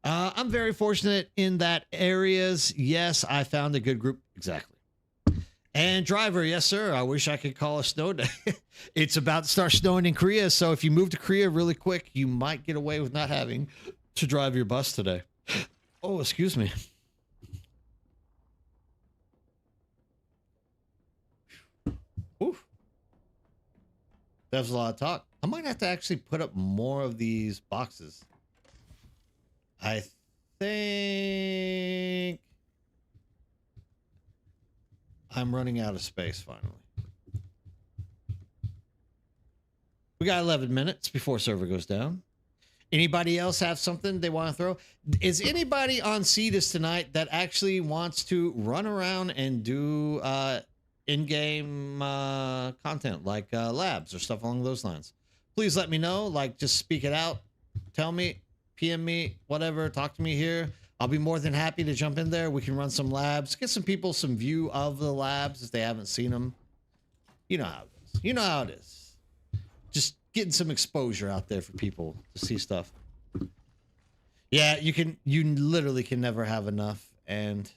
I'm very fortunate in that areas. Yes, I found a good group. Exactly. And driver, yes, sir. I wish I could call a snow day. It's about to start snowing in Korea. So if you move to Korea really quick, you might get away with not having to drive your bus today. Oh, excuse me. Oof. That was a lot of talk. I might have to actually put up more of these boxes. I think I'm running out of space finally. We got 11 minutes before server goes down. Anybody else have something they want to throw? Is anybody on Cetus tonight that actually wants to run around and do in-game content like labs or stuff along those lines? Please let me know. Like, just speak it out. Tell me, PM me, whatever. Talk to me here. I'll be more than happy to jump in there. We can run some labs, get some people some view of the labs if they haven't seen them. You know how it is. You know how it is. Just getting some exposure out there for people to see stuff. Yeah, you literally can never have enough. And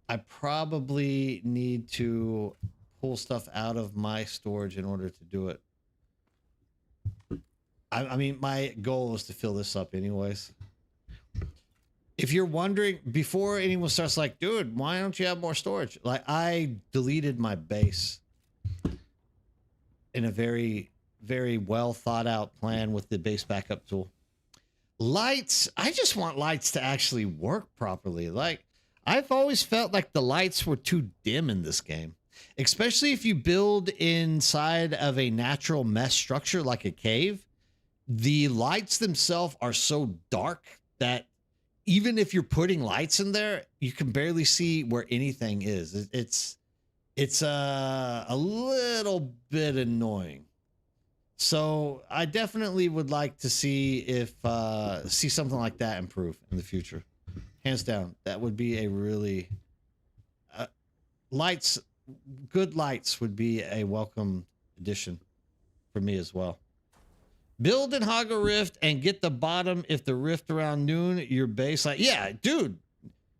I probably need to pull stuff out of my storage in order to do it. I mean, my goal is to fill this up anyways. if you're wondering, before anyone starts like, dude, why don't you have more storage? Like, I deleted my base in a very, very well thought out plan with the base backup tool. Lights, I just want lights to actually work properly. Like, I've always felt like the lights were too dim in this game, especially if you build inside of a natural mesh structure like a cave. The lights themselves are so dark that even if you're putting lights in there, you can barely see where anything is. It's a little bit annoying. So I definitely would like to see if see something like that improve in the future. Hands down, that would be a really lights. Good lights would be a welcome addition for me as well. Build and hog a rift and get the bottom if the rift around noon, your base. Like, yeah, dude,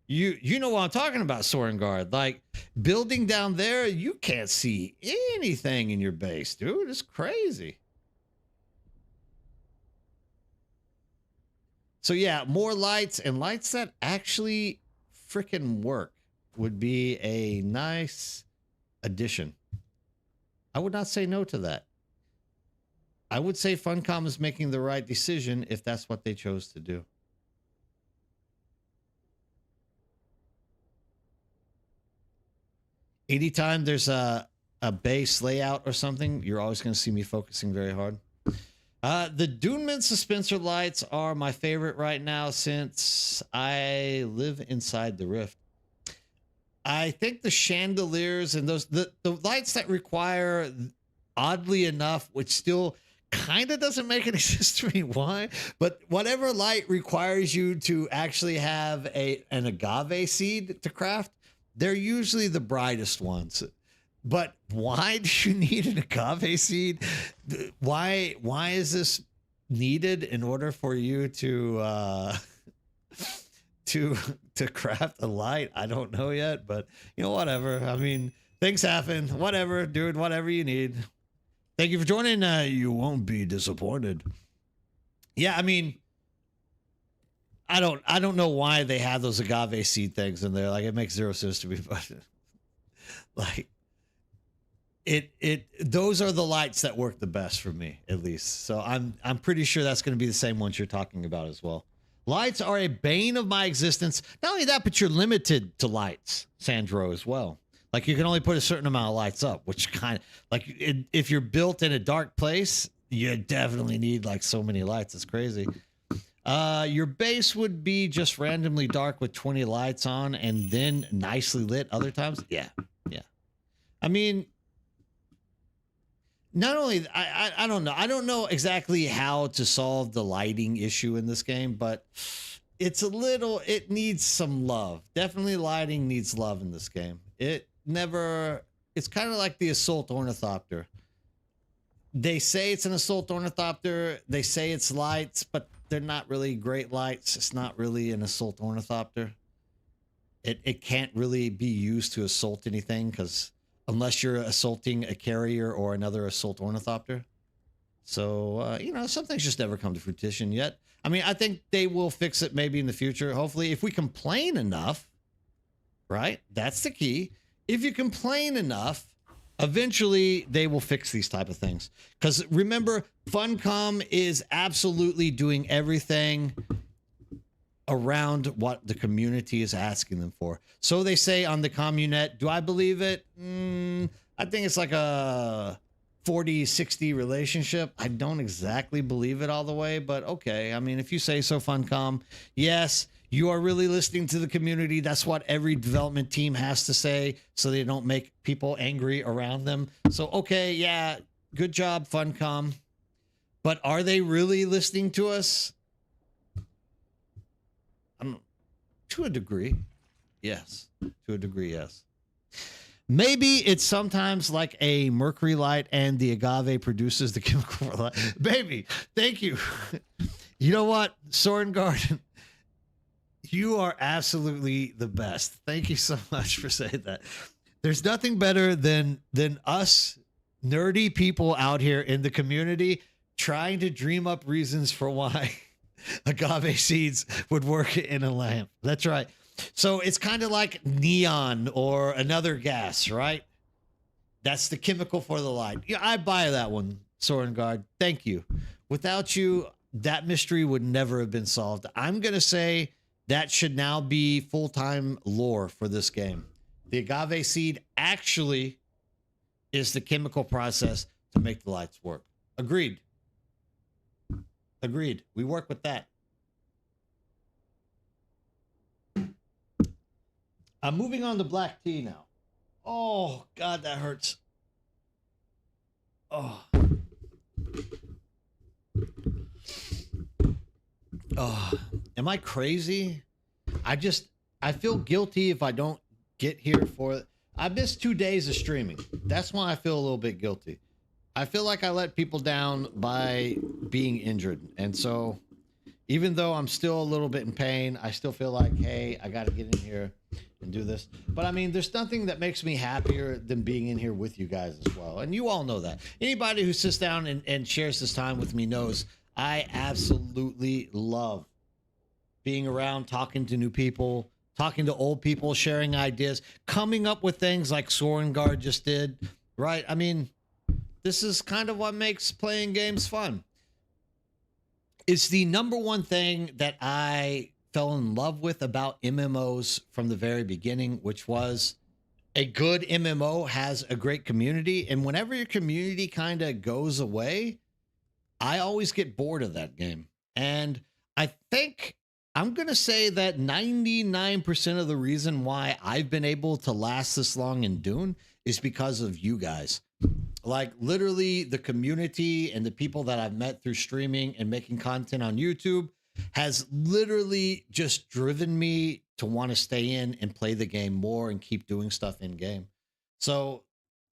you know what I'm talking about, Soren Guard. Like, building down there, you can't see anything in your base, dude. It's crazy. So yeah, more lights and lights that actually freaking work would be a nice addition. I would not say no to that. I would say Funcom is making the right decision if that's what they chose to do. Anytime there's a base layout or something, you're always going to see me focusing very hard. The Dune Suspensor lights are my favorite right now since I live inside the Rift. I think the chandeliers and the lights that require, oddly enough, which still kind of doesn't make any sense to me why, but whatever light requires you to actually have an agave seed to craft, they're usually the brightest ones. But why do you need an agave seed? Why is this needed in order for you to craft a light? I don't know yet, but you know, whatever. I mean, things happen. Whatever, dude, whatever you need. Thank you for joining. You won't be disappointed. Yeah, I mean, I don't know why they have those agave seed things in there. Like, it makes zero sense to me, but like those are the lights that work the best for me, at least. So I'm pretty sure that's going to be the same ones you're talking about as well. Lights are a bane of my existence. Not only that, but you're limited to lights, Sandro, as well. Like, you can only put a certain amount of lights up, which kind of like if you're built in a dark place, you definitely need like so many lights. It's crazy. Your base would be just randomly dark with 20 lights on and then nicely lit other times. Yeah. Yeah. I mean, not only, I don't know. I don't know exactly how to solve the lighting issue in this game, but it needs some love. Definitely lighting needs love in this game. It's kind of like the Assault Ornithopter. They say it's an Assault Ornithopter. They say it's lights, but they're not really great lights. It's not really an Assault Ornithopter. It can't really be used to assault anything because unless you're assaulting a carrier or another Assault Ornithopter. So, some things just never come to fruition yet. I mean, I think they will fix it maybe in the future. Hopefully, if we complain enough, right? That's the key. If you complain enough, eventually they will fix these type of things. Because remember, Funcom is absolutely doing everything around what the community is asking them for. So they say on the Communet. Do I believe it? I think it's like a 40-60 relationship. I don't exactly believe it all the way, but okay. I mean, if you say so, Funcom, yes, you are really listening to the community. That's what every development team has to say so they don't make people angry around them. So, okay, yeah, good job, Funcom. But are they really listening to us? To a degree, yes. To a degree, yes. Maybe it's sometimes like a mercury light and the agave produces the chemical light. Baby, thank you. You know what, Soren Garden? You are absolutely the best. Thank you so much for saying that. There's nothing better than us nerdy people out here in the community trying to dream up reasons for why Agave seeds would work in a lamp. That's right. So it's kind of like neon or another gas, right? That's the chemical for the light. Yeah, I buy that one, Sorengard. Thank you. Without you, that mystery would never have been solved. I'm going to say that should now be full-time lore for this game. The agave seed actually is the chemical process to make the lights work. Agreed. Agreed. We work with that. I'm moving on to black tea now. Oh, God, that hurts. Oh. Oh, am I crazy? I feel guilty if I don't get here for it. I missed 2 days of streaming. That's why I feel a little bit guilty. I feel like I let people down by being injured. And so even though I'm still a little bit in pain, I still feel like, hey, I got to get in here and do this. But I mean, there's nothing that makes me happier than being in here with you guys as well. And you all know that. Anybody who sits down and shares this time with me knows I absolutely love being around, talking to new people, talking to old people, sharing ideas, coming up with things like Sorengard just did, right? I mean, this is kind of what makes playing games fun. It's the number one thing that I fell in love with about MMOs from the very beginning, which was a good MMO has a great community. And whenever your community kind of goes away, I always get bored of that game. And I think I'm going to say that 99% of the reason why I've been able to last this long in Dune is because of you guys. Like literally the community and the people that I've met through streaming and making content on YouTube has literally just driven me to want to stay in and play the game more and keep doing stuff in game. So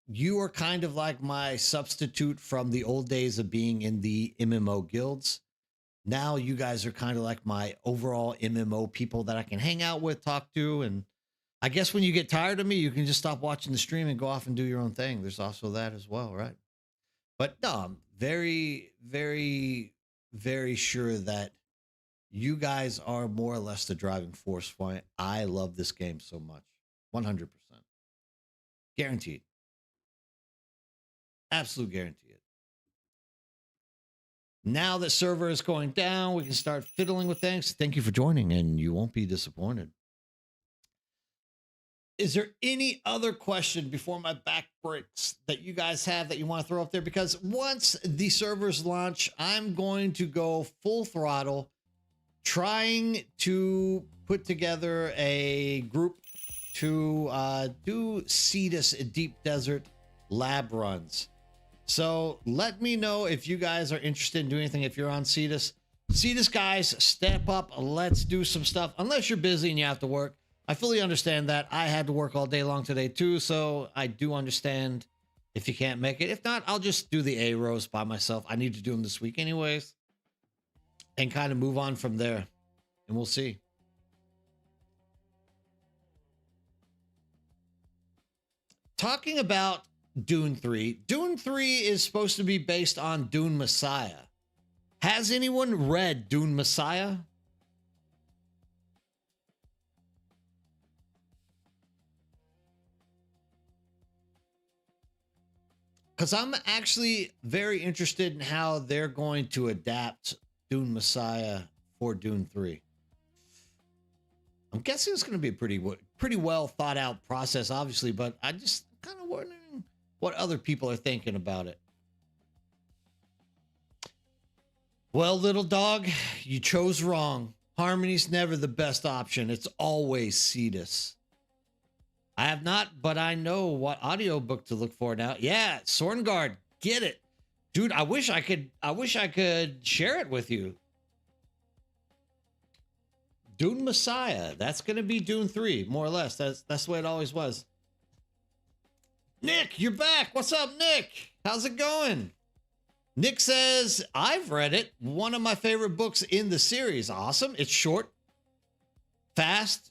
you are kind of like my substitute from the old days of being in the MMO guilds. Now you guys are kind of like my overall MMO people that I can hang out with, talk to. And I guess when you get tired of me, you can just stop watching the stream and go off and do your own thing. There's also that as well, right? But no, I'm very, very, very sure that you guys are more or less the driving force why I love this game so much. 100%. Guaranteed. Absolute guarantee it. Now that server is going down, we can start fiddling with things. Thank you for joining, and you won't be disappointed. Is there any other question before my back breaks that you guys have that you want to throw up there? Because once the servers launch, I'm going to go full throttle trying to put together a group to do Cetus Deep Desert lab runs. So let me know if you guys are interested in doing anything. If you're on Cetus guys, step up. Let's do some stuff. Unless you're busy and you have to work. I fully understand that. I had to work all day long today too, so I do understand if you can't make it. If not, I'll just do the A-rows by myself. I need to do them this week anyways. And kind of move on from there. And we'll see. Talking about Dune 3. Dune 3 is supposed to be based on Dune Messiah. Has anyone read Dune Messiah? Because I'm actually very interested in how they're going to adapt Dune Messiah for Dune 3. I'm guessing it's going to be a pretty well thought out process, obviously, but I just kind of wondering what other people are thinking about it. Well, little dog, you chose wrong. Harmony's never the best option. It's always Cetus. I have not, but I know what audiobook to look for now. Yeah, Sorengard, get it. Dude, I wish I could share it with you. Dune Messiah. That's going to be Dune 3, more or less. That's the way it always was. Nick, you're back. What's up, Nick? How's it going? Nick says, I've read it. One of my favorite books in the series. Awesome. It's short, fast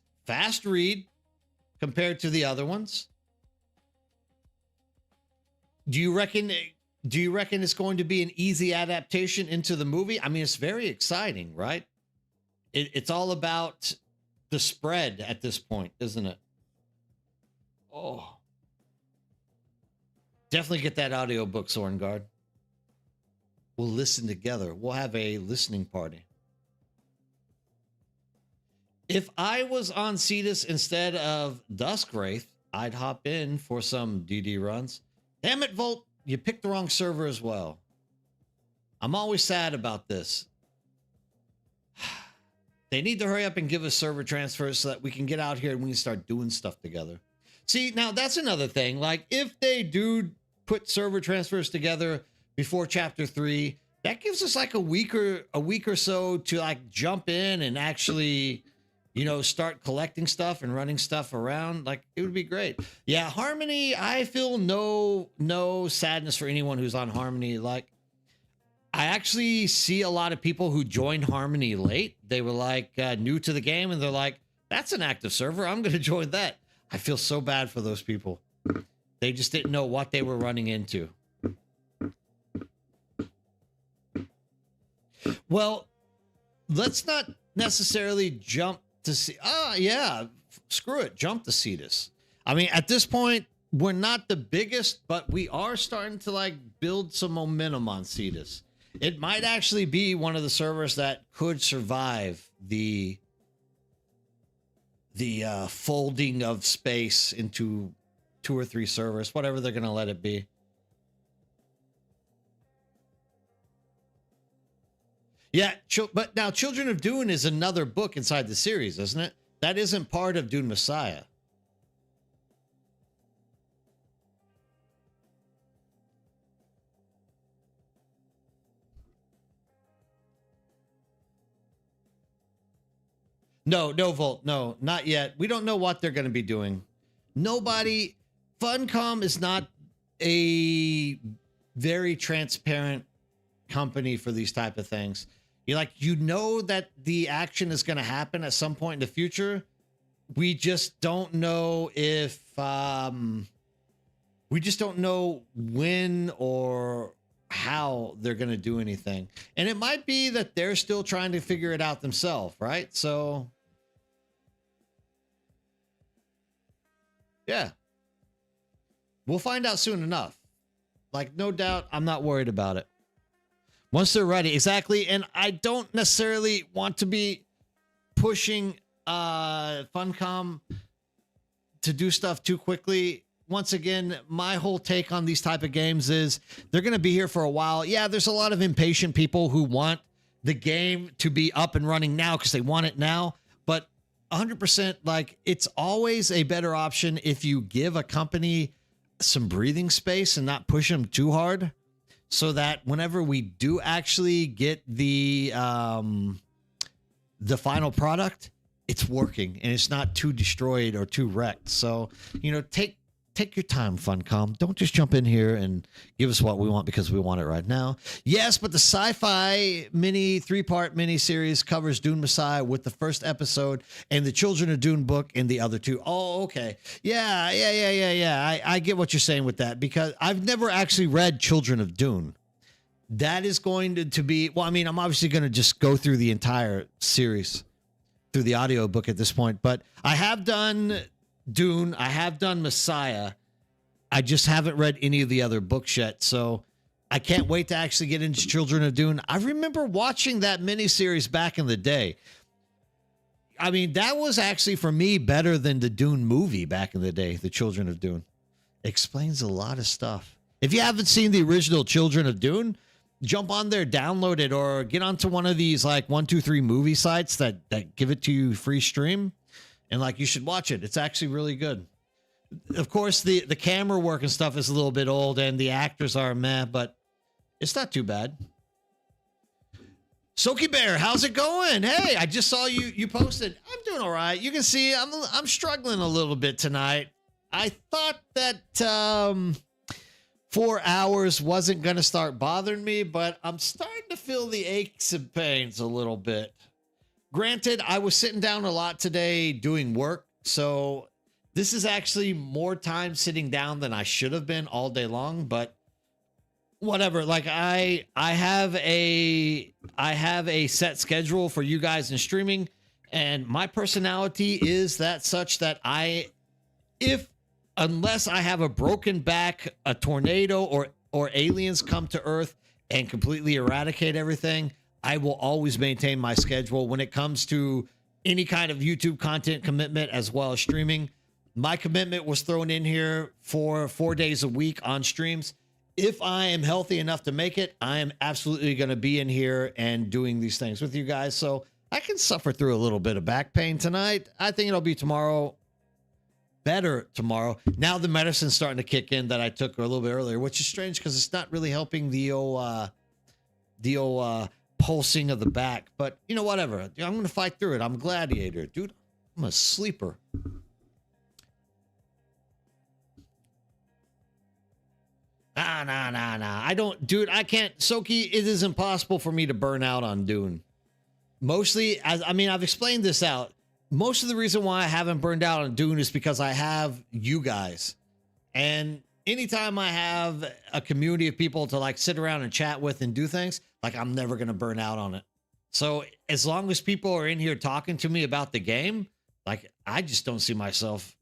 read compared to the other ones. Do you reckon Do you reckon it's going to be an easy adaptation into the movie? I mean, it's very exciting, right? It's all about the spread at this point, isn't it? Oh, definitely get that audiobook, Sorengard. We'll listen together. We'll have a listening party. If I was on Cetus instead of Duskwraith, I'd hop in for some DD runs. Damn it, Volt. You picked the wrong server as well. I'm always sad about this. They need to hurry up and give us server transfers so that we can get out here and we can start doing stuff together. See, now that's another thing. Like, if they do put server transfers together before chapter 3, that gives us like a week or so to like jump in and actually, you know, start collecting stuff and running stuff around. Like, it would be great. Yeah, Harmony, I feel no sadness for anyone who's on Harmony. Like, I actually see a lot of people who joined Harmony late. They were like new to the game and they're like, that's an active server. I'm going to join that. I feel so bad for those people. They just didn't know what they were running into. Well, let's not necessarily jump to see. Yeah, screw it. Jump to Cetus. I mean, at this point, we're not the biggest, but we are starting to like build some momentum on Cetus. It might actually be one of the servers that could survive the folding of space into 2 or 3 servers, whatever they're going to let it be. Yeah, but now Children of Dune is another book inside the series, isn't it? That isn't part of Dune Messiah. No, Volt. No, not yet. We don't know what they're going to be doing. Nobody. Funcom is not a very transparent company for these type of things. You know that the action is going to happen at some point in the future. We just don't know if we just don't know when or how they're going to do anything. And it might be that they're still trying to figure it out themselves, right? So yeah. We'll find out soon enough. Like, no doubt, I'm not worried about it. Once they're ready, exactly. And I don't necessarily want to be pushing Funcom to do stuff too quickly. Once again, my whole take on these type of games is they're going to be here for a while. Yeah, there's a lot of impatient people who want the game to be up and running now because they want it now. But 100%, like, it's always a better option if you give a company some breathing space and not push them too hard, so that whenever we do actually get the final product, it's working and it's not too destroyed or too wrecked. So, you know, take your time, Funcom. Don't just jump in here and give us what we want because we want it right now. Yes, but the sci-fi 3-part mini series covers Dune Messiah with the first episode and the Children of Dune book and the other 2. Oh, okay. Yeah. I get what you're saying with that because I've never actually read Children of Dune. That is going to be, well, I mean, I'm obviously going to just go through the entire series through the audiobook at this point, but I have done Dune, I have done Messiah. I just haven't read any of the other books yet, so I can't wait to actually get into Children of Dune. I remember watching that miniseries back in the day. I mean, that was actually, for me, better than the Dune movie back in the day, The Children of Dune. Explains a lot of stuff. If you haven't seen the original Children of Dune, jump on there, download it, or get onto one of these like 123 movie sites that give it to you free stream. And like, you should watch it. It's actually really good. Of course, the camera work and stuff is a little bit old and the actors are meh, but it's not too bad. Soaky Bear, how's it going? Hey, I just saw you posted. I'm doing all right. You can see I'm struggling a little bit tonight. I thought that 4 hours wasn't going to start bothering me, but I'm starting to feel the aches and pains a little bit. Granted, I was sitting down a lot today doing work, so this is actually more time sitting down than I should have been all day long, but whatever. Like I have a set schedule for you guys in streaming, and my personality is that such that if unless I have a broken back, a tornado, or aliens come to Earth and completely eradicate everything, I will always maintain my schedule when it comes to any kind of YouTube content commitment as well as streaming. My commitment was thrown in here for 4 days a week on streams. If I am healthy enough to make it, I am absolutely going to be in here and doing these things with you guys. So I can suffer through a little bit of back pain tonight. I think it'll be tomorrow. Better tomorrow. Now the medicine's starting to kick in that I took a little bit earlier, which is strange because it's not really helping the old pulsing of the back. But you know, whatever. I'm going to fight through it. I'm a gladiator, dude. I'm a sleeper. Nah. I don't, dude. I can't. Soki, it is impossible for me to burn out on Dune. Mostly, I've explained this out. Most of the reason why I haven't burned out on Dune is because I have you guys. And anytime I have a community of people to like sit around and chat with and do things, like I'm never going to burn out on it. So as long as people are in here talking to me about the game, like I just don't see myself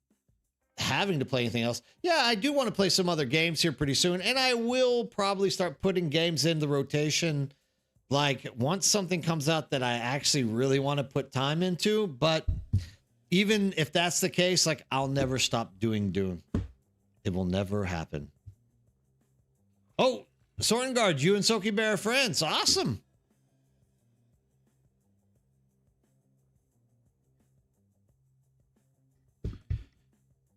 having to play anything else. Yeah, I do want to play some other games here pretty soon. And I will probably start putting games in the rotation like once something comes out that I actually really want to put time into. But even if that's the case, like I'll never stop doing Dune. It will never happen. Oh, Sorengard, you and Soki Bear are friends. Awesome.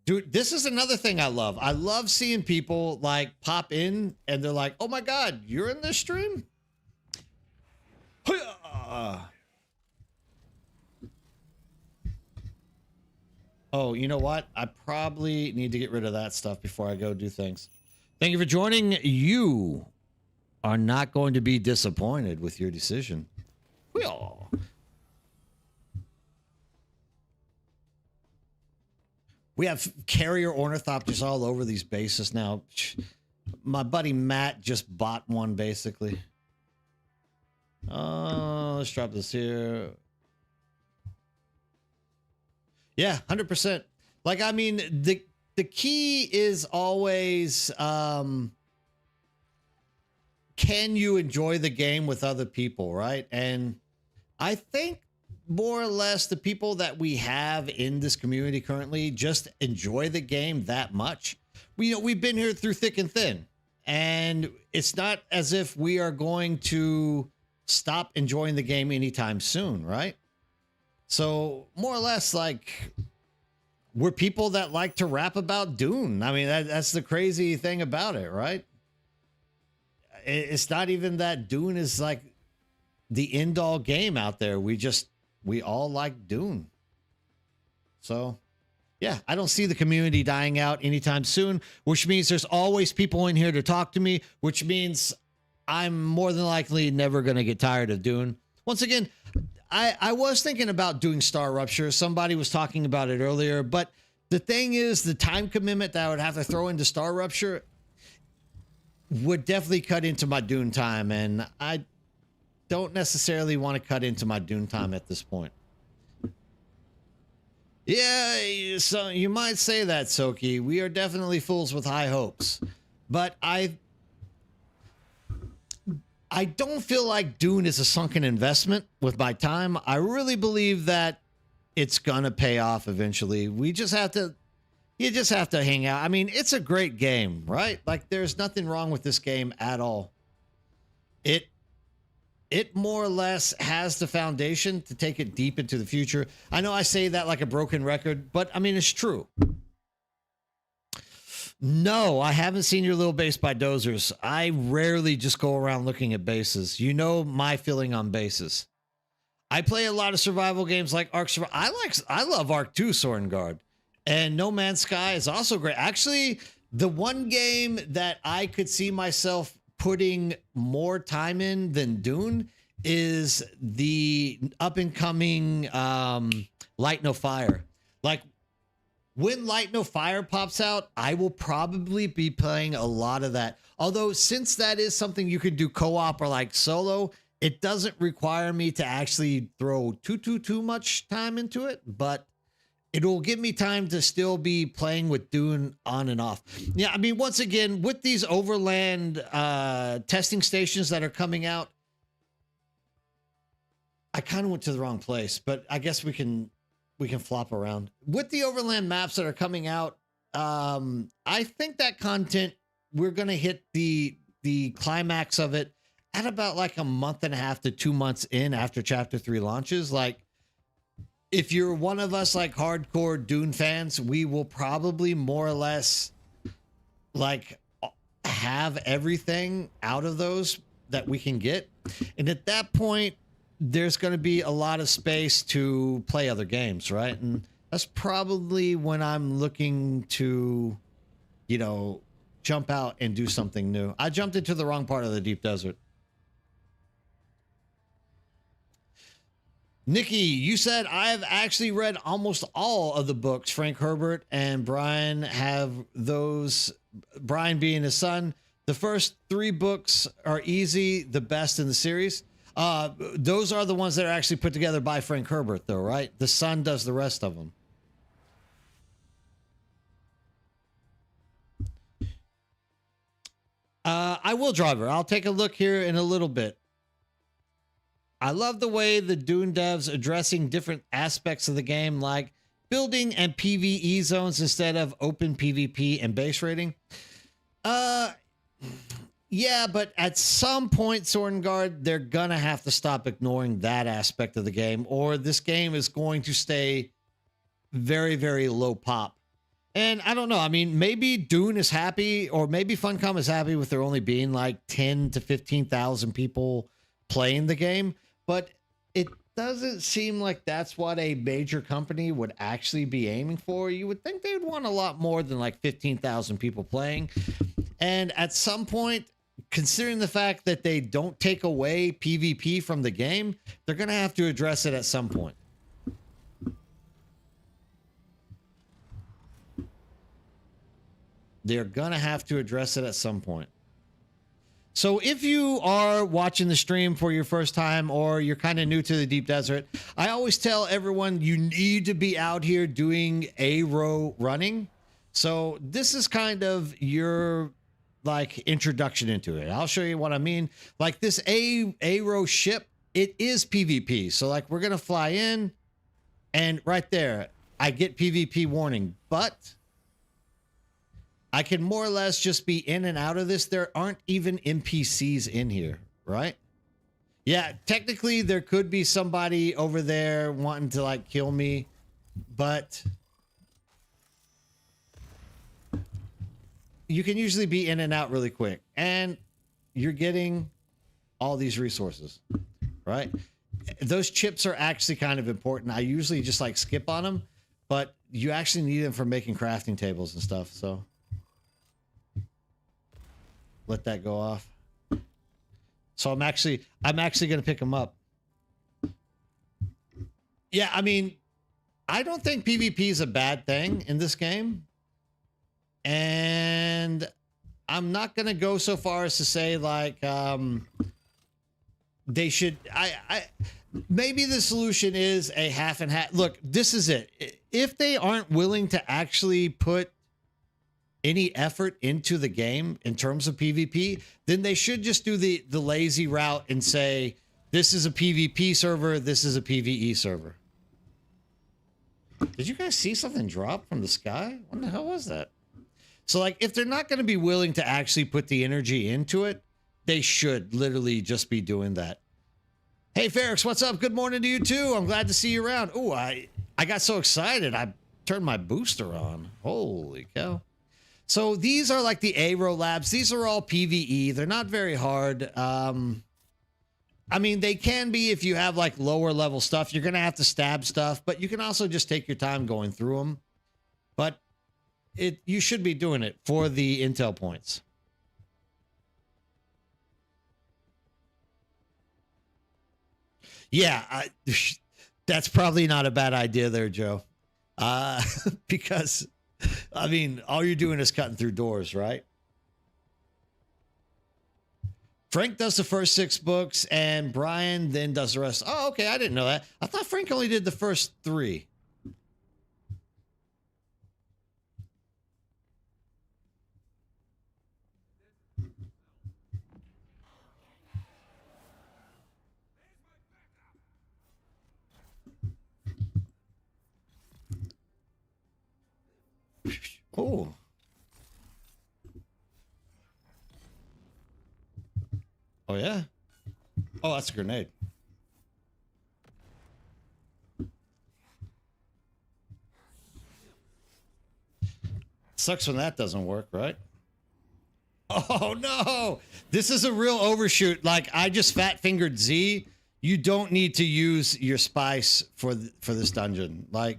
Dude, this is another thing I love. I love seeing people like pop in and they're like, oh my God, you're in this stream? Oh, you know what? I probably need to get rid of that stuff before I go do things. Thank you for joining. You are not going to be disappointed with your decision. We have carrier ornithopters all over these bases now. My buddy Matt just bought one, basically. Let's drop this here. Yeah, 100%. Like, I mean, the key is always, can you enjoy the game with other people, right? And I think more or less the people that we have in this community currently just enjoy the game that much. We've been here through thick and thin, and it's not as if we are going to stop enjoying the game anytime soon, right? So more or less, like, we're people that like to rap about Dune. I mean, that's the crazy thing about it, right? It's not even that Dune is like the end-all game out there. We all like Dune. So, yeah, I don't see the community dying out anytime soon, which means there's always people in here to talk to me, which means I'm more than likely never going to get tired of Dune. Once again, I was thinking about doing Star Rupture. Somebody was talking about it earlier, but the thing is, the time commitment that I would have to throw into Star Rupture would definitely cut into my Dune time, and I don't necessarily want to cut into my Dune time at this point. Yeah, so you might say that, Soki. We are definitely fools with high hopes, but I don't feel like Dune is a sunken investment with my time. I really believe that it's gonna pay off eventually. You just have to hang out. I mean, it's a great game, right? Like, there's nothing wrong with this game at all. It more or less has the foundation to take it deep into the future. I know I say that like a broken record, but I mean, it's true. No, I haven't seen your little base by dozers. I rarely just go around looking at bases. You know my feeling on bases. I play a lot of survival games like Ark Survival. I love Ark 2, Sorengard. And No Man's Sky is also great. Actually, the one game that I could see myself putting more time in than Dune is the up-and-coming Light No Fire. Like, when Light No Fire pops out, I will probably be playing a lot of that. Although, since that is something you could do co-op or like solo, it doesn't require me to actually throw too much time into it, but it'll give me time to still be playing with Dune on and off. Yeah, I mean, once again, with these overland testing stations that are coming out, I kind of went to the wrong place, but I guess we can flop around. With the overland maps that are coming out, I think that content, we're going to hit the climax of it at about like a month and a half to 2 months in after chapter 3 launches. Like, if you're one of us like hardcore Dune fans, we will probably more or less like have everything out of those that we can get. And at that point, there's going to be a lot of space to play other games, right? And that's probably when I'm looking to, you know, jump out and do something new. I jumped into the wrong part of the deep desert. Nikki, you said I have actually read almost all of the books Frank Herbert and Brian have those, Brian being his son. The first 3 books are easy, the best in the series. Those are the ones that are actually put together by Frank Herbert, though, right? The son does the rest of them. I will, Driver. I'll take a look here in a little bit. I love the way the Dune devs addressing different aspects of the game, like building and PvE zones instead of open PvP and base rating. Yeah, but at some point, Sword they're gonna have to stop ignoring that aspect of the game, or this game is going to stay very, very low pop. And I don't know. I mean, maybe Dune is happy, or maybe Funcom is happy with there only being like 10 to 15,000 people playing the game, but it doesn't seem like that's what a major company would actually be aiming for. You would think they would want a lot more than like 15,000 people playing. And at some point, considering the fact that they don't take away PvP from the game, they're going to have to address it at some point. They're going to have to address it at some point. So if you are watching the stream for your first time, or you're kind of new to the deep desert, I always tell everyone you need to be out here doing A-row running. So this is kind of your like introduction into it. I'll show you what I mean. Like this A-row ship, it is PvP. So like we're going to fly in, and right there, I get PvP warning, but I can more or less just be in and out of this. There aren't even NPCs in here, right? Yeah, technically there could be somebody over there wanting to like kill me, but you can usually be in and out really quick, and you're getting all these resources, right? Those chips are actually kind of important. I usually just like skip on them, but you actually need them for making crafting tables and stuff. So let that go off. So I'm actually going to pick them up. Yeah, I mean, I don't think PvP is a bad thing in this game. And I'm not going to go so far as to say like they should maybe the solution is a half and half. Look, this is it. If they aren't willing to actually put any effort into the game in terms of PvP, then they should just do the lazy route and say, this is a PvP server, this is a PvE server. Did you guys see something drop from the sky? What the hell was that? So like, if they're not going to be willing to actually put the energy into it, they should literally just be doing that. Hey, Ferrix, what's up? Good morning to you too. I'm glad to see you around. Oh, I got so excited. I turned my booster on. Holy cow. So these are like the A-row labs. These are all PvE. They're not very hard. I mean, they can be if you have like lower level stuff. You're going to have to stab stuff, but you can also just take your time going through them. But you should be doing it for the intel points. Yeah, that's probably not a bad idea there, Joe. Because, I mean, all you're doing is cutting through doors, right? Frank does the first 6 books, and Brian then does the rest. Oh, okay. I didn't know that. I thought Frank only did the first 3. Oh. Oh, yeah. Oh, that's a grenade. Sucks when that doesn't work, right? Oh, no. This is a real overshoot. Like, I just fat fingered Z. You don't need to use your spice for this dungeon. Like,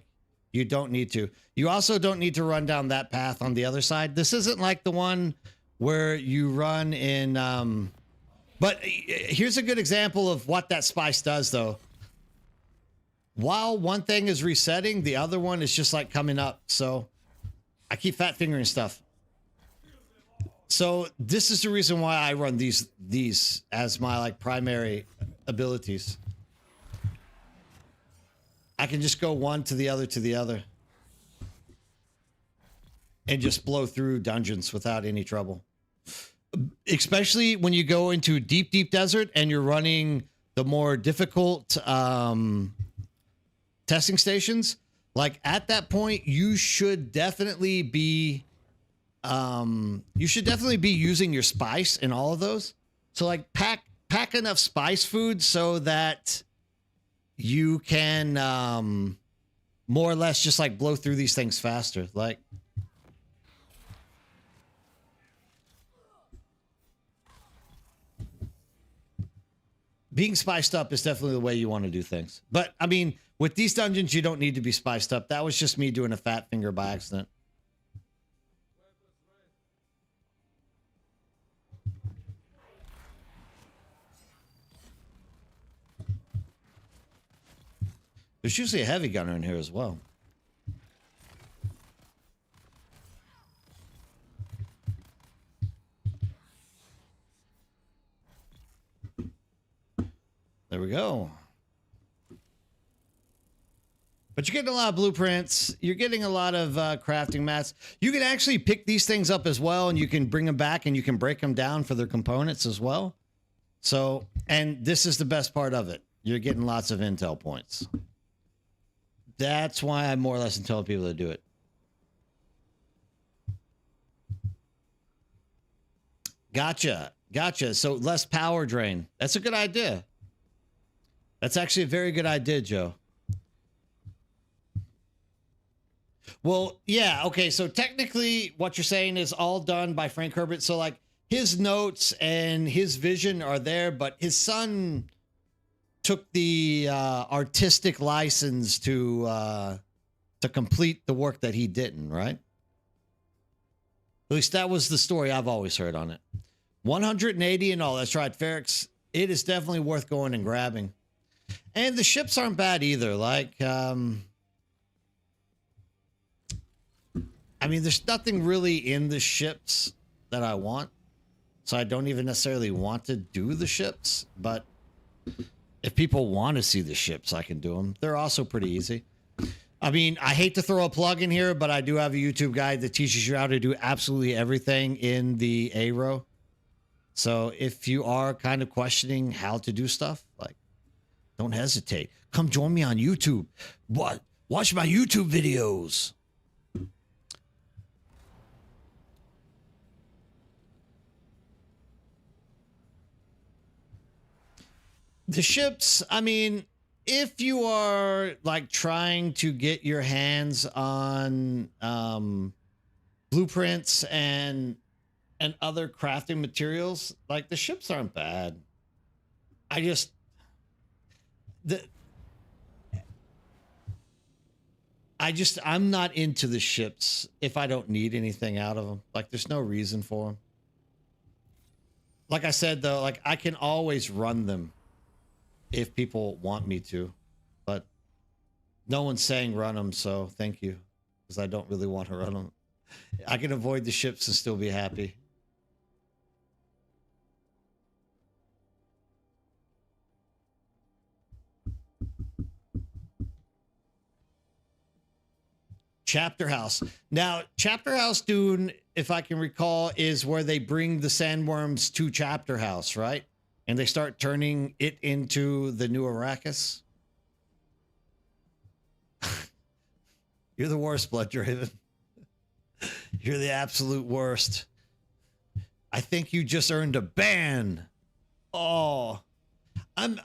you don't need to. You also don't need to run down that path on the other side. This isn't like the one where you run in... But here's a good example of what that spice does, though. While one thing is resetting, the other one is just like coming up. So I keep fat fingering stuff. So this is the reason why I run these as my like primary abilities. I can just go one to the other, and just blow through dungeons without any trouble. Especially when you go into deep desert and you're running the more difficult testing stations. Like at that point, you should definitely be using your spice in all of those. So like pack enough spice food so that you can more or less just like blow through these things faster. Like being spiced up is definitely the way you want to do things. But I mean, with these dungeons, you don't need to be spiced up. That was just me doing a fat finger by accident. There's usually a heavy gunner in here as well. There we go. But you're getting a lot of blueprints. You're getting a lot of crafting mats. You can actually pick these things up as well, and you can bring them back, and you can break them down for their components as well. So, and this is the best part of it. You're getting lots of intel points. That's why I more or less tell people to do it. Gotcha. Gotcha. So less power drain. That's a good idea. That's actually a very good idea, Joe. Well, yeah. Okay. So technically what you're saying is all done by Frank Herbert. So like his notes and his vision are there, but his son took the artistic license to complete the work that he didn't, right? At least that was the story I've always heard on it. 180 and all. That's right, Ferrex. It is definitely worth going and grabbing. And the ships aren't bad either. Like, I mean, there's nothing really in the ships that I want. So I don't even necessarily want to do the ships. But if people want to see the ships, I can do them. They're also pretty easy. I mean, I hate to throw a plug in here, but I do have a YouTube guide that teaches you how to do absolutely everything in the A row. So if you are kind of questioning how to do stuff, like, don't hesitate. Come join me on YouTube. What? Watch my YouTube videos. The ships, I mean, if you are like trying to get your hands on blueprints and other crafting materials, like the ships aren't bad. I'm not into the ships if I don't need anything out of them. Like there's no reason for them. Like I said, though, like I can always run them if people want me to, but no one's saying run them. So thank you. Because I don't really want to run them. I can avoid the ships and still be happy. Chapter House. Now, Chapter House Dune, if I can recall, is where they bring the sandworms to Chapter House, right? And they start turning it into the new Arrakis. You're the worst, Bloodraven. You're the absolute worst. I think you just earned a ban. Oh, I'm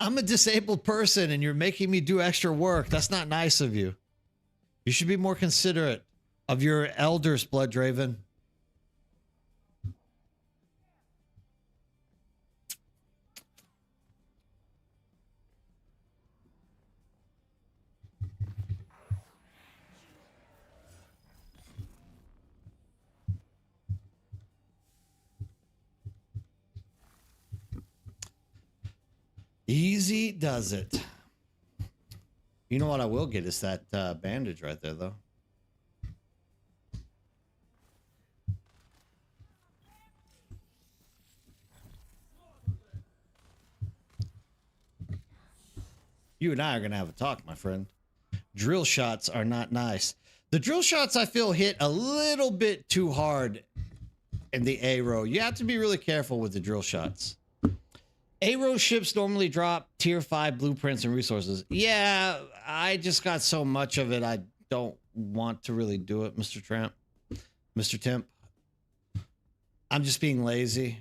a disabled person and you're making me do extra work. That's not nice of you. You should be more considerate of your elders, Bloodraven. Easy does it. You know what I will get is that bandage right there, though. You and I are going to have a talk, my friend. Drill shots are not nice. The drill shots, I feel, hit a little bit too hard in the A-row. You have to be really careful with the drill shots. A-row ships normally drop tier 5 blueprints and resources. Yeah, I just got so much of it, I don't want to really do it, Mr. Tramp. Mr. Temp. I'm just being lazy.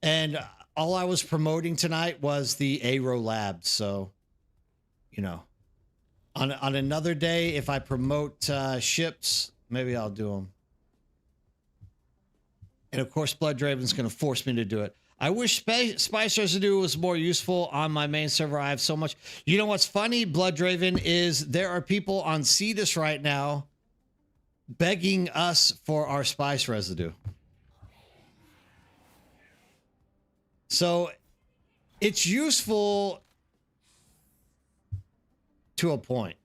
And all I was promoting tonight was the A-row lab, so, you know. On another day, if I promote ships, maybe I'll do them. And of course, Bloodraven's going to force me to do it. I wish Spice Residue was more useful on my main server. I have so much. You know what's funny, Bloodraven, is there are people on Cetus right now begging us for our Spice Residue. So it's useful to a point.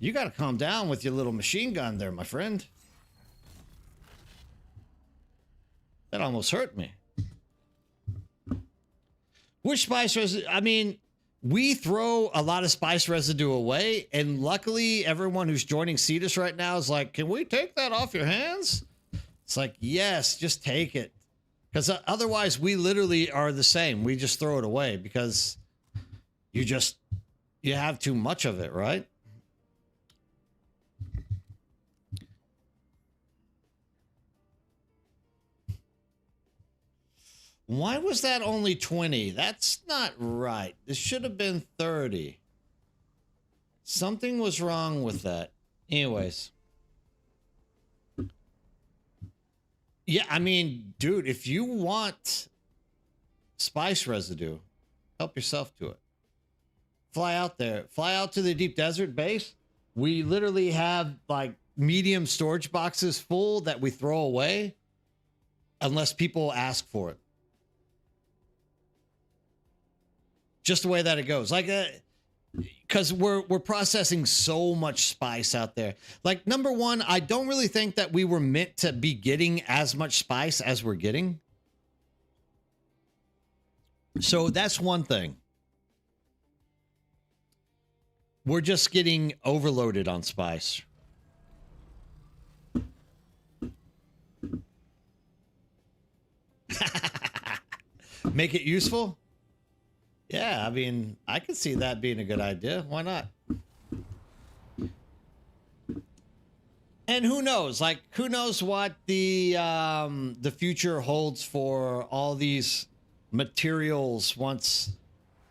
You got to calm down with your little machine gun there, my friend. That almost hurt me. Which spice residue? I mean, we throw a lot of spice residue away, and luckily everyone who's joining Cetus right now is like, can we take that off your hands? It's like, yes, just take it. Because otherwise we literally are the same. We just throw it away because you have too much of it, right? Why was that only 20? That's not right. This should have been 30. Something was wrong with that. Anyways. Yeah, I mean, dude, if you want spice residue, help yourself to it. Fly out there. Fly out to the deep desert base. We literally have like medium storage boxes full that we throw away unless people ask for it. Just the way that it goes. Like, because we're processing so much spice out there. Like, number one, I don't really think that we were meant to be getting as much spice as we're getting. So that's one thing. We're just getting overloaded on spice. Make it useful? Yeah, I mean, I could see that being a good idea. Why not? And who knows? Like, who knows what the future holds for all these materials once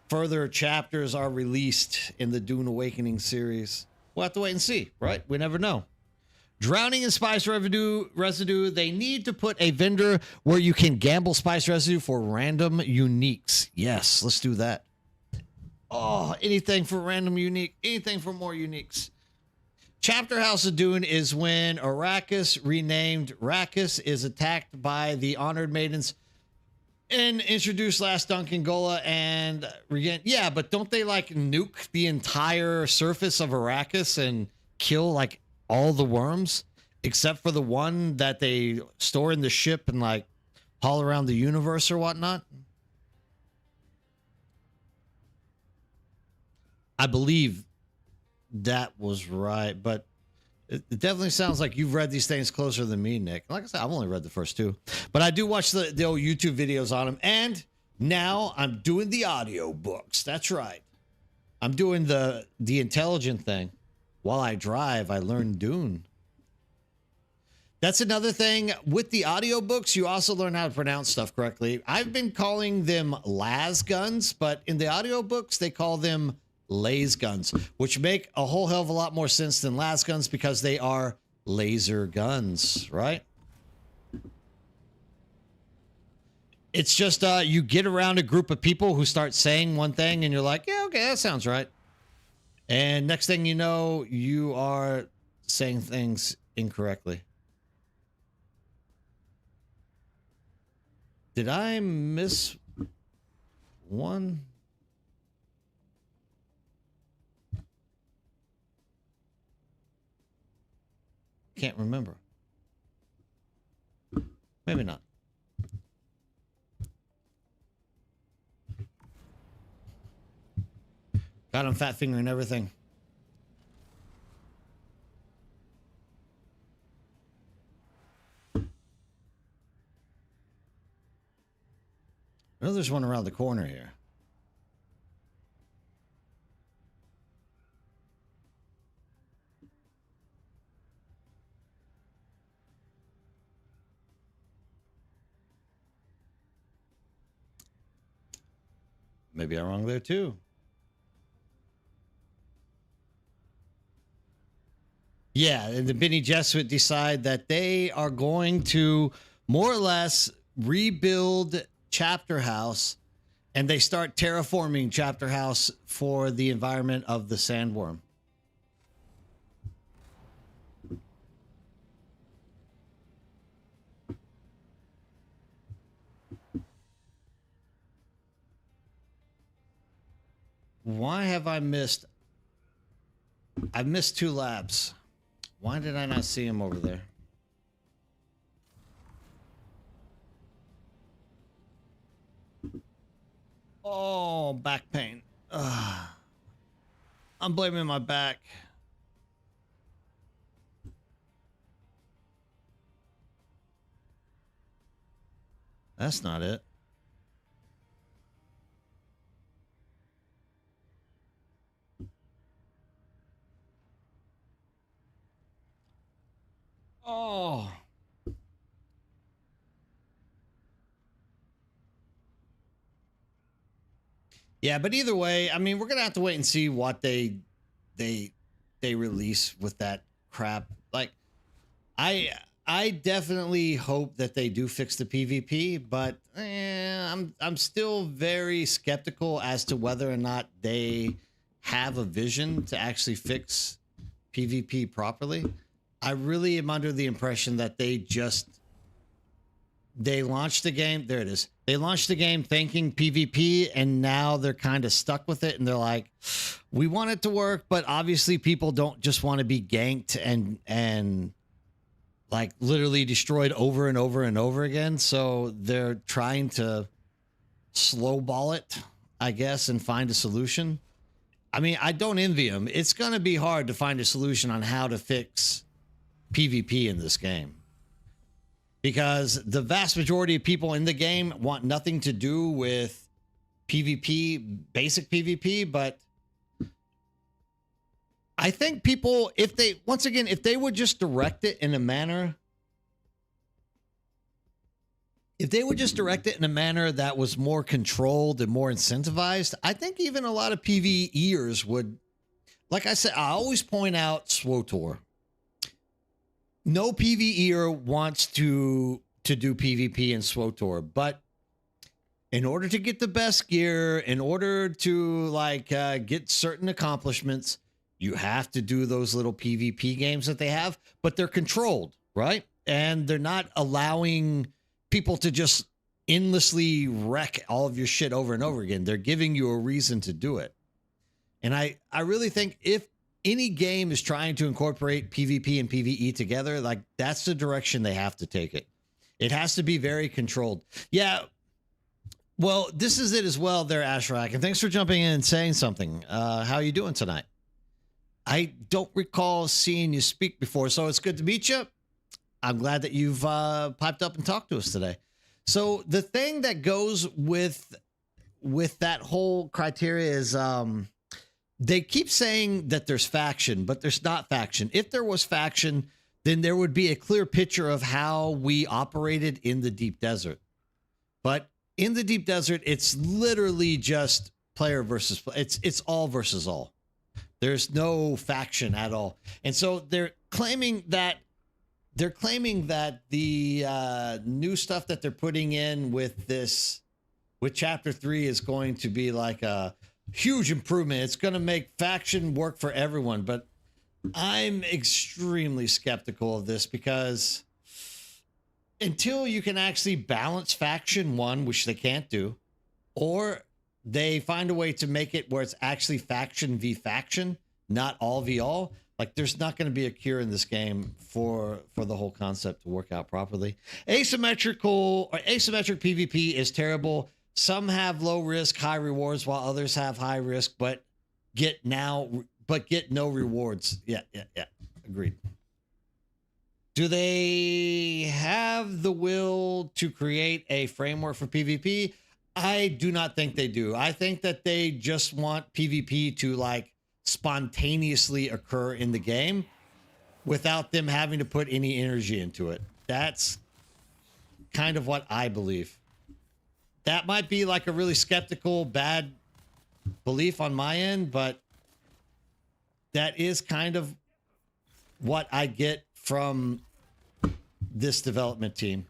further chapters are released in the Dune Awakening series. We'll have to wait and see, right? We never know. Drowning in spice residue, they need to put a vendor where you can gamble spice residue for random uniques. Yes, let's do that. Oh, anything for random unique, anything for more uniques. Chapter House of Dune is when Arrakis, renamed Rakis, is attacked by the Honored Maidens and introduced last Duncan Gola and Regent. Yeah, but don't they like nuke the entire surface of Arrakis and kill like all the worms except for the one that they store in the ship and like all around the universe or whatnot. I believe that was right, but it definitely sounds like you've read these things closer than me, Nick. Like I said, I've only read the first two, but I do watch the old YouTube videos on them. And now I'm doing the audio books. That's right. I'm doing the intelligent thing. While I drive, I learn Dune. That's another thing. With the audiobooks, you also learn how to pronounce stuff correctly. I've been calling them las guns, but in the audiobooks, they call them laser guns, which make a whole hell of a lot more sense than las guns because they are laser guns, right? It's just you get around a group of people who start saying one thing and you're like, yeah, okay, that sounds right. And next thing you know, you are saying things incorrectly. Did I miss one? Can't remember. Maybe not. God, I'm fat fingering everything. I know there's one around the corner here. Maybe I'm wrong there too. Yeah, and the Bene Gesserit decide that they are going to more or less rebuild Chapter House, and they start terraforming Chapter House for the environment of the sandworm. Why have I missed? I've missed 2 labs. Why did I not see him over there? Oh, back pain. Ugh. I'm blaming my back. That's not it. Oh. Yeah, but either way, I mean, we're gonna have to wait and see what they release with that crap. Like, I definitely hope that they do fix the PvP, but I'm still very skeptical as to whether or not they have a vision to actually fix PvP properly. I really am under the impression that they launched the game. There it is. They launched the game thinking PvP, and now they're kind of stuck with it. And they're like, we want it to work, but obviously people don't just want to be ganked and like literally destroyed over and over and over again. So they're trying to slowball it, I guess, and find a solution. I mean, I don't envy them. It's going to be hard to find a solution on how to fix PvP in this game, because the vast majority of people in the game want nothing to do with PvP, basic PvP. But I think people, if they would just direct it in a manner, that was more controlled and more incentivized, I think even a lot of PvEers would, like I said, I always point out SWTOR. No PvEer wants to do PvP in SWTOR, but in order to get the best gear, in order to get certain accomplishments, you have to do those little PvP games that they have, but they're controlled, right? And they're not allowing people to just endlessly wreck all of your shit over and over again. They're giving you a reason to do it. And I really think if any game is trying to incorporate PvP and PvE together, like, that's the direction they have to take it. It has to be very controlled. Yeah. Well, this is it as well there, Ashrak. And thanks for jumping in and saying something. How are you doing tonight? I don't recall seeing you speak before, so it's good to meet you. I'm glad that you've piped up and talked to us today. So the thing that goes with that whole criteria is they keep saying that there's faction, but there's not faction. If there was faction, then there would be a clear picture of how we operated in the deep desert. But in the deep desert, it's literally just player versus player. It's all versus all. There's no faction at all. And so they're claiming that the new stuff that they're putting in with chapter 3 is going to be like a huge improvement. It's going to make faction work for everyone, but I'm extremely skeptical of this because until you can actually balance faction one, which they can't do, or they find a way to make it where it's actually faction v faction, not all v all, like there's not going to be a cure in this game for the whole concept to work out properly. Asymmetric PvP is terrible. Some have low risk, high rewards, while others have high risk, but get no rewards. Yeah. Agreed. Do they have the will to create a framework for PvP? I do not think they do. I think that they just want PvP to like spontaneously occur in the game without them having to put any energy into it. That's kind of what I believe. That might be like a really skeptical, bad belief on my end, but that is kind of what I get from this development team,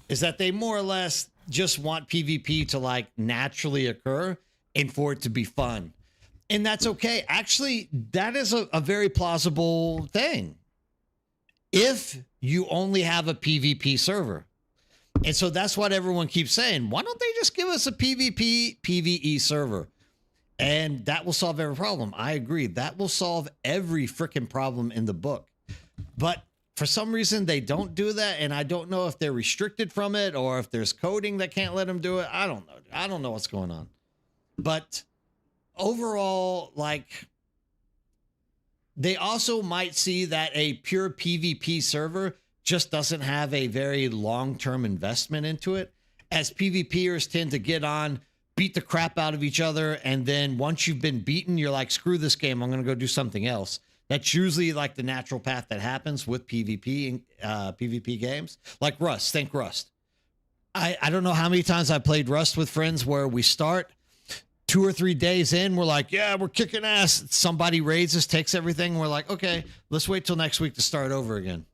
is that they more or less just want PvP to like naturally occur and for it to be fun. And that's okay. Actually, that is a very plausible thing if you only have a PvP server. And so that's what everyone keeps saying. Why don't they just give us a PvP, PvE server? And that will solve every problem. I agree. That will solve every freaking problem in the book. But for some reason, they don't do that. And I don't know if they're restricted from it or if there's coding that can't let them do it. I don't know. I don't know what's going on. But overall, like, they also might see that a pure PvP server just doesn't have a very long-term investment into it, as PvPers tend to get on, beat the crap out of each other, and then once you've been beaten, you're like, screw this game, I'm going to go do something else. That's usually like the natural path that happens with PvP games. Like Rust, think Rust. I don't know how many times I played Rust with friends where we start 2 or 3 days in, we're like, yeah, we're kicking ass. Somebody raids us, takes everything. And we're like, okay, let's wait till next week to start over again.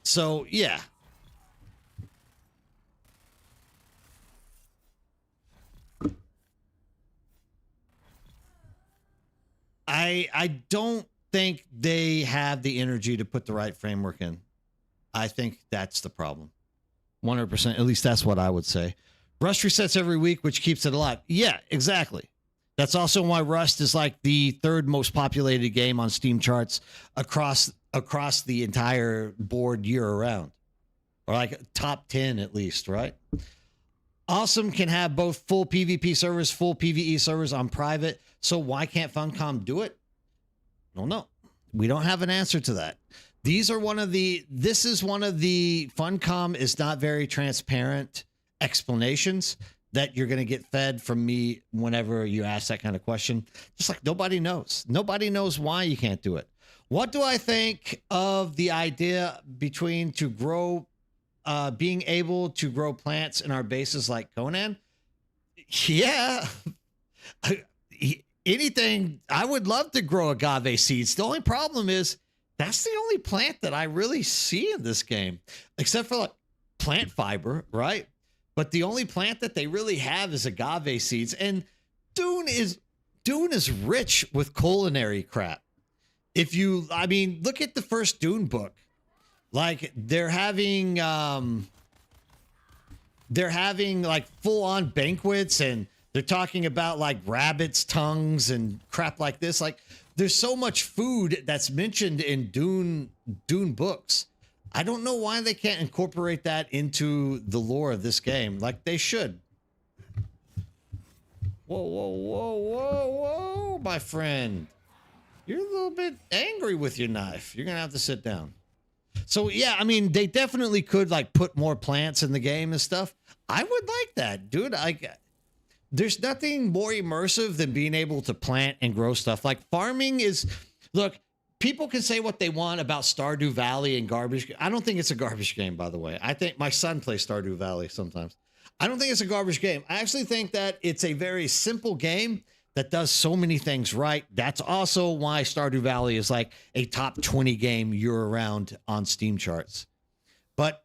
So, yeah. I don't think they have the energy to put the right framework in. I think that's the problem. 100%. At least that's what I would say. Rust resets every week, which keeps it alive. Yeah, exactly. That's also why Rust is like the 3rd most populated game on Steam charts across the entire board year around, or like top 10 at least, right? Awesome can have both full PvP servers, full PvE servers on private. So why can't Funcom do it? I don't know. We don't have an answer to that. This is one of the Funcom is not very transparent explanations that you're going to get fed from me whenever you ask that kind of question. Just like nobody knows. Nobody knows why you can't do it. What do I think of the idea being able to grow plants in our bases like Conan? Yeah. Anything. I would love to grow agave seeds. The only problem is that's the only plant that I really see in this game, except for like plant fiber, right? But the only plant that they really have is agave seeds. And Dune is rich with culinary crap. Look at the first Dune book. Like they're having like full on banquets, and they're talking about like rabbits' tongues and crap like this. Like there's so much food that's mentioned in Dune books. I don't know why they can't incorporate that into the lore of this game like they should. Whoa, whoa, whoa, whoa, whoa, my friend. You're a little bit angry with your knife. You're going to have to sit down. So, yeah, I mean, they definitely could, like, put more plants in the game and stuff. I would like that, dude. There's nothing more immersive than being able to plant and grow stuff. Like, farming is... Look, people can say what they want about Stardew Valley and garbage. I don't think it's a garbage game, by the way. I think my son plays Stardew Valley sometimes. I don't think it's a garbage game. I actually think that it's a very simple game that does so many things right. That's also why Stardew Valley is like a top 20 game year-round on Steam charts. But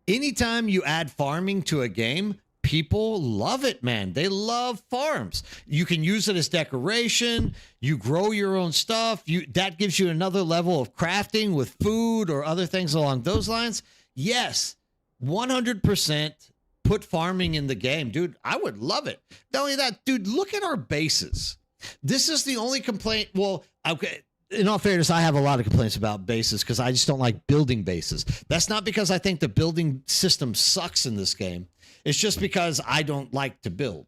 anytime you add farming to a game, people love it, man. They love farms. You can use it as decoration. You grow your own stuff. That gives you another level of crafting with food or other things along those lines. Yes, 100%. Put farming in the game, dude. I would love it. Not only that, dude, look at our bases. This is the only complaint. Well, okay, in all fairness, I have a lot of complaints about bases because I just don't like building bases. That's not because I think the building system sucks in this game. It's just because I don't like to build.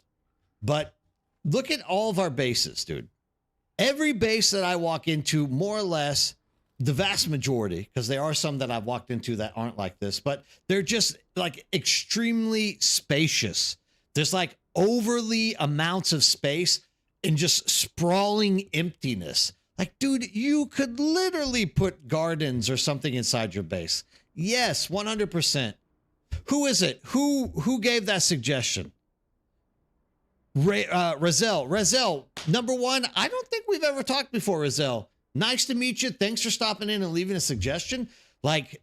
But look at all of our bases, dude. Every base that I walk into, more or less, the vast majority, because there are some that I've walked into that aren't like this, but they're just like extremely spacious. There's like overly amounts of space and just sprawling emptiness. Like, dude, you could literally put gardens or something inside your base. Yes, 100%. Who is it? Who gave that suggestion? Razel, number one, I don't think we've ever talked before, Razel. Nice to meet you. Thanks for stopping in and leaving a suggestion. Like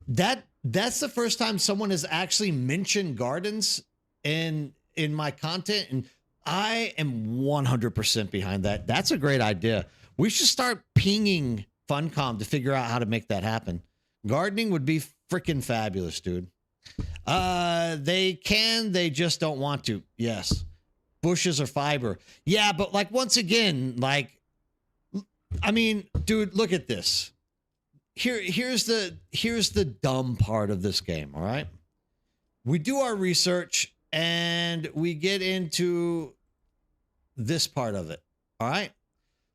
that's the first time someone has actually mentioned gardens in my content. And I am 100% behind that. That's a great idea. We should start pinging Funcom to figure out how to make that happen. Gardening would be freaking fabulous, dude. They just don't want to. Yes. Bushes or fiber. Yeah. But like, once again, like, I mean, dude, look at this. Here's the dumb part of this game, all right? We do our research and we get into this part of it, all right?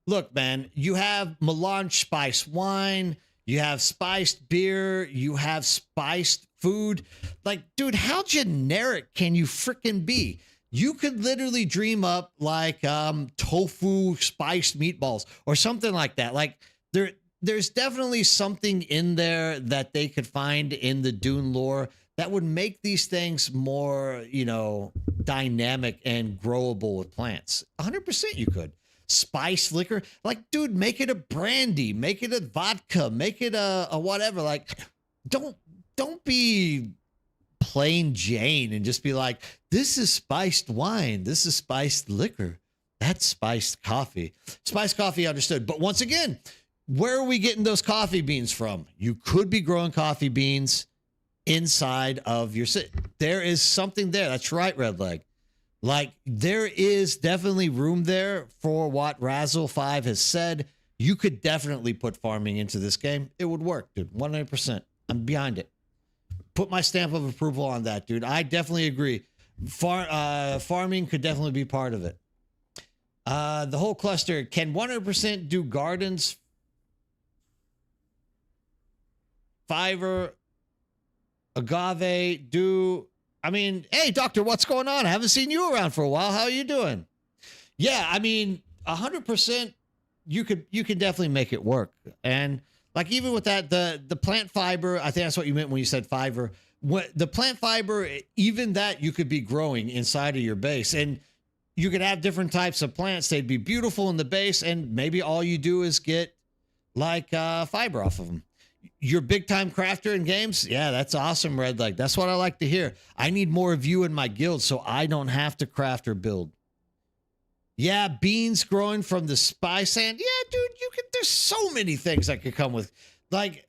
Look, man, you have melange spiced wine, you have spiced beer, you have spiced food. Like, dude, how generic can you freaking be? You could literally dream up like tofu spiced meatballs or something like that. Like there's definitely something in there that they could find in the Dune lore that would make these things more, dynamic and growable with plants. 100% you could. Spiced liquor. Like, dude, make it a brandy, make it a vodka, make it a whatever. Like, don't be plain Jane and just be like, this is spiced wine, this is spiced liquor, that's spiced coffee. Spiced coffee, understood. But once again, where are we getting those coffee beans from? You could be growing coffee beans inside of your city. There is something there. That's right, Redleg. Like, there is definitely room there for what Razzle 5 has said. You could definitely put farming into this game. It would work, dude. 100%. I'm behind it. Put my stamp of approval on that, dude. I definitely agree. Farming could definitely be part of it. The whole cluster, can 100% do gardens? Fiverr, agave, hey, doctor, what's going on? I haven't seen you around for a while. How are you doing? Yeah, I mean, 100%, you can definitely make it work. And like, even with that, the plant fiber, I think that's what you meant when you said fiber. The plant fiber, even that you could be growing inside of your base. And you could have different types of plants. They'd be beautiful in the base. And maybe all you do is get like fiber off of them. You're big time crafter in games. Yeah, that's awesome, Red. Like, that's what I like to hear. I need more of you in my guild so I don't have to craft or build. Yeah, beans growing from the spy sand. Yeah, dude, there's so many things that could come with. Like,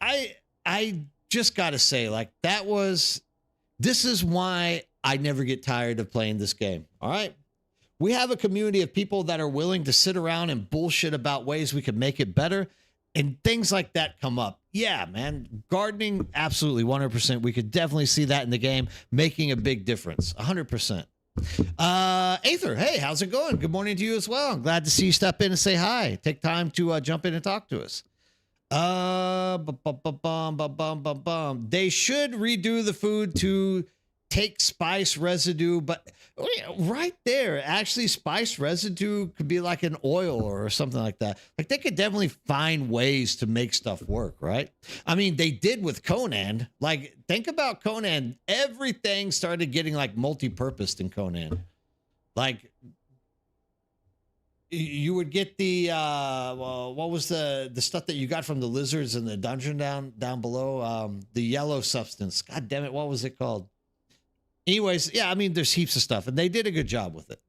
I just gotta say, like, this is why I never get tired of playing this game. All right. We have a community of people that are willing to sit around and bullshit about ways we could make it better. And things like that come up. Yeah, man. Gardening, absolutely, 100%. We could definitely see that in the game, making a big difference. 100%. Aether, hey, how's it going? Good morning to you as well. I'm glad to see you step in and say hi. Take time to jump in and talk to us. They should redo the food to take spice residue, but right there, actually, spice residue could be like an oil or something like that. Like they could definitely find ways to make stuff work, right? I mean, they did with Conan. Like, think about Conan. Everything started getting like multi-purposed in Conan. Like, you would get the what was the stuff that you got from the lizards in the dungeon down below? The yellow substance. God damn it, what was it called? Anyways, yeah, I mean, there's heaps of stuff, and they did a good job with it.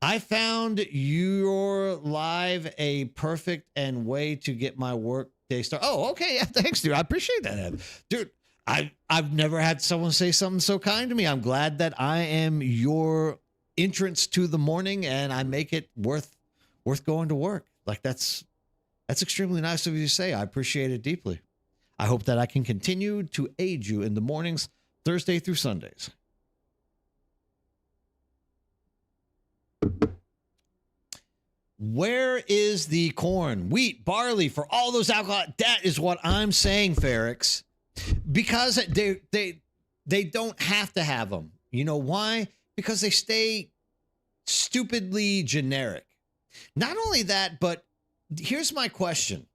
I found your live a perfect and way to get my work day started. Oh, okay, yeah, thanks, dude. I appreciate that, Ed. Dude. I've never had someone say something so kind to me. I'm glad that I am your entrance to the morning, and I make it worth going to work. Like that's extremely nice of you to say. I appreciate it deeply. I hope that I can continue to aid you in the mornings, Thursday through Sundays. Where is the corn, wheat, barley for all those alcohol? That is what I'm saying, Ferrix, because they don't have to have them. You know why? Because they stay stupidly generic. Not only that, but here's my question.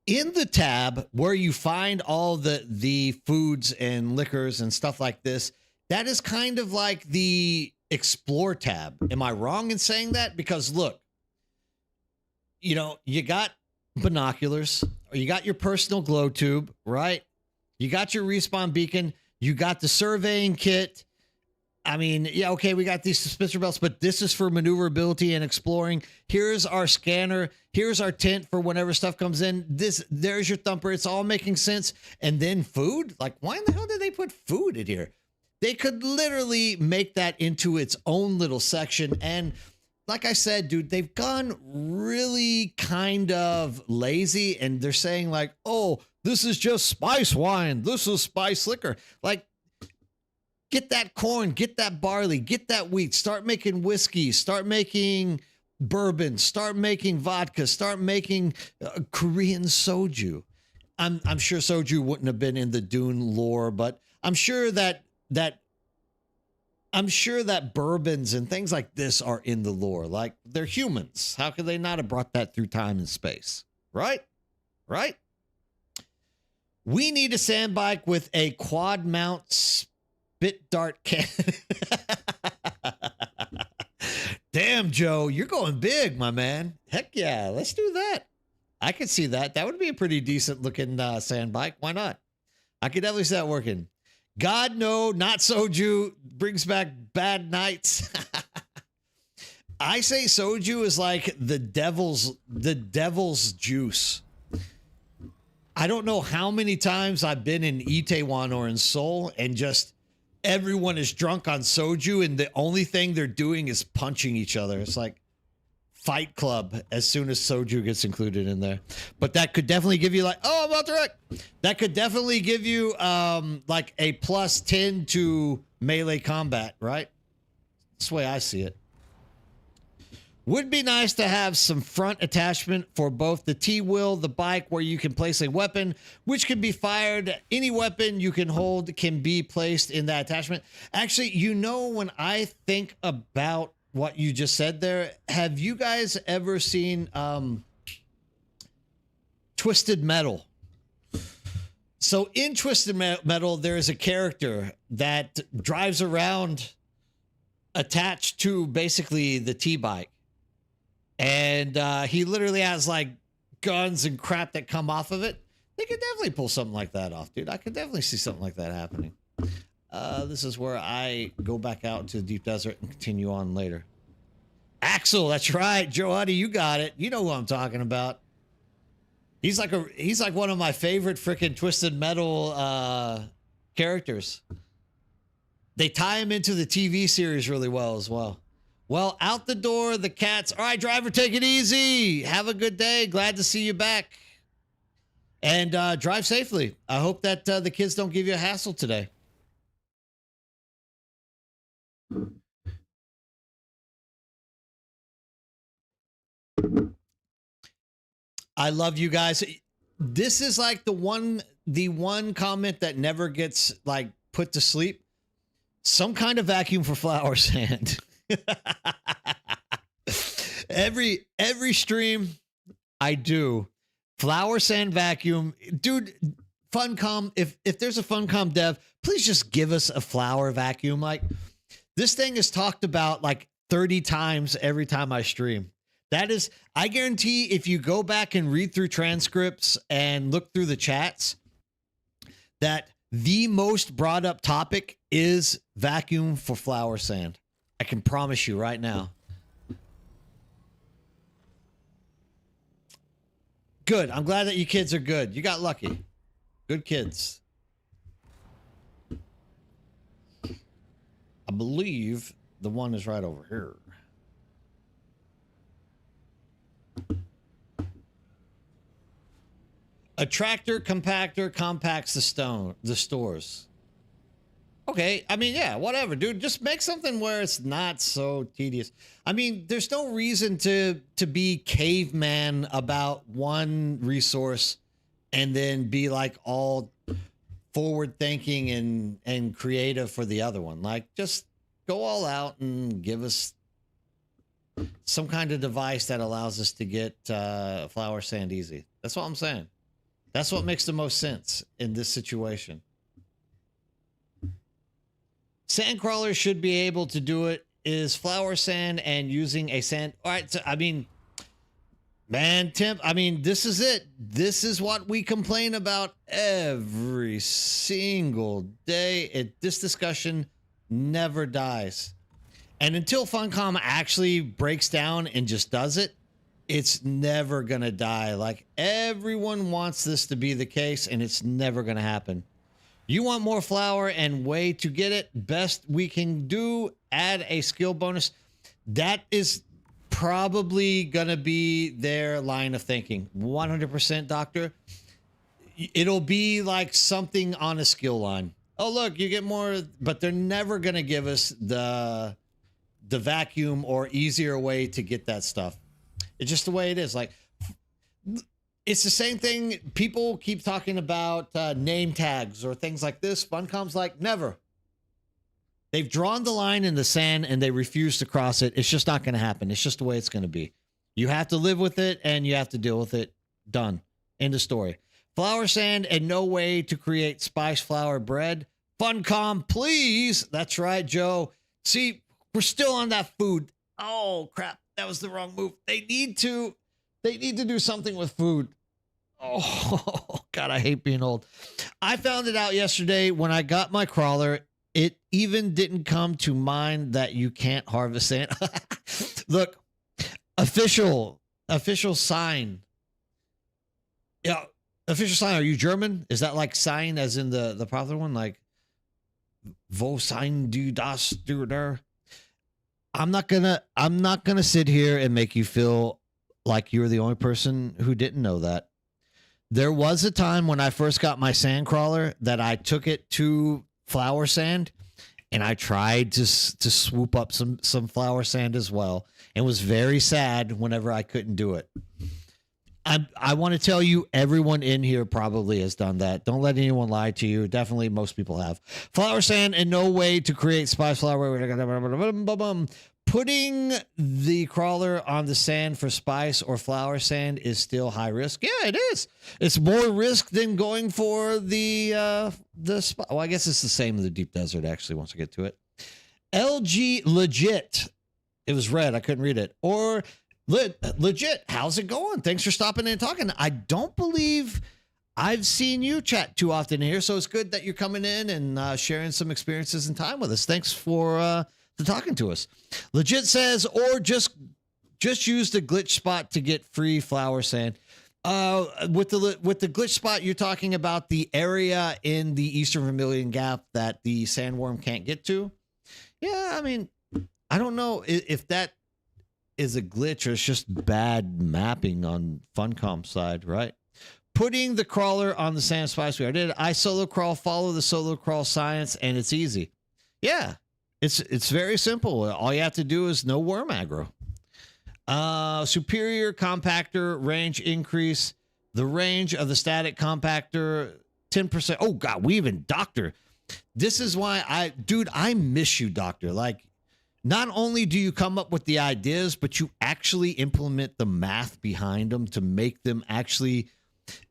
In the tab where you find all the foods and liquors and stuff like this, that is kind of like the explore tab. Am I wrong in saying that? Because look, you know, you got binoculars, or you got your personal glow tube, right? You got your respawn beacon, you got the surveying kit. I mean, yeah, okay, we got these suspensor belts, but this is for maneuverability and exploring. Here's our scanner. Here's our tent for whenever stuff comes in. There's your thumper. It's all making sense. And then food? Like, why in the hell did they put food in here? They could literally make that into its own little section. And like I said, dude, they've gone really kind of lazy, and they're saying like, oh, this is just spice wine. This is spice liquor. Like, get that corn, get that barley, get that wheat, start making whiskey, start making bourbon, start making vodka, start making Korean soju. I'm sure soju wouldn't have been in the Dune lore, but I'm sure that bourbons and things like this are in the lore. Like, they're humans. How could they not have brought that through time and space? Right? Right? We need a sand bike with a quad mount spit dart cannon. Damn, Joe, you're going big, my man. Heck yeah, let's do that. I could see that. That would be a pretty decent looking sand bike. Why not? I could definitely see that working. God, no, not soju. Brings back bad nights. I say soju is like the devil's juice. I don't know how many times I've been in Itaewon or in Seoul and just everyone is drunk on soju and the only thing they're doing is punching each other. It's like Fight Club as soon as soju gets included in there. But that could definitely give you like, oh, I'm about to wreck. That could definitely give you like a +10 to melee combat, right? That's the way I see it. Would be nice to have some front attachment for both the T-wheel, the bike, where you can place a weapon, which can be fired. Any weapon you can hold can be placed in that attachment. Actually, you know, when I think about what you just said there, have you guys ever seen Twisted Metal? So in Twisted Metal, there is a character that drives around attached to basically the T-bike. And he literally has like guns and crap that come off of it. They could definitely pull something like that off, dude. I could definitely see something like that happening. This is where I go back out to the deep desert and continue on later. Axel, that's right. Joe Huddy, you got it. You know who I'm talking about. He's like one of my favorite freaking Twisted Metal characters. They tie him into the TV series really well as well. Well, out the door, the cats. All right, driver, take it easy. Have a good day. Glad to see you back. And drive safely. I hope that the kids don't give you a hassle today. I love you guys. This is like the one comment that never gets like put to sleep. Some kind of vacuum for flower sand. every stream I do, flower sand vacuum. Dude, Funcom, if there's a Funcom dev, please just give us a flower vacuum. Like, this thing is talked about like 30 times every time I stream. That is, I guarantee if you go back and read through transcripts and look through the chats, that the most brought up topic is vacuum for flower sand. I can promise you right now. Good. I'm glad that you kids are good. You got lucky. Good kids. I believe the one is right over here. A tractor compactor compacts the stores. Okay, I mean, yeah, whatever, dude. Just make something where it's not so tedious. I mean, there's no reason to be caveman about one resource and then be like all forward thinking and creative for the other one. Like, just go all out and give us some kind of device that allows us to get flower sand easy. That's all I'm saying. That's what makes the most sense in this situation. Sand crawlers should be able to do it. Is flower sand and using a sand. All right. So, I mean, man, Tim, I mean, this is it. This is what we complain about every single day. This discussion never dies. And until Funcom actually breaks down and just does it, it's never going to die. Like, everyone wants this to be the case, and it's never going to happen. You want more flour and way to get it? Best we can do, add a skill bonus. That is probably going to be their line of thinking. 100%, doctor. It'll be like something on a skill line. Oh, look, you get more, but they're never going to give us the vacuum or easier way to get that stuff. It's just the way it is. Like, it's the same thing. People keep talking about name tags or things like this. Funcom's like, never. They've drawn the line in the sand and they refuse to cross it. It's just not going to happen. It's just the way it's going to be. You have to live with it and you have to deal with it. Done. End of story. Flower sand and no way to create spice flour bread. Funcom, please. That's right, Joe. See, we're still on that food. Oh, crap. That was the wrong move. They need to do something with food. Oh, God, I hate being old. I found it out yesterday when I got my crawler. It even didn't come to mind that you can't harvest sand. Look, official sign. Yeah, official sign. Are you German? Is that like sign as in the popular one? Like, wo sein du das, du der? I'm not gonna sit here and make you feel like you're the only person who didn't know that. There was a time when I first got my sand crawler that I took it to flower sand and I tried to swoop up some flower sand as well, and was very sad whenever I couldn't do it. I want to tell you, everyone in here probably has done that. Don't let anyone lie to you. Definitely most people have. Flower sand and no way to create spice flour. Putting the crawler on the sand for spice or flower sand is still high risk. Yeah, it is. It's more risk than going for the well, I guess it's the same in the deep desert, actually, once I get to it. LG legit. It was red. I couldn't read it. Or legit, how's it going? Thanks for stopping in and talking. I don't believe I've seen you chat too often here, so it's good that you're coming in and sharing some experiences and time with us. Thanks for talking to us. Legit says, or just use the glitch spot to get free flower sand. With the glitch spot, you're talking about the area in the Eastern Vermilion Gap that the sandworm can't get to. Yeah, I mean, I don't know if that is a glitch or it's just bad mapping on Funcom's side, right? Putting the crawler on the sand spice we already did. I solo crawl, follow the solo crawl science, and it's easy. Yeah, it's very simple. All you have to do is no worm aggro. Superior compactor range increase. The range of the static compactor 10%. Oh God, we even Doctor. This is why I miss you, Doctor. Like, not only do you come up with the ideas, but you actually implement the math behind them to make them actually,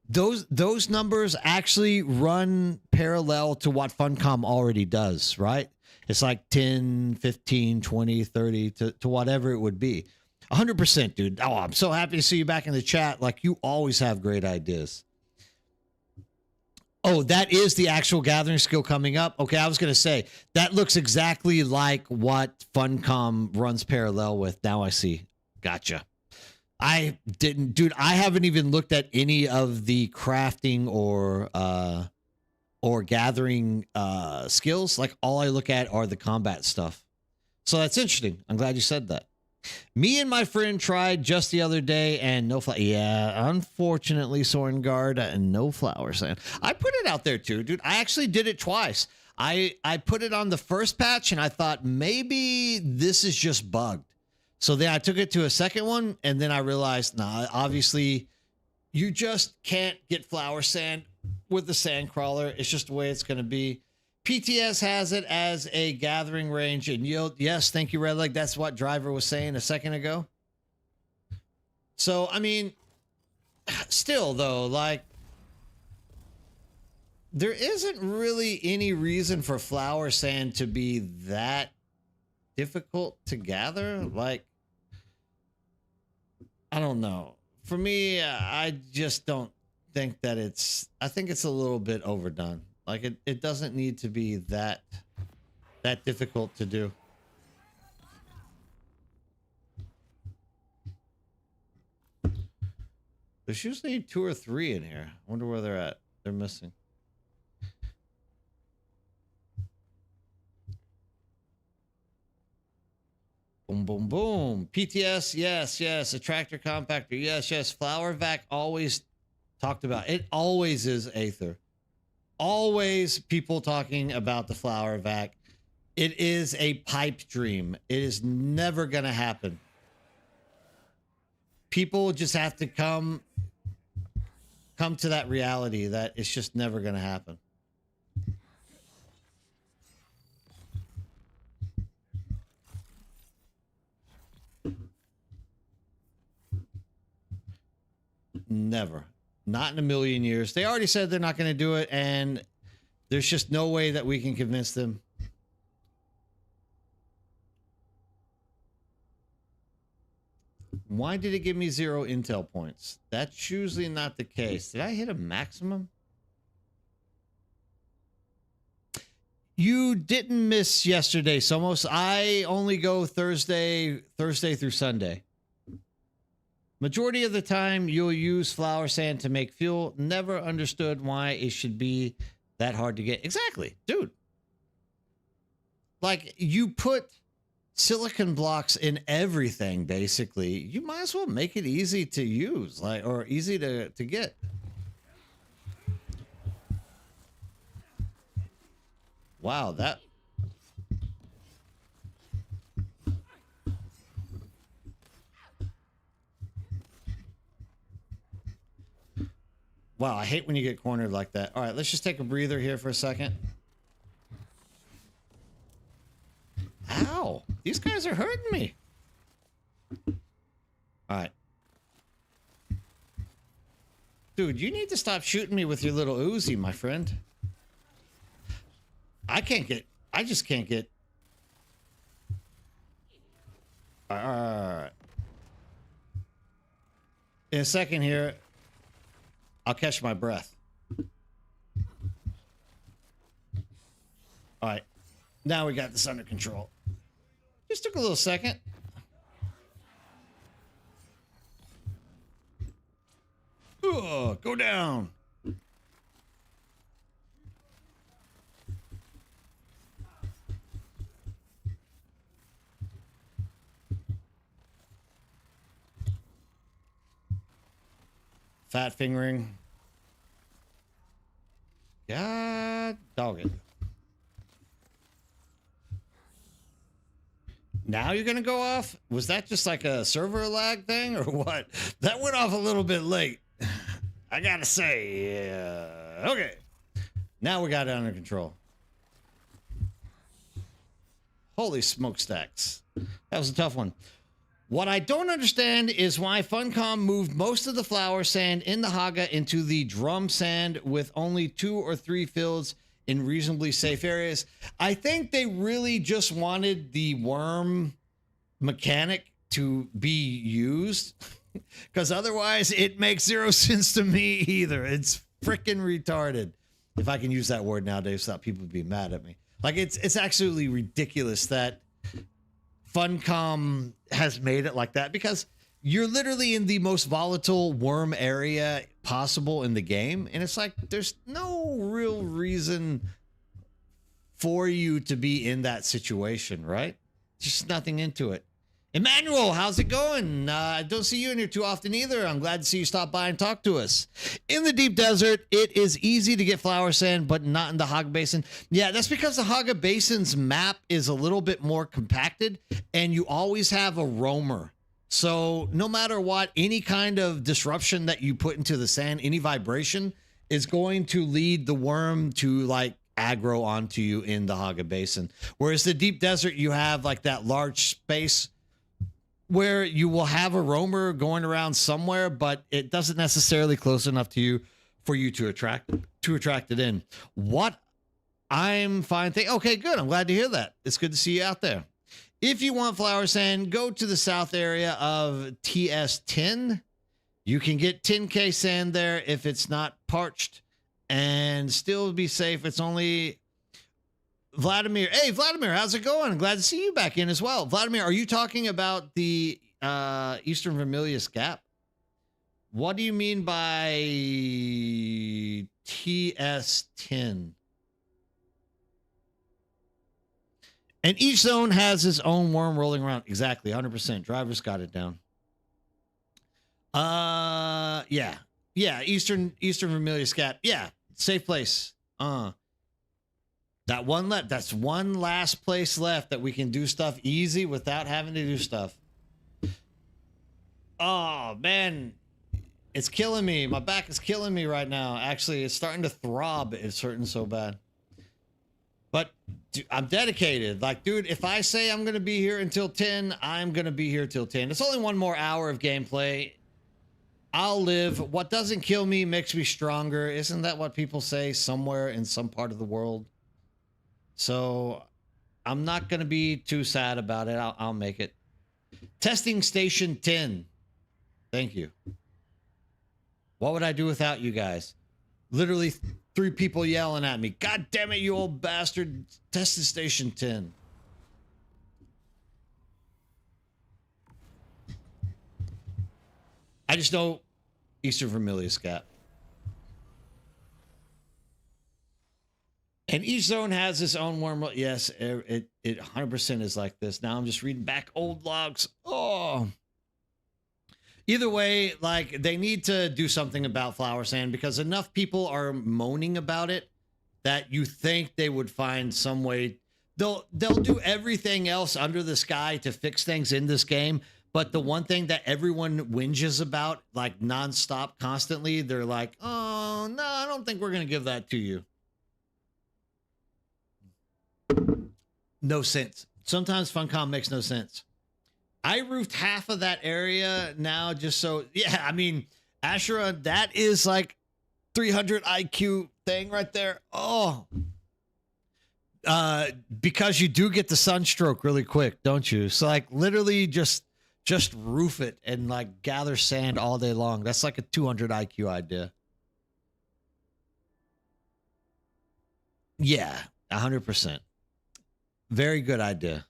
those numbers actually run parallel to what Funcom already does, right? It's like 10, 15, 20, 30 to whatever it would be. 100%, dude. Oh, I'm so happy to see you back in the chat. Like, you always have great ideas. Oh, that is the actual gathering skill coming up. Okay, I was going to say, that looks exactly like what Funcom runs parallel with. Now I see. Gotcha. I didn't, dude, I haven't even looked at any of the crafting or gathering skills. Like, all I look at are the combat stuff. So that's interesting. I'm glad you said that. Me and my friend tried just the other day and no flower. Yeah, unfortunately, Sorengard and no flower sand. I put it out there too, dude. I actually did it twice. I put it on the first patch and I thought maybe this is just bugged. So then I took it to a second one and then I realized, nah, obviously you just can't get flower sand with the sand crawler. It's just the way it's going to be. PTS has it as a gathering range and yield. Yes, thank you, Red Leg. That's what Driver was saying a second ago. So, I mean, still, though, like, there isn't really any reason for flower sand to be that difficult to gather. Like, I don't know. For me, I just don't think that I think it's a little bit overdone. Like, it doesn't need to be that difficult to do. There's usually 2 or 3 in here. I wonder where they're at. They're missing. Boom, boom, boom. PTS, yes, yes. Attractor compactor, yes, yes. Flower vac, always talked about. It always is Aether. Always people talking about the flower vac. It is a pipe dream. It is never going to happen. People just have to come to that reality that it's just never going to happen. Never. Not in a million years. They already said they're not going to do it, and there's just no way that we can convince them. Why did it give me 0 intel points? That's usually not the case. Did I hit a maximum? You didn't miss yesterday, Somos. I only go Thursday through Sunday. Majority of the time, you'll use flower sand to make fuel. Never understood why it should be that hard to get. Exactly, dude. Like, you put silicon blocks in everything, basically. You might as well make it easy to use, like, or easy to get. Wow, that... Wow, I hate when you get cornered like that. All right, let's just take a breather here for a second. Ow, these guys are hurting me. All right. Dude, you need to stop shooting me with your little Uzi, my friend. I just can't get. All right. In a second here, I'll catch my breath. All right. Now we got this under control. Just took a little second. Go down. Fat fingering. God dog it. Now you're going to go off? Was that just like a server lag thing or what? That went off a little bit late. I got to say. Okay. Now we got it under control. Holy smokestacks. That was a tough one. What I don't understand is why Funcom moved most of the flower sand in the Haga into the drum sand with only 2 or 3 fields in reasonably safe areas. I think they really just wanted the worm mechanic to be used because otherwise it makes zero sense to me either. It's freaking retarded. If I can use that word nowadays without people being mad at me. Like it's absolutely ridiculous that Funcom has made it like that because you're literally in the most volatile worm area possible in the game. And it's like, there's no real reason for you to be in that situation, right? Just nothing into it. Emmanuel, how's it going? I don't see you in here too often either. I'm glad to see you stop by and talk to us. In the deep desert, it is easy to get flower sand, but not in the Haga Basin. Yeah, that's because the Haga Basin's map is a little bit more compacted, and you always have a roamer. So no matter what, any kind of disruption that you put into the sand, any vibration is going to lead the worm to like aggro onto you in the Haga Basin. Whereas the deep desert, you have like that large space where you will have a roamer going around somewhere, but it doesn't necessarily close enough to you for you to attract it in. What I'm fine. Okay, good. I'm glad to hear that. It's good to see you out there. If you want flower sand, go to the south area of TS10. You can get 10K sand there if it's not parched and still be safe. It's only Vladimir. Hey, Vladimir, how's it going? Glad to see you back in as well. Vladimir, are you talking about the Eastern Vermilius Gap? What do you mean by TS10? And each zone has its own worm rolling around. Exactly, 100%. Drivers got it down. Yeah. Eastern Vermilius Gap. Yeah, safe place. That's one last place left that we can do stuff easy without having to do stuff. Oh man, it's killing me. My back is killing me right now. Actually, it's starting to throb. It's hurting so bad. But dude, I'm dedicated. Like, dude, if I say I'm going to be here until 10, I'm going to be here till 10. It's only one more hour of gameplay. I'll live. What doesn't kill me makes me stronger. Isn't that what people say somewhere in some part of the world? So I'm not going to be too sad about it. I'll make it. Testing station 10. Thank you. What would I do without you guys? Literally 3 people yelling at me. God damn it, you old bastard. Testing station 10. I just know Eastern Vermilius Gap. And each zone has its own worm. Yes, it 100% is like this. Now I'm just reading back old logs. Oh. Either way, like they need to do something about flower sand because enough people are moaning about it that you think they would find some way. They'll do everything else under the sky to fix things in this game. But the one thing that everyone whinges about, like nonstop, constantly, they're like, oh, no, I don't think we're going to give that to you. No sense. Sometimes Funcom makes no sense. I roofed half of that area now just so, yeah, I mean, Ashura, that is like 300 IQ thing right there. Oh. Because you do get the sunstroke really quick, don't you? So like literally just roof it and like gather sand all day long. That's like a 200 IQ idea. Yeah, 100%. Very good idea.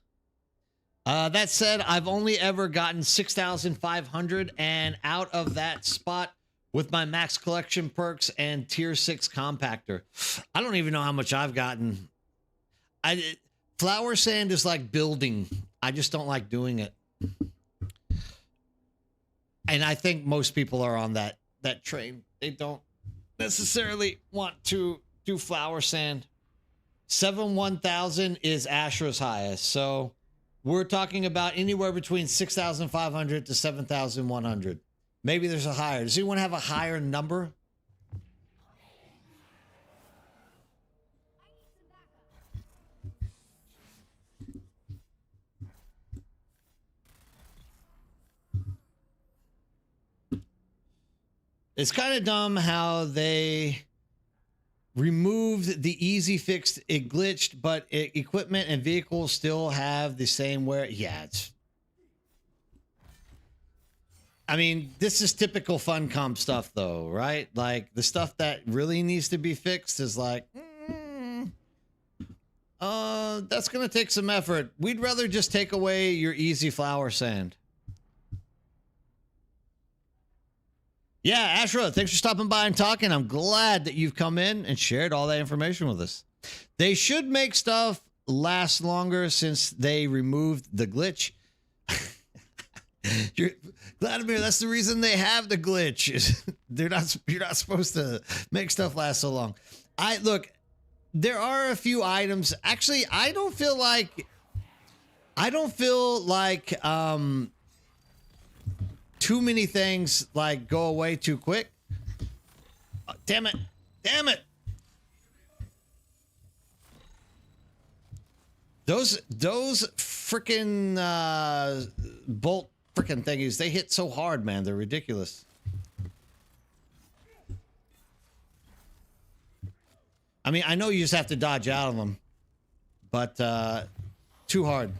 That said, I've only ever gotten 6,500, and out of that spot with my max collection perks and tier 6 compactor. I don't even know how much I've gotten. Flower sand is like building. I just don't like doing it. And I think most people are on that train. They don't necessarily want to do flower sand. 7,000 is Ashra's highest. So we're talking about anywhere between 6,500 to 7,100. Maybe there's a higher. Does anyone have a higher number? It's kind of dumb how they removed the easy fix. It glitched, but equipment and vehicles still have the same wear. Yeah, I mean, this is typical Funcom stuff, though, right? Like, the stuff that really needs to be fixed is like, that's going to take some effort. We'd rather just take away your easy flower sand. Yeah, Ashra, thanks for stopping by and talking. I'm glad that you've come in and shared all that information with us. They should make stuff last longer since they removed the glitch. Vladimir, that's the reason they have the glitch. You're not supposed to make stuff last so long. Look, there are a few items. Actually, I don't feel like too many things like go away too quick. Oh, damn it. Those freaking bolt freaking thingies, they hit so hard, man. They're ridiculous. I mean, I know you just have to dodge out of them, but too hard.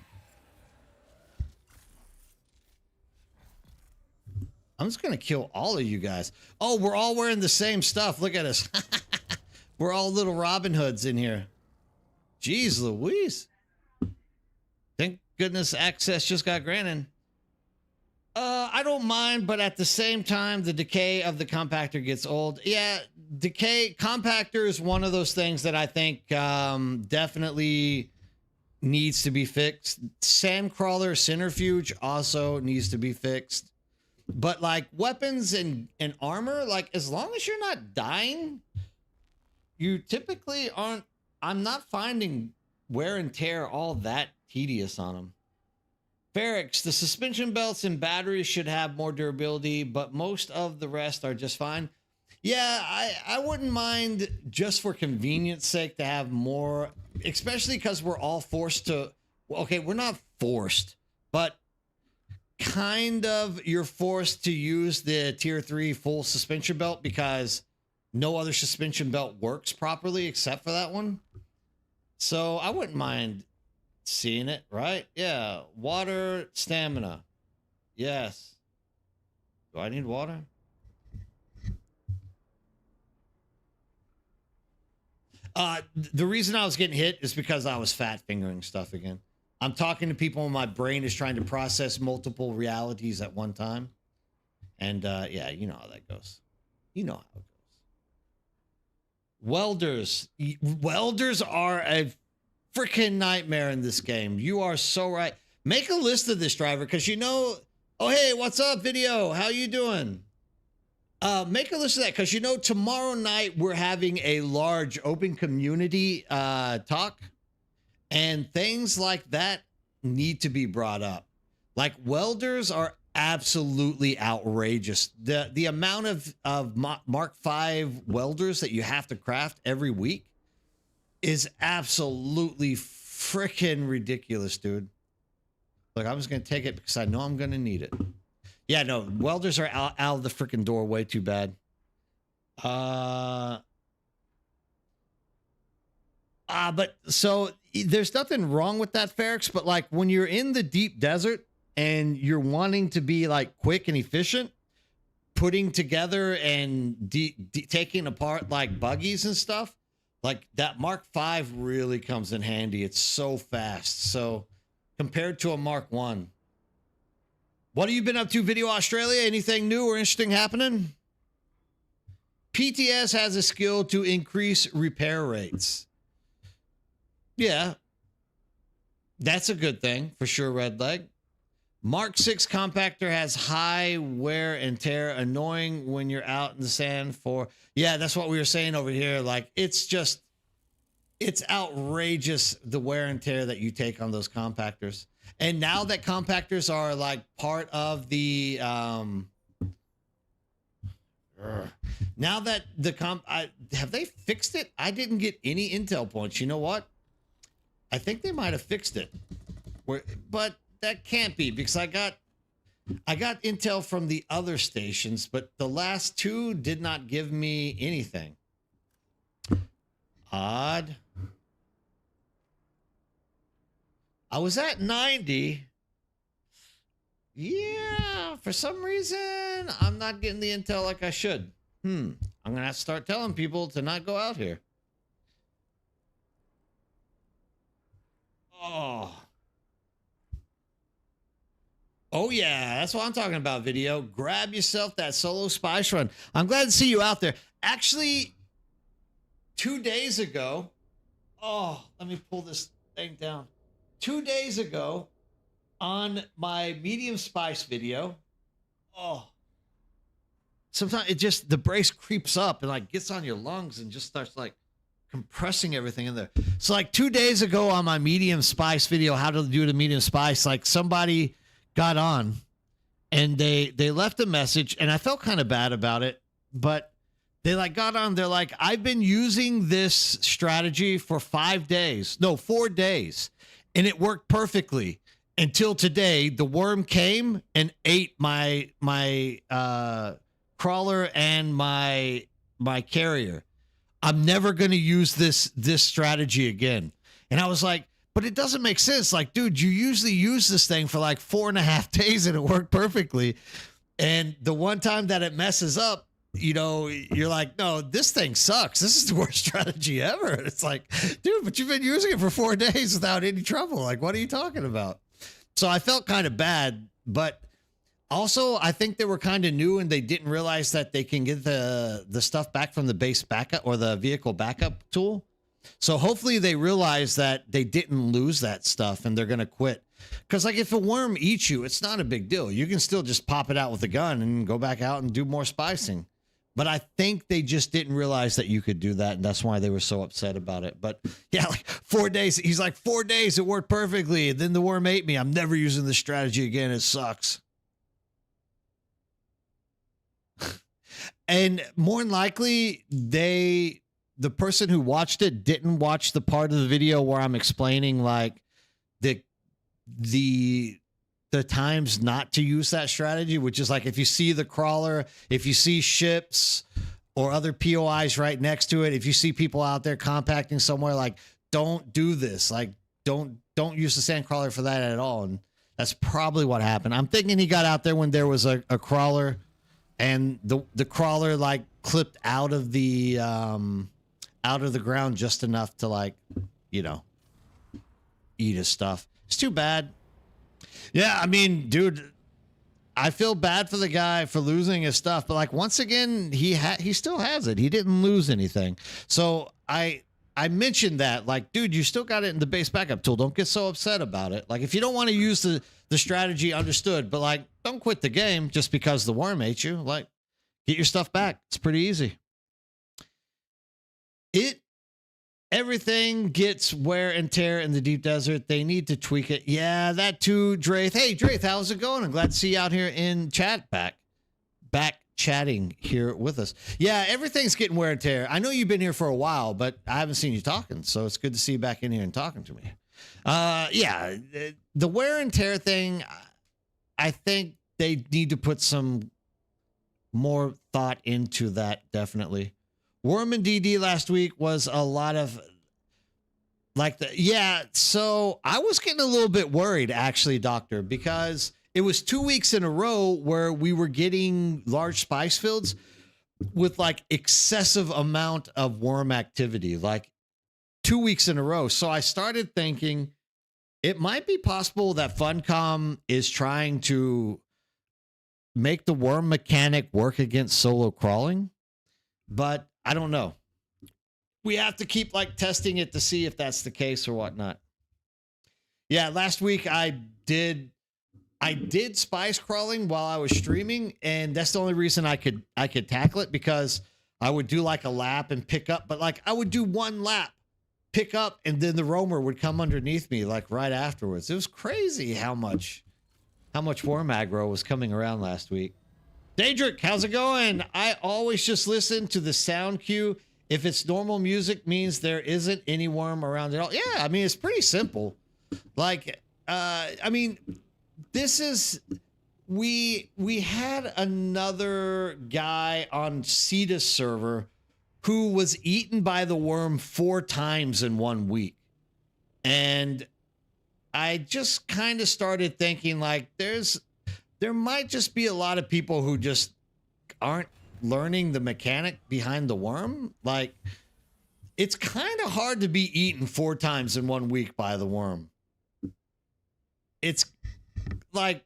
I'm just going to kill all of you guys. Oh, we're all wearing the same stuff. Look at us. We're all little Robin Hoods in here. Jeez Louise. Thank goodness access just got granted. I don't mind, but at the same time, the decay of the compactor gets old. Yeah, compactor is one of those things that I think definitely needs to be fixed. Sandcrawler centrifuge also needs to be fixed. But like weapons and armor, like as long as you're not dying, you typically aren't. I'm not finding wear and tear all that tedious on them. Ferrix, the suspension belts and batteries should have more durability, but most of the rest are just fine. Yeah, I wouldn't mind just for convenience sake to have more, especially because we're all forced to. Okay, we're not forced, but kind of you're forced to use the tier 3 full suspension belt because no other suspension belt works properly except for that one. So I wouldn't mind seeing it, right? Yeah. Water, stamina. Yes. Do I need water? The reason I was getting hit is because I was fat fingering stuff again. I'm talking to people and my brain is trying to process multiple realities at one time. And yeah, you know how that goes. You know how it goes. Welders. Welders are a freaking nightmare in this game. You are so right. Make a list of this, driver, because you know... Oh, hey, what's up, video? How you doing? Make a list of that, because you know tomorrow night we're having a large open community talk. And things like that need to be brought up. Like welders are absolutely outrageous. The amount of Mark V welders that you have to craft every week is absolutely freaking ridiculous, dude. Look, I'm just going to take it because I know I'm going to need it. Yeah, no, welders are out of the freaking door way too bad. But so there's nothing wrong with that, Ferrix, but like when you're in the deep desert and you're wanting to be like quick and efficient, putting together and taking apart like buggies and stuff, like that Mark V really comes in handy. It's so fast. So compared to a Mark I. What have you been up to, Video Australia? Anything new or interesting happening? PTS has a skill to increase repair rates. Yeah, that's a good thing for sure, Red Leg. Mark 6 compactor has high wear and tear, annoying when you're out in the sand for... Yeah, that's what we were saying over here. Like, it's outrageous, the wear and tear that you take on those compactors. And now that compactors are like part of the... now that the have they fixed it? I didn't get any intel points. You know what? I think they might have fixed it. But that can't be, because I got intel from the other stations, but the last two did not give me anything. Odd. I was at 90. Yeah, for some reason, I'm not getting the intel like I should. I'm going to have to start telling people to not go out here. Oh, yeah, that's what I'm talking about, video. Grab yourself that solo spice run. I'm glad to see you out there. Actually, 2 days ago, let me pull this thing down. 2 days ago, on my medium spice video, sometimes it just, the brace creeps up and like gets on your lungs and just starts like compressing everything in there. So like 2 days ago on my medium spice video, how to do the medium spice, like somebody got on and they left a message, and I felt kind of bad about it, but they like got on, they're like, I've been using this strategy for 4 days, and it worked perfectly until today. The worm came and ate my crawler and my carrier. I'm never going to use this strategy again. And I was like, but it doesn't make sense. Like, dude, you usually use this thing for like 4.5 days and it worked perfectly. And the one time that it messes up, you know, you're like, no, this thing sucks. This is the worst strategy ever. It's like, dude, but you've been using it for 4 days without any trouble. Like, what are you talking about? So I felt kind of bad, but also I think they were kind of new and they didn't realize that they can get the stuff back from the base backup or the vehicle backup tool. So hopefully they realize that they didn't lose that stuff and they're going to quit. Because like if a worm eats you, it's not a big deal. You can still just pop it out with a gun and go back out and do more spicing. But I think they just didn't realize that you could do that. And that's why they were so upset about it. But yeah, like 4 days. He's like, 4 days, it worked perfectly. And then the worm ate me. I'm never using this strategy again. It sucks. And more than likely, the person who watched it didn't watch the part of the video where I'm explaining like the times not to use that strategy, which is like if you see the crawler, if you see ships or other POIs right next to it, if you see people out there compacting somewhere, like don't do this. Like don't use the sand crawler for that at all. And that's probably what happened. I'm thinking he got out there when there was a crawler and the crawler like clipped out of the ground just enough to like, you know, eat his stuff. It's too bad. Yeah, I mean, dude, I feel bad for the guy for losing his stuff, but like once again, he still has it. He didn't lose anything. So I mentioned that, like, dude, you still got it in the base backup tool. Don't get so upset about it. Like, if you don't want to use the strategy, understood, but like, don't quit the game just because the worm ate you. Like, get your stuff back. It's pretty easy. Everything gets wear and tear in the deep desert. They need to tweak it. Yeah, that too, Drath. Hey, Drath, how's it going? I'm glad to see you out here in chat back chatting here with us. Yeah, everything's getting wear and tear. I know you've been here for a while, but I haven't seen you talking, so it's good to see you back in here and talking to me. Yeah, the wear and tear thing, I think they need to put some more thought into that, definitely. Worm and DD last week was a lot of like so I was getting a little bit worried actually, Doctor, because it was 2 weeks in a row where we were getting large spice fields with like excessive amount of worm activity, like 2 weeks in a row. So I started thinking it might be possible that Funcom is trying to make the worm mechanic work against solo crawling. but I don't know. We have to keep like testing it to see if that's the case or whatnot. Yeah, last week I did spice crawling while I was streaming, and that's the only reason I could tackle it, because I would do like a lap and pick up, but like I would do one lap, pick up, and then the roamer would come underneath me like right afterwards. It was crazy how much worm aggro was coming around last week. Daedric, how's it going? I always just listen to the sound cue. If it's normal music, means there isn't any worm around at all. Yeah, I mean, it's pretty simple. Like, I mean, this is, we had another guy on Cetus server who was eaten by the worm 4 times in 1 week. And I just kind of started thinking like there might just be a lot of people who just aren't learning the mechanic behind the worm. Like, it's kind of hard to be eaten 4 times in 1 week by the worm. It's like,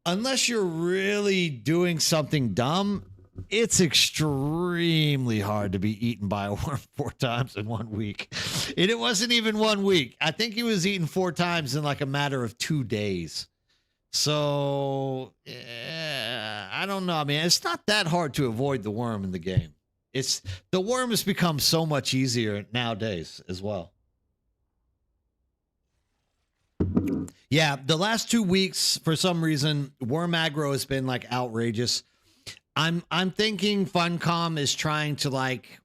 unless you're really doing something dumb, it's extremely hard to be eaten by a worm 4 times in 1 week. And it wasn't even 1 week. I think he was eaten 4 times in like a matter of 2 days. So, yeah, I don't know. I mean, it's not that hard to avoid the worm in the game. The worm has become so much easier nowadays as well. Yeah, the last 2 weeks, for some reason, worm aggro has been like outrageous. I'm thinking Funcom is trying to like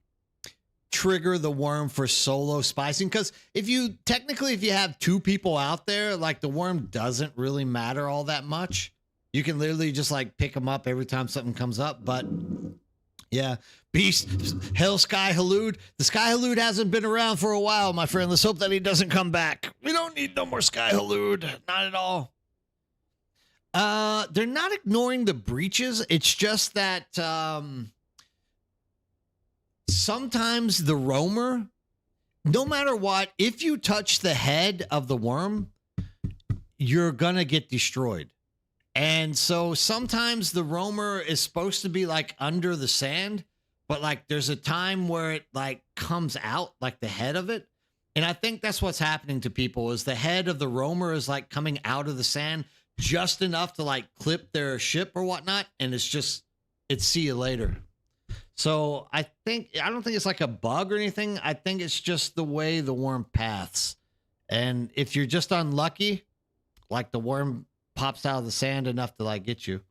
trigger the worm for solo spicing, because if you have 2 people out there, like the worm doesn't really matter all that much. You can literally just like pick them up every time something comes up. But yeah, Beast, Hell Sky Halud. The Sky Halud hasn't been around for a while, my friend. Let's hope that he doesn't come back. We don't need no more Sky Halud. Not at all. They're not ignoring the breaches. It's just that sometimes the roamer, no matter what, if you touch the head of the worm, you're gonna get destroyed. And so sometimes the roamer is supposed to be like under the sand, but like there's a time where it like comes out, like the head of it. And I think that's what's happening to people, is the head of the roamer is like coming out of the sand just enough to like clip their ship or whatnot. And it's see you later. So I don't think it's like a bug or anything. I think it's just the way the worm paths. And if you're just unlucky, like the worm pops out of the sand enough to like get you.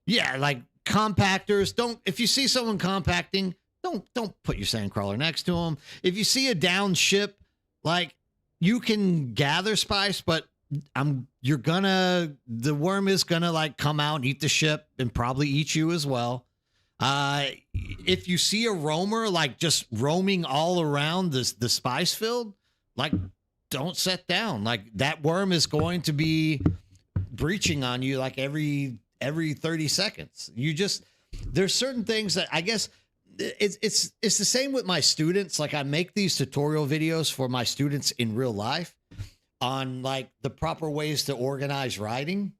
Yeah, like compactors, if you see someone compacting, don't put your sand crawler next to them. If you see a down ship, like, you can gather spice, but the worm is gonna like come out and eat the ship and probably eat you as well. If you see a roamer like just roaming all around the spice field, like, don't set down. Like, that worm is going to be breaching on you like every 30 seconds. There's certain things that I guess it's the same with my students. Like, I make these tutorial videos for my students in real life on like the proper ways to organize writing,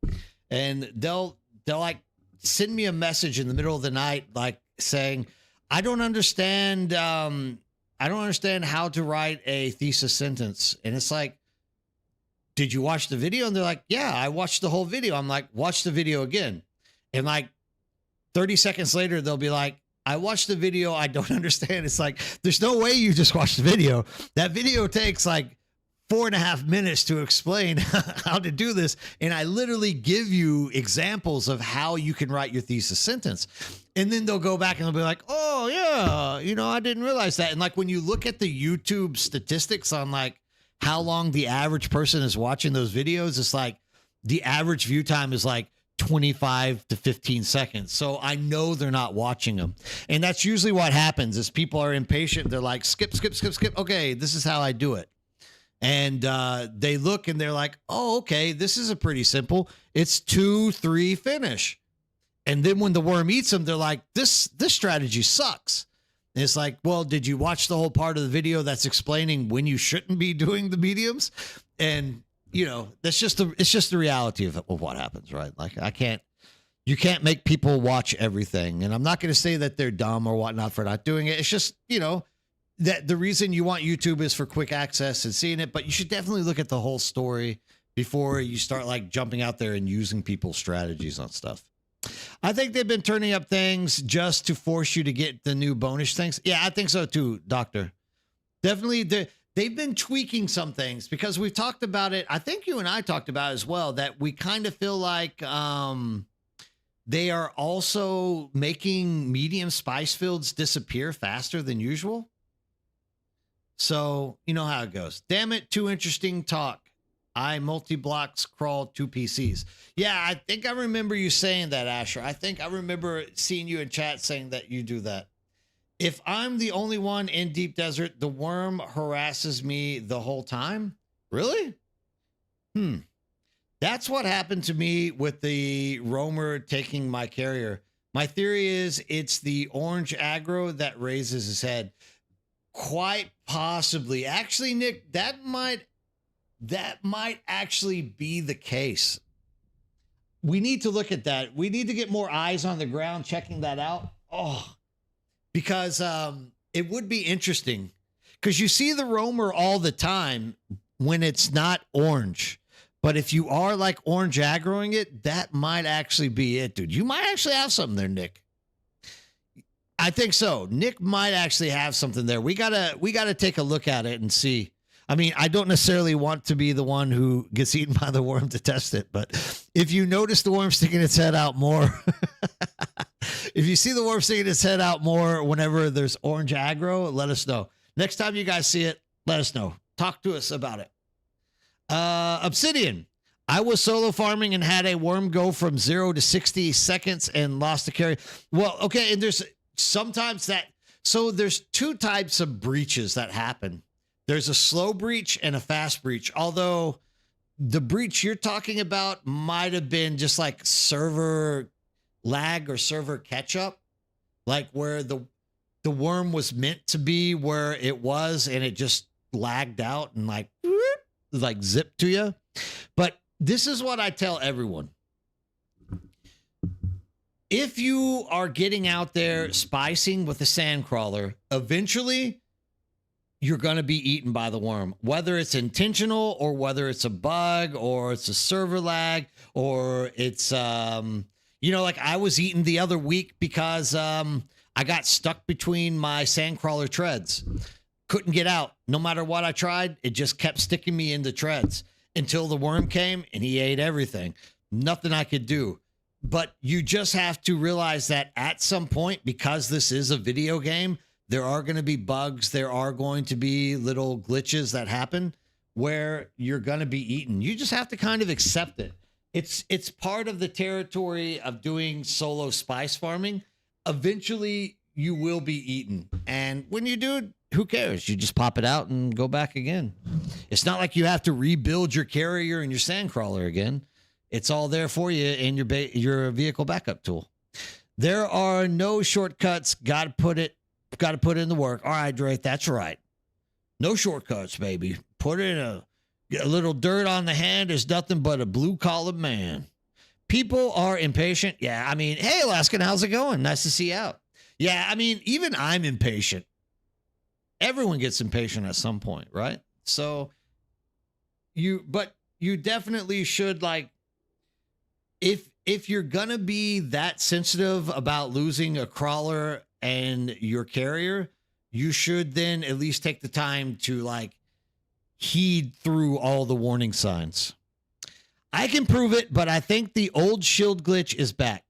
and they'll like send me a message in the middle of the night, like saying, I don't understand how to write a thesis sentence. And it's like, did you watch the video? And they're like, yeah, I watched the whole video. I'm like, watch the video again. And like 30 seconds later, they'll be like, I watched the video. I don't understand. It's like, there's no way you just watched the video. That video takes like 4.5 minutes to explain how to do this. And I literally give you examples of how you can write your thesis sentence. And then they'll go back and they'll be like, oh yeah, I didn't realize that. And like, when you look at the YouTube statistics on like how long the average person is watching those videos, it's like the average view time is like 25 to 15 seconds. So I know they're not watching them. And that's usually what happens, is people are impatient. They're like, skip. Okay, this is how I do it. And they look and they're like, oh, okay, this is a pretty simple. It's 2, 3, finish. And then when the worm eats them, they're like, this strategy sucks. And it's like, well, did you watch the whole part of the video that's explaining when you shouldn't be doing the mediums? And it's just the reality of what happens, right? Like, I can't You can't make people watch everything. And I'm not going to say that they're dumb or whatnot for not doing it. It's just, that the reason you want YouTube is for quick access and seeing it, but you should definitely look at the whole story before you start like jumping out there and using people's strategies on stuff. I think they've been turning up things just to force you to get the new bonus things. Yeah, I think so too, Doctor. Definitely, they've been tweaking some things because we've talked about it. I think you and I talked about it as well, that we kind of feel like they are also making medium spice fields disappear faster than usual. So, you know how it goes. Damn it, too interesting talk. I multi-blocks crawl 2 PCs. Yeah, I think I remember you saying that, Asher. I think I remember seeing you in chat saying that you do that. If I'm the only one in Deep Desert, the worm harasses me the whole time? Really? That's what happened to me with the roamer taking my carrier. My theory is it's the orange aggro that raises his head. Quite possibly. Actually, Nick, that might actually be the case. We need to look at that. We need to get more eyes on the ground checking that out. Because it would be interesting. Because you see the roamer all the time when it's not orange. But if you are like orange aggroing it, that might actually be it, dude. You might actually have something there, Nick. I think so. Nick might actually have something there. We gotta take a look at it and see. I mean, I don't necessarily want to be the one who gets eaten by the worm to test it, but if you notice the worm sticking its head out more, if you see the worm sticking its head out more whenever there's orange aggro, let us know. Next time you guys see it, let us know. Talk to us about it. Obsidian. I was solo farming and had a worm go from 0 to 60 seconds and lost the carry. Well, okay, and there's sometimes that, so there's 2 types of breaches that happen. There's a slow breach and a fast breach. Although the breach you're talking about might have been just like server lag or server catch up, like where the worm was meant to be where it was and it just lagged out and like zipped to you. But this is what I tell everyone. If you are getting out there spicing with a sand crawler, eventually you're going to be eaten by the worm, whether it's intentional or whether it's a bug or it's a server lag or it's, like I was eaten the other week because I got stuck between my sand crawler treads. Couldn't get out. No matter what I tried, it just kept sticking me in the treads until the worm came and he ate everything. Nothing I could do. But you just have to realize that at some point, because this is a video game, there are going to be bugs. There are going to be little glitches that happen where you're going to be eaten. You just have to kind of accept it. It's part of the territory of doing solo spice farming. Eventually, you will be eaten. And when you do, who cares? You just pop it out and go back again. It's not like you have to rebuild your carrier and your sand crawler again. It's all there for you in your vehicle backup tool. There are no shortcuts. Got to put it in the work. All right, Drake, that's right. No shortcuts, baby. Put in a little dirt on the hand is nothing but a blue-collar man. People are impatient. Yeah, I mean, hey, Alaskan, how's it going? Nice to see you out. Yeah, I mean, even I'm impatient. Everyone gets impatient at some point, right? So you definitely should, like, if you're gonna be that sensitive about losing a crawler and your carrier, you should then at least take the time to like heed through all the warning signs. I can prove it, but I think the old shield glitch is back.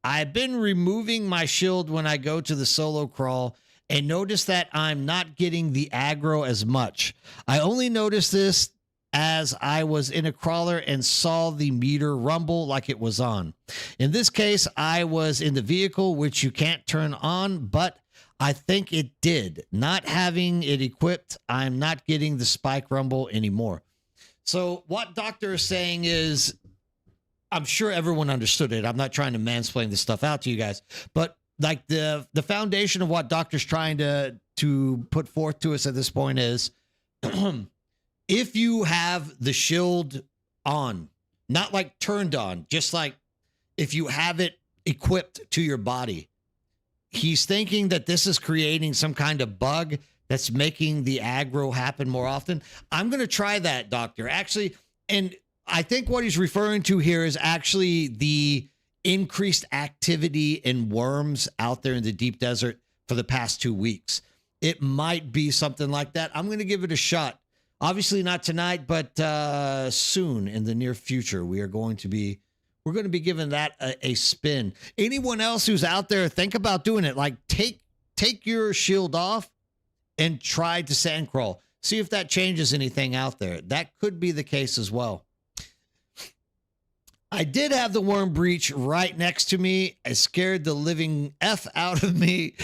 I've been removing my shield when I go to the solo crawl and notice that I'm not getting the aggro as much. I only noticed this as I was in a crawler and saw the meter rumble like it was on. In this case, I was in the vehicle, which you can't turn on, but I think it did. Not having it equipped, I'm not getting the spike rumble anymore. So what Doctor is saying is, I'm sure everyone understood it. I'm not trying to mansplain this stuff out to you guys, but like the foundation of what Doctor's trying to put forth to us at this point is, if you have the shield on, not like turned on, just like if you have it equipped to your body. He's thinking that this is creating some kind of bug that's making the aggro happen more often. I'm going to try that, doctor. Actually, and I think what he's referring to here is actually the increased activity in worms out there in the deep desert for the past 2 weeks. It might be something like that. I'm going to give it a shot. Obviously not tonight, but soon in the near future, we're going to be giving that a spin. Anyone else who's out there, think about doing it. Like take your shield off and try to sand crawl. See if that changes anything out there. That could be the case as well. I did have the worm breach right next to me. It scared the living F out of me,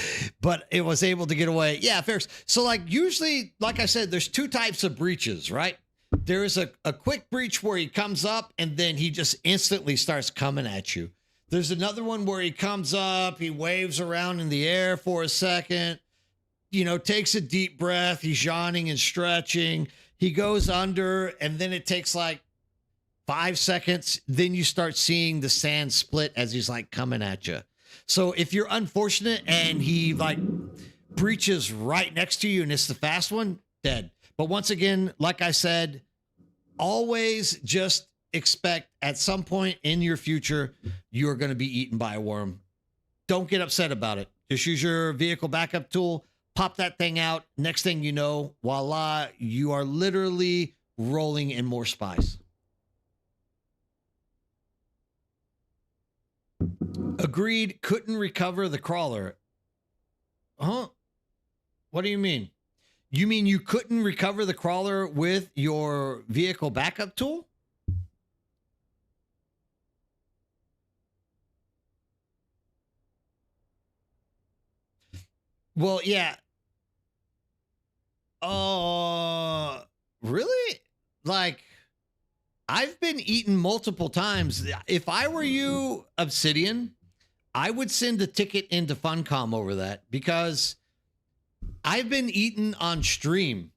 but it was able to get away. Yeah, fair. So like usually, like I said, there's 2 types of breaches, right? There is a quick breach where he comes up and then he just instantly starts coming at you. There's another one where he comes up, he waves around in the air for a second, takes a deep breath. He's yawning and stretching. He goes under and then it takes like 5 seconds. Then you start seeing the sand split as he's like coming at you. So if you're unfortunate and he like breaches right next to you and it's the fast one, dead. But once again, like I said, always just expect at some point in your future, you're going to be eaten by a worm. Don't get upset about it. Just use your vehicle backup tool, pop that thing out. Next thing you know, voila, you are literally rolling in more spice. Agreed. Couldn't recover the crawler. Huh? What do you mean? You mean you couldn't recover the crawler with your vehicle backup tool? Well, yeah. Really? Like, I've been eaten multiple times. If I were you, Obsidian, I would send a ticket into Funcom over that because I've been eaten on stream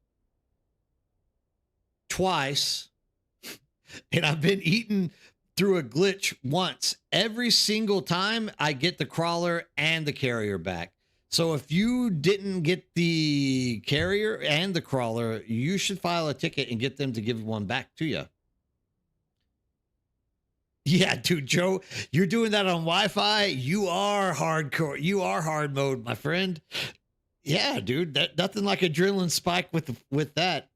twice, and I've been eaten through a glitch once. Every single time I get the crawler and the carrier back. So if you didn't get the carrier and the crawler, you should file a ticket and get them to give one back to you. Yeah, dude, Joe, you're doing that on Wi-Fi. You are hardcore. You are hard mode, my friend. Yeah, dude, nothing like adrenaline spike with that.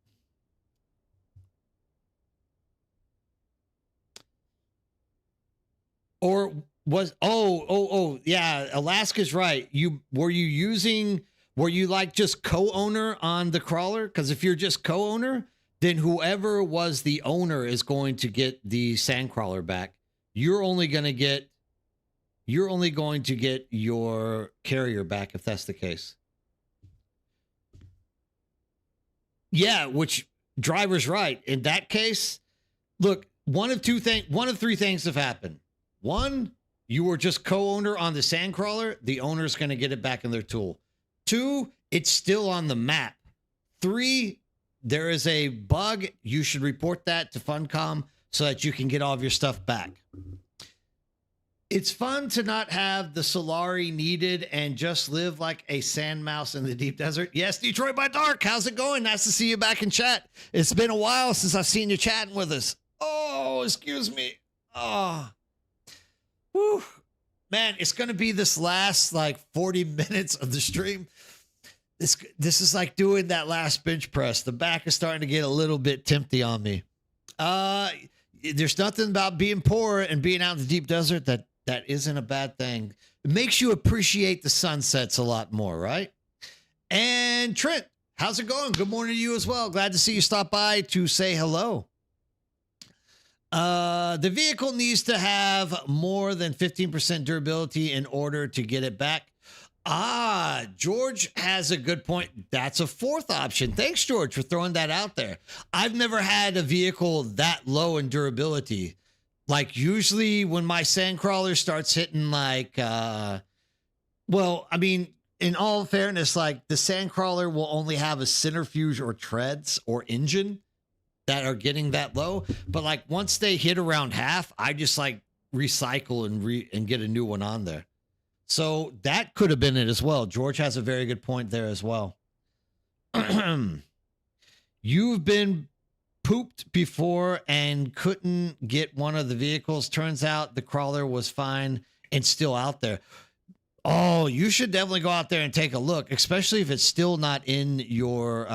Or was yeah, Alaska's right. Were you like just co-owner on the crawler? Because if you're just co-owner, then whoever was the owner is going to get the sandcrawler back. You're only going to get your carrier back if that's the case. Yeah, which driver's right. In that case, look, one of three things have happened. One, you were just co-owner on the sandcrawler. The owner's going to get it back in their tool. 2, it's still on the map. 3, there is a bug. You should report that to Funcom so that you can get all of your stuff back. It's fun to not have the Solari needed and just live like a sand mouse in the deep desert. Yes, Detroit by Dark. How's it going? Nice to see you back in chat. It's been a while since I've seen you chatting with us. Oh, excuse me. Oh, whew. Man, it's going to be this last like 40 minutes of the stream. This is like doing that last bench press. The back is starting to get a little bit tempty on me. There's nothing about being poor and being out in the deep desert that isn't a bad thing. It makes you appreciate the sunsets a lot more, right? And Trent, how's it going? Good morning to you as well. Glad to see you stop by to say hello. The vehicle needs to have more than 15% durability in order to get it back. George has a good point. That's a 4th option. Thanks, George, for throwing that out there. I've never had a vehicle that low in durability. Like usually when my sandcrawler starts hitting like, well, I mean, in all fairness, like the sandcrawler will only have a centrifuge or treads or engine that are getting that low. But like once they hit around half, I just like recycle and get a new one on there. So that could have been it as well. George has a very good point there as well. You've been pooped before and couldn't get one of the vehicles. Turns out the crawler was fine and still out there. Oh, you should definitely go out there and take a look, especially if it's still not in your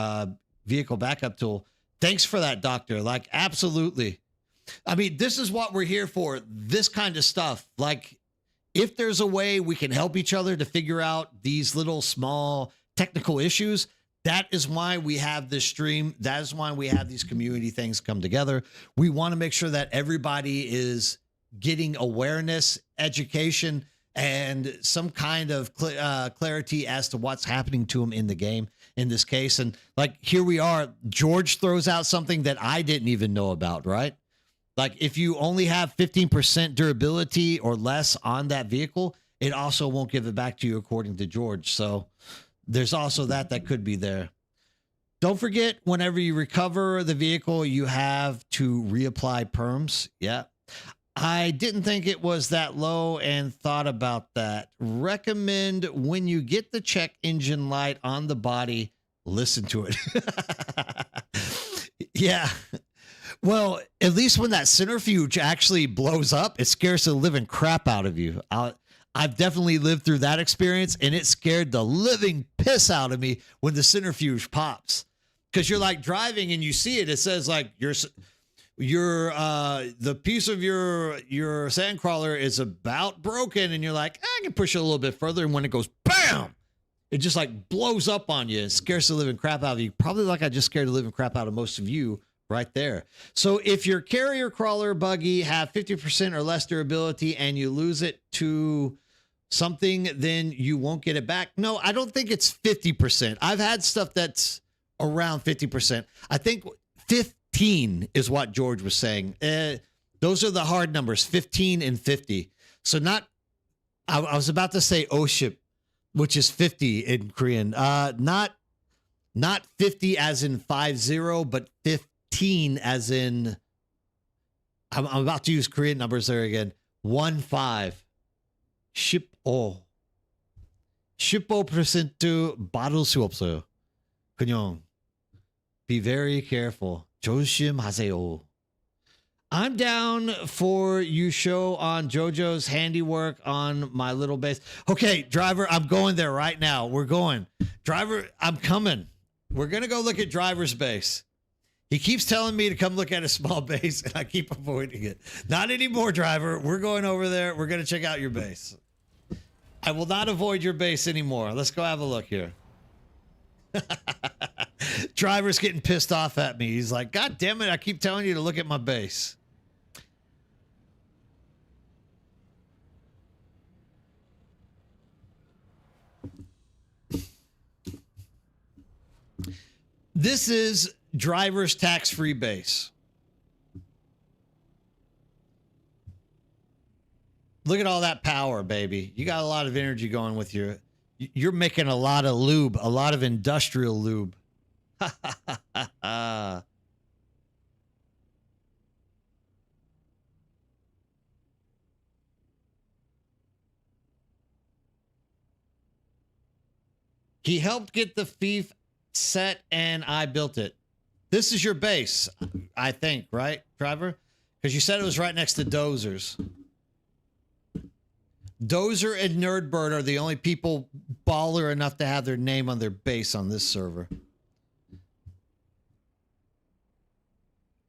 vehicle backup tool. Thanks for that, doctor. Like, absolutely. I mean, this is what we're here for. This kind of stuff. Like, if there's a way we can help each other to figure out these little small technical issues, that is why we have this stream. That is why we have these community things come together. We want to make sure that everybody is getting awareness, education, and some kind of clarity as to what's happening to him in the game in this case. And like, here we are, George throws out something that I didn't even know about, right? Like, if you only have 15% durability or less on that vehicle, it also won't give it back to you according to George. So there's also that could be there. Don't forget, whenever you recover the vehicle, you have to reapply perms. Yeah. I didn't think it was that low and thought about that. Recommend when you get the check engine light on the body, listen to it. Yeah. Well, at least when that centrifuge actually blows up, it scares the living crap out of you. I've definitely lived through that experience, and it scared the living piss out of me when the centrifuge pops. Because you're like driving and you see it. It says like the piece of your sand crawler is about broken, and you're like, I can push it a little bit further, and when it goes bam, it just like blows up on you and scares the living crap out of you, probably like I just scared the living crap out of most of you right there. So if your carrier crawler buggy have 50% or less durability and you lose it to something, then you won't get it back. No, I don't think it's 50%. I've had stuff that's around 50%. I think 15 is what George was saying. Those are the hard numbers, 15 and 50. So I was about to say oship, which is 50 in Korean. Not 50 as in 50, but 15 as in, I'm about to use Korean numbers there again. 15. 15. 15% 받을 수 없어요. 그냥 be very careful. 조심하세요. I'm down for you show on JoJo's handiwork on my little base. Okay, driver, I'm going there right now. We're going. Driver, I'm coming. We're going to go look at driver's base. He keeps telling me to come look at a small base, and I keep avoiding it. Not anymore, driver. We're going over there. We're going to check out your base. I will not avoid your base anymore. Let's go have a look here. Driver's getting pissed off at me. He's like, God damn it, I keep telling you to look at my base. This is driver's tax-free base. Look at all that power, baby. You got a lot of energy going with you're making a lot of lube, a lot of industrial lube. He helped get the fief set and I built it. This is your base, I think, right, driver? Because you said it was right next to Dozer's. Dozer and Nerdbird are the only people baller enough to have their name on their base on this server.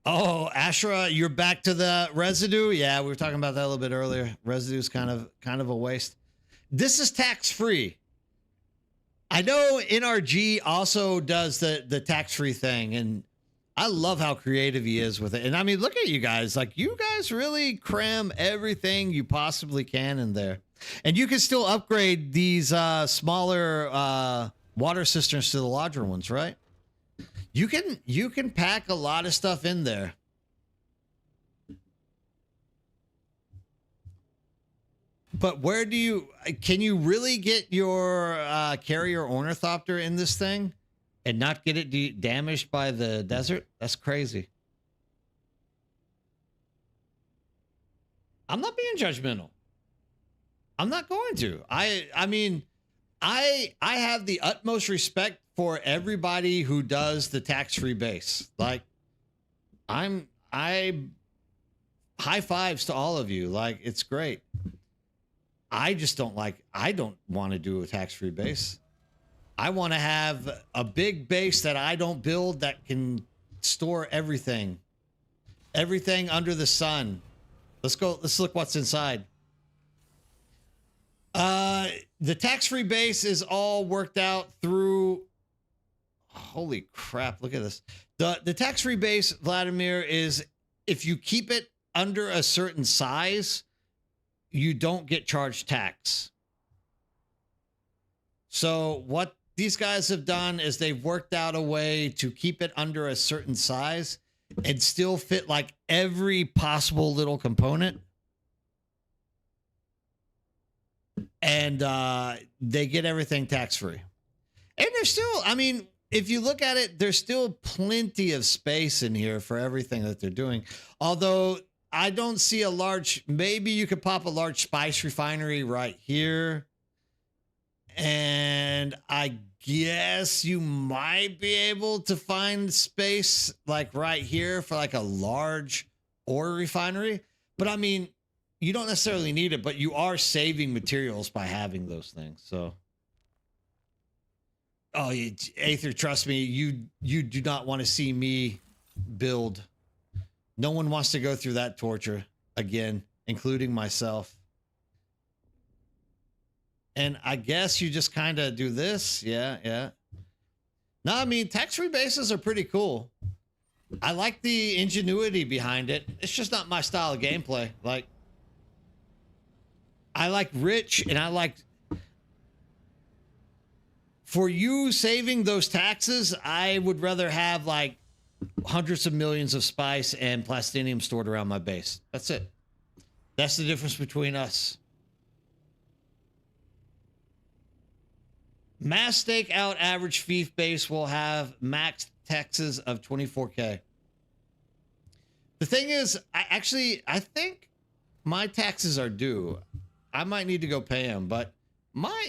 Oh, Ashra, you're back to the residue? Yeah, we were talking about that a little bit earlier. Residue is kind of a waste. This is tax-free. I know NRG also does the tax-free thing, and I love how creative he is with it. And I mean, look at you guys. Like, you guys really cram everything you possibly can in there. And you can still upgrade these smaller water cisterns to the larger ones, right? You can pack a lot of stuff in there. But where can you really get your carrier ornithopter in this thing and not get it damaged by the desert? That's crazy. I'm not being judgmental. I'm not going to. I mean, I have the utmost respect for everybody who does the tax-free base. Like, I high fives to all of you. Like, it's great. I don't want to do a tax-free base. I want to have a big base that I don't build that can store everything under the sun. Let's look what's inside. The tax-free base is all worked out through, holy crap, look at this. The tax-free base, Vladimir, is if you keep it under a certain size, you don't get charged tax. So what these guys have done is they've worked out a way to keep it under a certain size and still fit like every possible little component. And they get everything tax-free. And there's still, I mean, if you look at it, there's still plenty of space in here for everything that they're doing. Although I don't see a large, maybe you could pop a large spice refinery right here. And I guess you might be able to find space like right here for like a large oil refinery. But I mean, you don't necessarily need it, but you are saving materials by having those things. So, oh, Aether, trust me, you do not want to see me build. No one wants to go through that torture again, including myself. And I guess you just kind of do this. Yeah. No, I mean, tax-free bases are pretty cool. I like the ingenuity behind it. It's just not my style of gameplay. Like, I like rich, and I like, for you saving those taxes, I would rather have like hundreds of millions of spice and plastinium stored around my base. That's it. That's the difference between us. Mass stake out average fief base will have max taxes of 24K. The thing is, I think my taxes are due. I might need to go pay them, but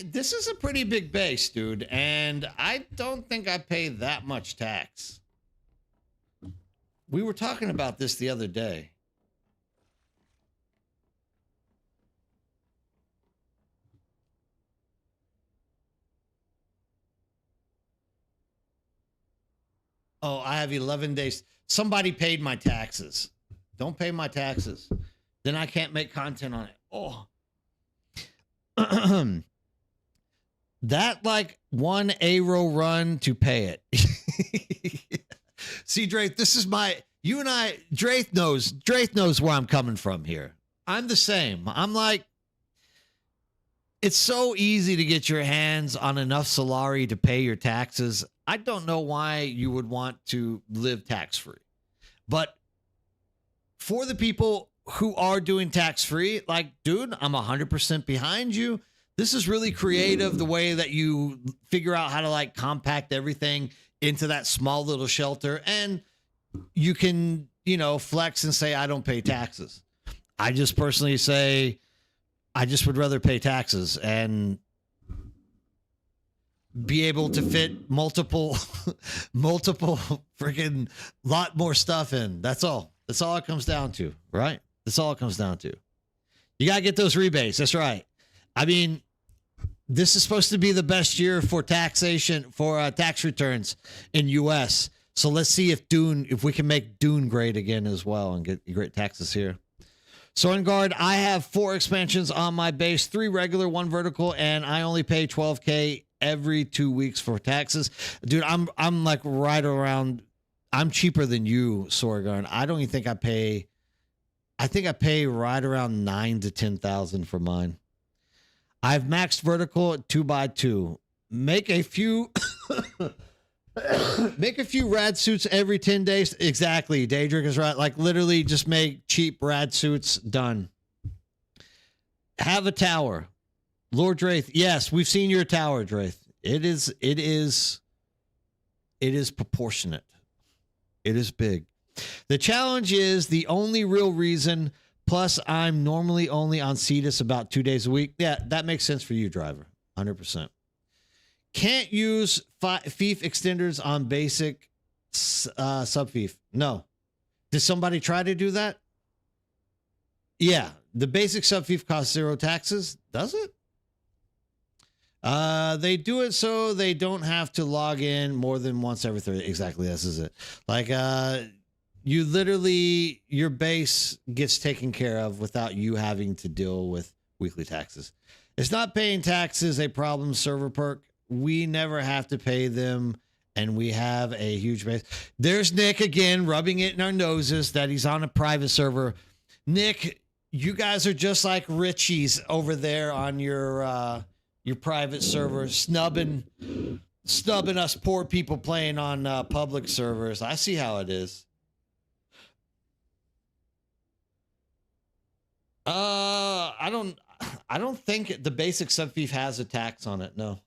this is a pretty big base, dude, and I don't think I pay that much tax. We were talking about this the other day. Oh, I have 11 days. Somebody paid my taxes. Don't pay my taxes. Then I can't make content on it. Oh. That like one arrow run to pay it. See, Drath, this is you and I, Drath knows where I'm coming from here. I'm the same. I'm like, it's so easy to get your hands on enough Solari to pay your taxes. I don't know why you would want to live tax-free. But for the people who are doing tax-free, like, dude, I'm 100% behind you. This is really creative, the way that you figure out how to like compact everything into that small little shelter. And you can, flex and say, I don't pay taxes. I just personally say, I just would rather pay taxes and be able to fit multiple freaking lot more stuff in. That's all. That's all it comes down to, right? That's all it comes down to. You got to get those rebates. That's right. I mean, this is supposed to be the best year for taxation, for tax returns in U.S. So let's see if we can make Dune great again as well and get great taxes here. So in guard, I have 4 expansions on my base, 3 regular, 1 vertical, and I only pay 12K every 2 weeks for taxes. Dude, I'm like right around, I'm cheaper than you, Sorgarn. I don't even think I pay right around 9,000 to 10,000 for mine. I've maxed vertical at 2x2. Make a few rad suits every 10 days. Exactly. Daedric is right. Like literally just make cheap rad suits. Done. Have a tower. Lord Drath. Yes, we've seen your tower, Drath. It is proportionate. It is big. The challenge is the only real reason Plus, I'm normally only on Cetus about 2 days a week. Yeah, that makes sense for you, driver. 100%. Can't use FIF extenders on basic sub FIF. No. Did somebody try to do that? Yeah. The basic sub FIF costs 0 taxes. Does it? They do it so they don't have to log in more than once every 30. Exactly. This is it. Like, you literally, your base gets taken care of without you having to deal with weekly taxes. It's not paying taxes a problem, server perk. We never have to pay them, and we have a huge base. There's Nick again, rubbing it in our noses that he's on a private server. Nick, you guys are just like Richie's over there on your private server, snubbing us poor people playing on public servers. I see how it is. I don't think the basic sub FIF has a tax on it. No.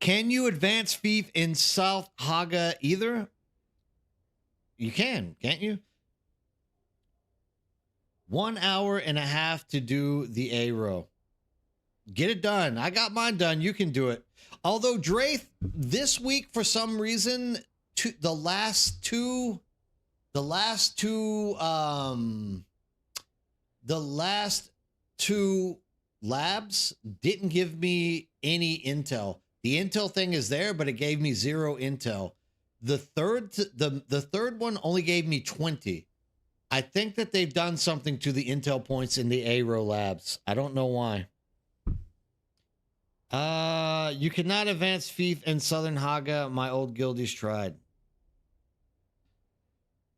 Can you advance FIF in South Haga either? You can, can't you? 1 hour and a half to do the A row. Get it done. I got mine done. You can do it. Although Draith, this week for some reason, the last two labs didn't give me any intel. The intel thing is there, but it gave me 0 intel. The third one only gave me 20. I think that they've done something to the intel points in the A-row labs. I don't know why. You cannot advance FIF in Southern Haga. My old guildies tried.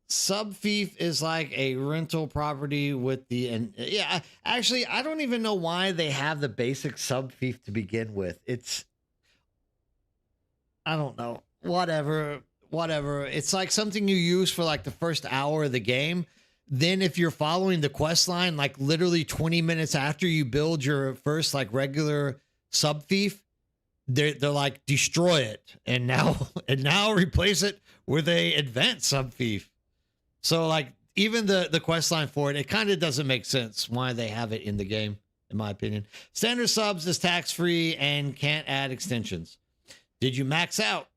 Sub FIF is like a rental property with the, and yeah, actually, I don't even know why they have the basic sub FIF to begin with. I don't know. Whatever. It's like something you use for like the first hour of the game. Then if you're following the quest line, like literally 20 minutes after you build your first like regular sub FIF, they're like, destroy it. And now replace it with a advanced sub FIF. So like even the quest line for it kind of doesn't make sense why they have it in the game, in my opinion. Standard subs is tax-free and can't add extensions. Did you max out?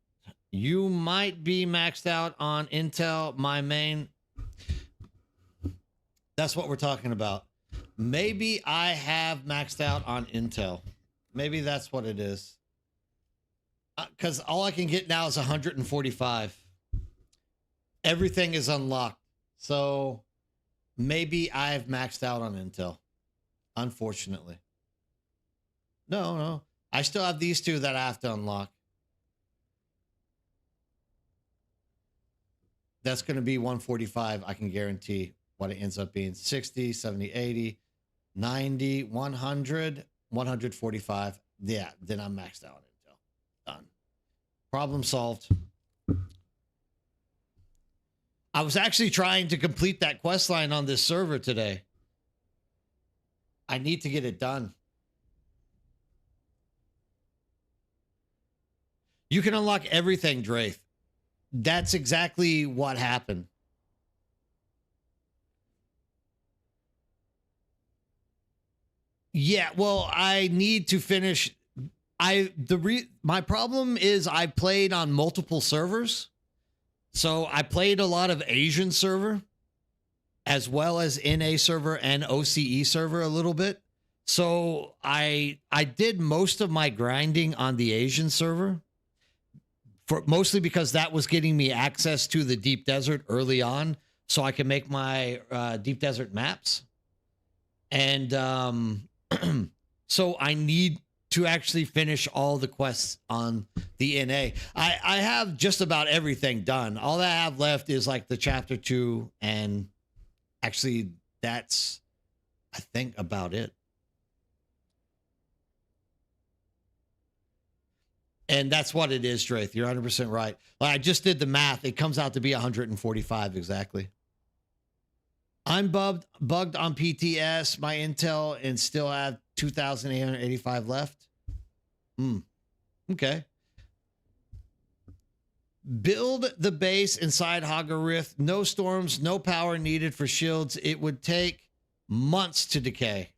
You might be maxed out on Intel, my main. That's what we're talking about. Maybe I have maxed out on Intel. Maybe that's what it is. Because all I can get now is 145. Everything is unlocked. So maybe I've maxed out on Intel. Unfortunately. No. I still have these two that I have to unlock. That's going to be 145. I can guarantee what it ends up being. 60, 70, 80, 90, 100, 145. Yeah, then I'm maxed out on Intel. Done. Problem solved. I was actually trying to complete that quest line on this server today. I need to get it done. You can unlock everything, Draith. That's exactly what happened. Yeah, well, I need to finish. My problem is I played on multiple servers. So I played a lot of Asian server as well as NA server and OCE server a little bit. So I did most of my grinding on the Asian server, mostly because that was getting me access to the deep desert early on so I can make my deep desert maps. And so I need to actually finish all the quests on the NA. I have just about everything done. All that I have left is like the chapter 2, and actually that's, I think, about it. And that's what it is, Draith. You're 100% right. Like, I just did the math. It comes out to be 145 exactly. I'm bugged on PTS, my Intel, and still have 2,885 left. Okay. Build the base inside Hogger Rift. No storms, no power needed for shields. It would take months to decay.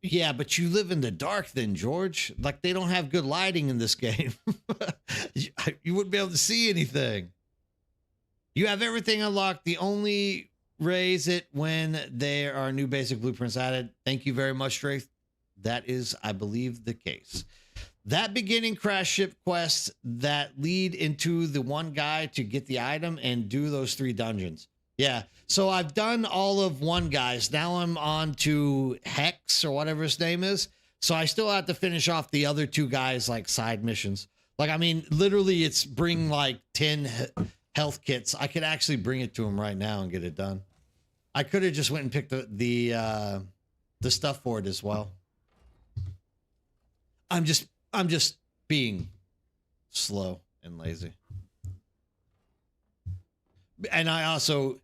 Yeah, but you live in the dark then, George. Like, they don't have good lighting in this game. You wouldn't be able to see anything. You have everything unlocked. The only raise it when there are new basic blueprints added. Thank you very much, Drake. That is, I believe, the case. That beginning crash ship quests that lead into the one guy to get the item and do those 3 dungeons. Yeah. So I've done all of one guy's. Now I'm on to Hex or whatever his name is. So I still have to finish off the other 2 guys, like side missions. Like, I mean, literally it's bring like 10 health kits. I could actually bring it to him right now and get it done. I could have just went and picked the stuff for it as well. I'm just being slow and lazy. And I also,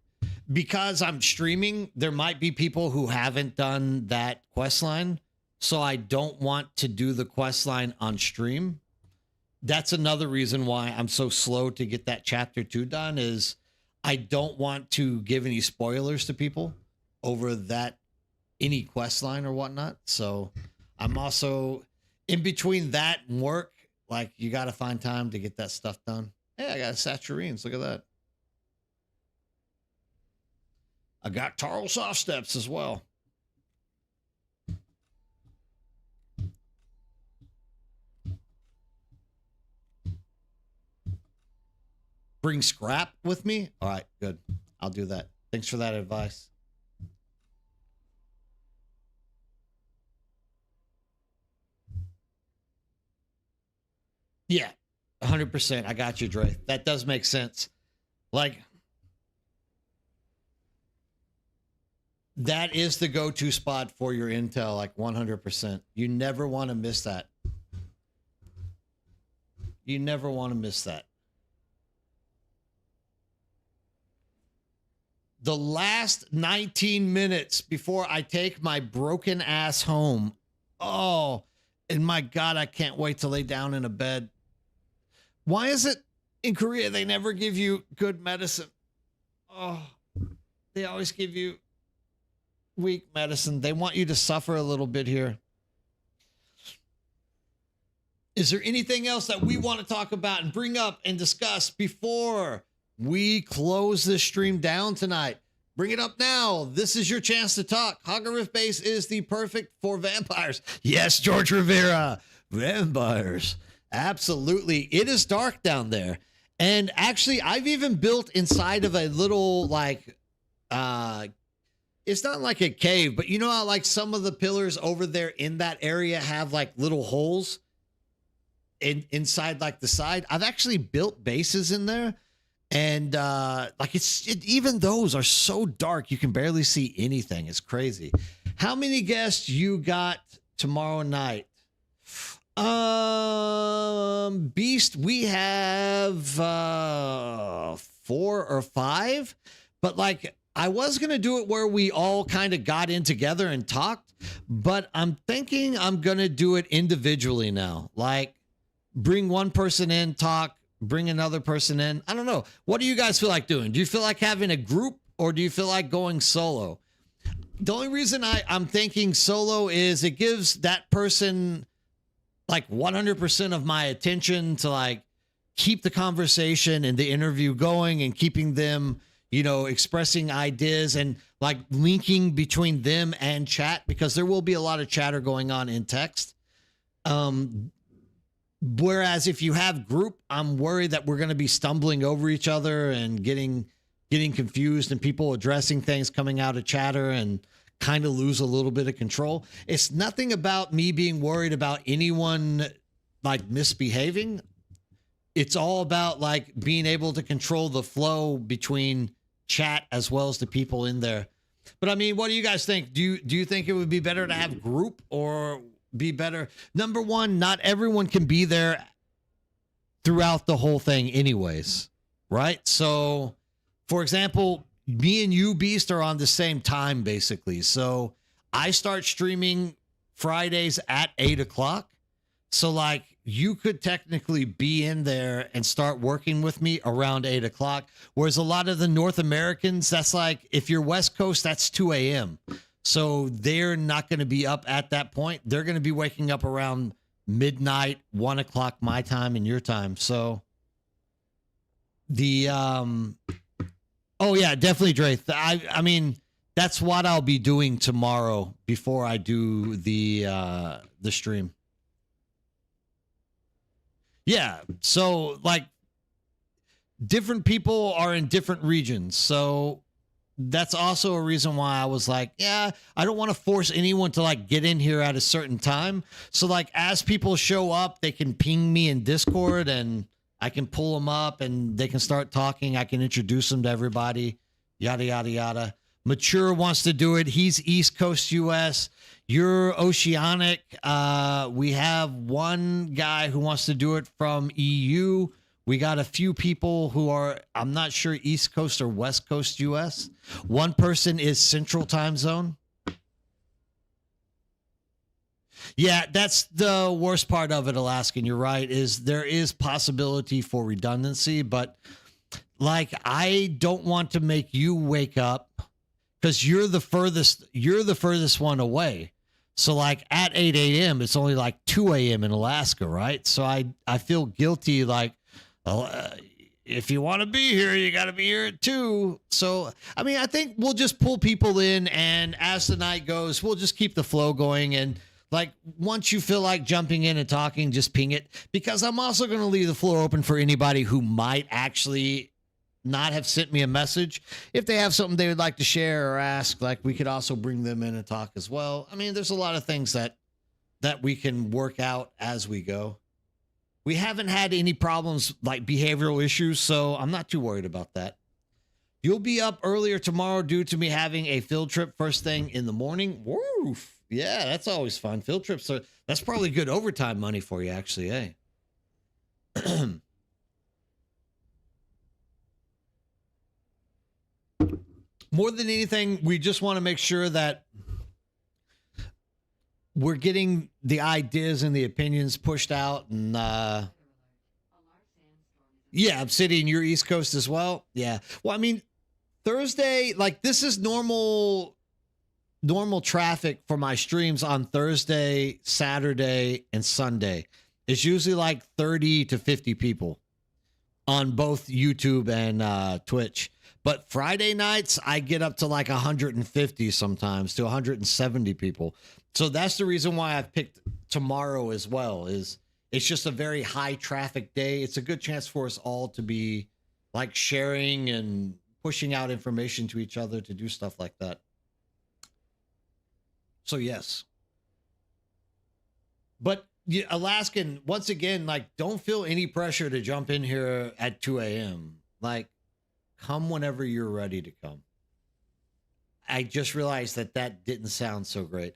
because I'm streaming, there might be people who haven't done that quest line. So I don't want to do the quest line on stream. That's another reason why I'm so slow to get that chapter 2 done, is I don't want to give any spoilers to people over that, any quest line or whatnot. So I'm also in between that and work. Like, you got to find time to get that stuff done. Hey, I got Saturines. Look at that. I got Tarl soft steps as well. Bring scrap with me? All right, good. I'll do that. Thanks for that advice. Yeah, 100%. I got you, Dre. That does make sense. Like, that is the go-to spot for your intel, like 100%. You never want to miss that. You never want to miss that. The last 19 minutes before I take my broken ass home. Oh, and my God, I can't wait to lay down in a bed. Why is it in Korea they never give you good medicine? Oh, they always give you weak medicine. They want you to suffer a little bit here. Is there anything else that we want to talk about and bring up and discuss before we close this stream down tonight? Bring it up now. This is your chance to talk. Hogger Rift Base is the perfect for vampires. Yes, George Rivera. Vampires. Absolutely. It is dark down there. And actually, I've even built inside of a little, like, it's not like a cave, but you know how, like, some of the pillars over there in that area have, like, little holes inside, like, the side? I've actually built bases in there. And like, even those are so dark, you can barely see anything. It's crazy. How many guests you got tomorrow night? Beast, we have 4 or 5, but like, I was going to do it where we all kind of got in together and talked, but I'm thinking I'm going to do it individually now. Like, bring one person in, talk, bring another person in. I don't know. What do you guys feel like doing? Do you feel like having a group, or do you feel like going solo? The only reason I'm thinking solo is it gives that person like 100% of my attention to like keep the conversation and the interview going and keeping them, you know, expressing ideas and like linking between them and chat, because there will be a lot of chatter going on in text. Whereas if you have group, I'm worried that we're going to be stumbling over each other and getting confused, and people addressing things coming out of chatter and kind of lose a little bit of control. It's nothing about me being worried about anyone like misbehaving. It's all about like being able to control the flow between chat as well as the people in there. But I mean, what do you guys think? Do you think it would be better to have group, or be better? Number one, not everyone can be there throughout the whole thing anyways, right? So for example, me and you, Beast, are on the same time basically. So I start streaming Fridays at 8 o'clock. So like you could technically be in there and start working with me around 8 o'clock. Whereas a lot of the North Americans, that's like, if you're West Coast, that's 2 a.m. So they're not going to be up at that point. They're going to be waking up around midnight, 1 o'clock my time and your time. So oh yeah, definitely, Dre. I mean, that's what I'll be doing tomorrow before I do the stream. Yeah. So like different people are in different regions. So that's also a reason why I was like, yeah, I don't want to force anyone to like get in here at a certain time. So like as people show up, they can ping me in Discord and I can pull them up and they can start talking. I can introduce them to everybody, yada, yada, yada. Mature wants to do it. He's East Coast US. You're Oceanic. We have one guy who wants to do it from EU. We got a few people who are, I'm not sure, East Coast or West Coast US. One person is Central Time Zone. Yeah, that's the worst part of it, Alaskan. You're right, is there is possibility for redundancy, but like I don't want to make you wake up because you're the furthest one away. So like at 8 a.m., it's only like 2 a.m. in Alaska, right? So I feel guilty like, if you want to be here, you got to be here at 2. So, I mean, I think we'll just pull people in, and as the night goes, we'll just keep the flow going. And like, once you feel like jumping in and talking, just ping it, because I'm also going to leave the floor open for anybody who might actually not have sent me a message. If they have something they would like to share or ask, like we could also bring them in and talk as well. I mean, there's a lot of things that we can work out as we go. We haven't had any problems like behavioral issues, so I'm not too worried about that. You'll be up earlier tomorrow due to me having a field trip first thing in the morning. Woof. Yeah, that's always fun. Field trips are, that's probably good overtime money for you, actually, eh? More than anything, we just want to make sure that we're getting the ideas and the opinions pushed out. And yeah, Obsidian, you're East Coast as well. Yeah. Well, I mean, Thursday, like this is normal traffic for my streams on Thursday, Saturday, and Sunday. It's usually like 30 to 50 people on both YouTube and Twitch. But Friday nights, I get up to like 150 sometimes to 170 people. So that's the reason why I've picked tomorrow as well, is it's just a very high traffic day. It's a good chance for us all to be like sharing and pushing out information to each other to do stuff like that. So yes. But Alaskan, once again, like don't feel any pressure to jump in here at 2 a.m. Like come whenever you're ready to come. I just realized that didn't sound so great.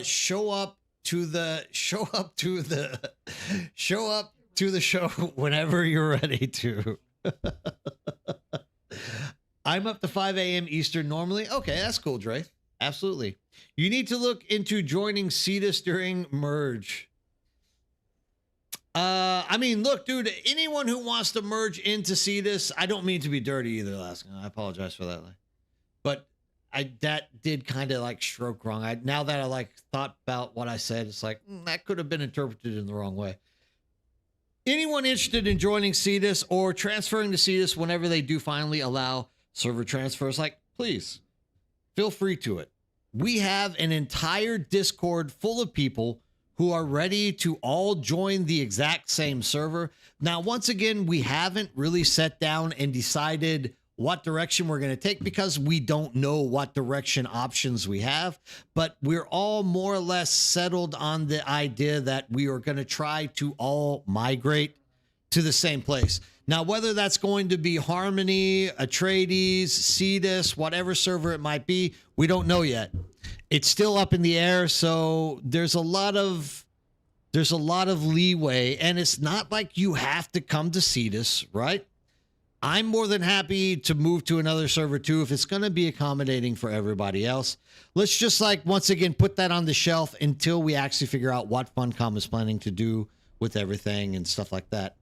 Show up to the show whenever you're ready to. I'm up to 5 a.m. Eastern normally. Okay, that's cool, Dre. Absolutely. You need to look into joining Cetus during merge. I mean, look, dude, anyone who wants to merge into Cetus, I don't mean to be dirty either, Alaskan. I apologize for that. But that did kind of like stroke wrong. Now that I like thought about what I said, it's like that could have been interpreted in the wrong way. Anyone interested in joining Cetus or transferring to Cetus whenever they do finally allow server transfers, like please feel free to it. We have an entire Discord full of people who are ready to all join the exact same server. Now, once again, we haven't really sat down and decided what direction we're going to take because we don't know what direction options we have, but we're all more or less settled on the idea that we are going to try to all migrate to the same place. Now, whether that's going to be Harmony, Atreides, Cetus, whatever server it might be, we don't know yet. It's still up in the air, so there's a lot of leeway, and it's not like you have to come to Cetus, right? I'm more than happy to move to another server too if it's going to be accommodating for everybody else. Let's just like once again put that on the shelf until we actually figure out what Funcom is planning to do with everything and stuff like that.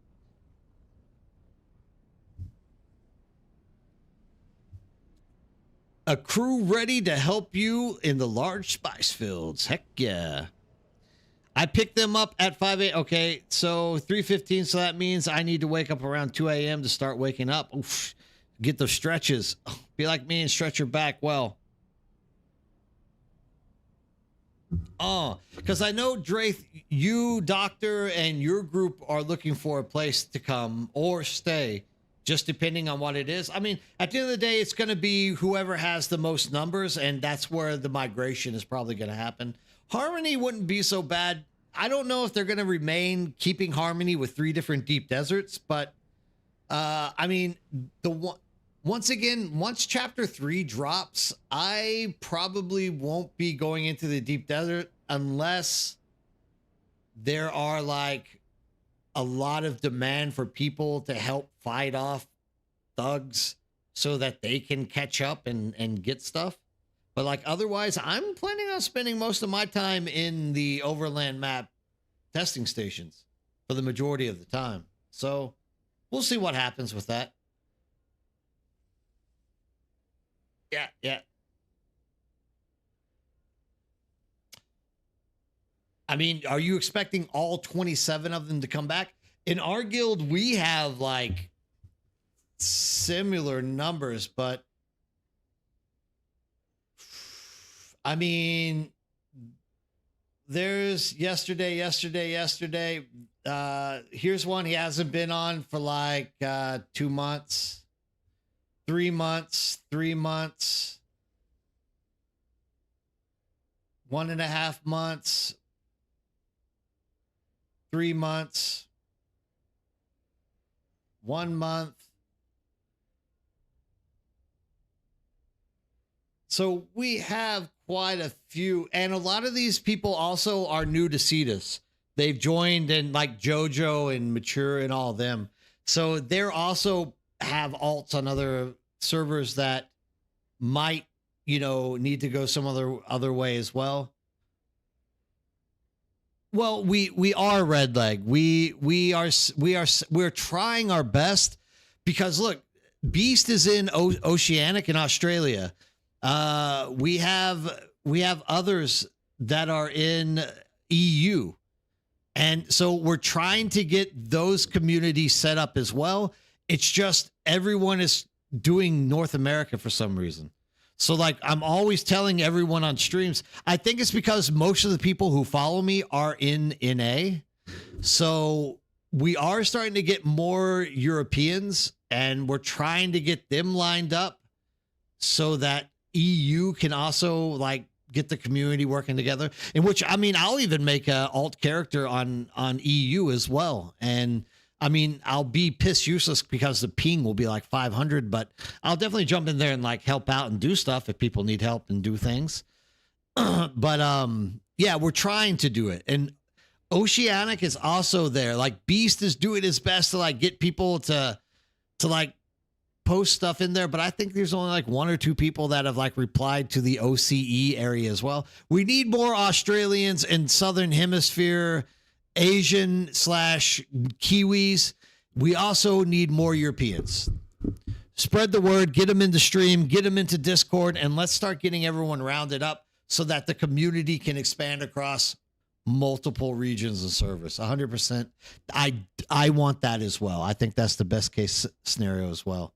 A crew ready to help you in the large spice fields. Heck yeah. I picked them up at 5 a.m. Okay, so 3:15. So that means I need to wake up around 2 a.m. to start waking up. Oof, get those stretches. Be like me and stretch your back well. Oh, because I know, Drath, you, Doctor, and your group are looking for a place to come or stay, just depending on what it is. I mean, at the end of the day, it's going to be whoever has the most numbers, and that's where the migration is probably going to happen. Harmony wouldn't be so bad. I don't know if they're going to remain keeping Harmony with 3 different deep deserts, but I mean, once again, once chapter 3 drops, I probably won't be going into the deep desert unless there are like a lot of demand for people to help fight off thugs so that they can catch up and get stuff. But like otherwise, I'm planning on spending most of my time in the overland map testing stations for the majority of the time. So we'll see what happens with that. Yeah. I mean, are you expecting all 27 of them to come back? In our guild, we have like similar numbers, but I mean, there's yesterday. Here's one he hasn't been on for like 2 months. 3 months, 1.5 months, 3 months, 1 month. So we have quite a few, and a lot of these people also are new to Cetus. They've joined in like JoJo and Mature and all of them. So they're also have alts on other servers that might, need to go some other way as well. Well, we are Red Leg. We're trying our best because look, Beast is in Oceanic in Australia. We have others that are in EU. And so we're trying to get those communities set up as well. It's just everyone is doing North America for some reason. So like I'm always telling everyone on streams, I think it's because most of the people who follow me are in NA. So we are starting to get more Europeans and we're trying to get them lined up so that EU can also like get the community working together, in which, I mean, I'll even make a alt character on EU as well. And I mean, I'll be piss useless because the ping will be like 500, but I'll definitely jump in there and like help out and do stuff if people need help and do things. But yeah, we're trying to do it. And Oceanic is also there. Like Beast is doing his best to like get people to like post stuff in there, but I think there's only like 1 or 2 people that have like replied to the OCE area as well. We need more Australians in Southern Hemisphere, Asian / Kiwis. We also need more Europeans. Spread the word, get them into stream, get them into Discord, and let's start getting everyone rounded up so that the community can expand across multiple regions and servers. 100%. I want that as well. I think that's the best case scenario as well.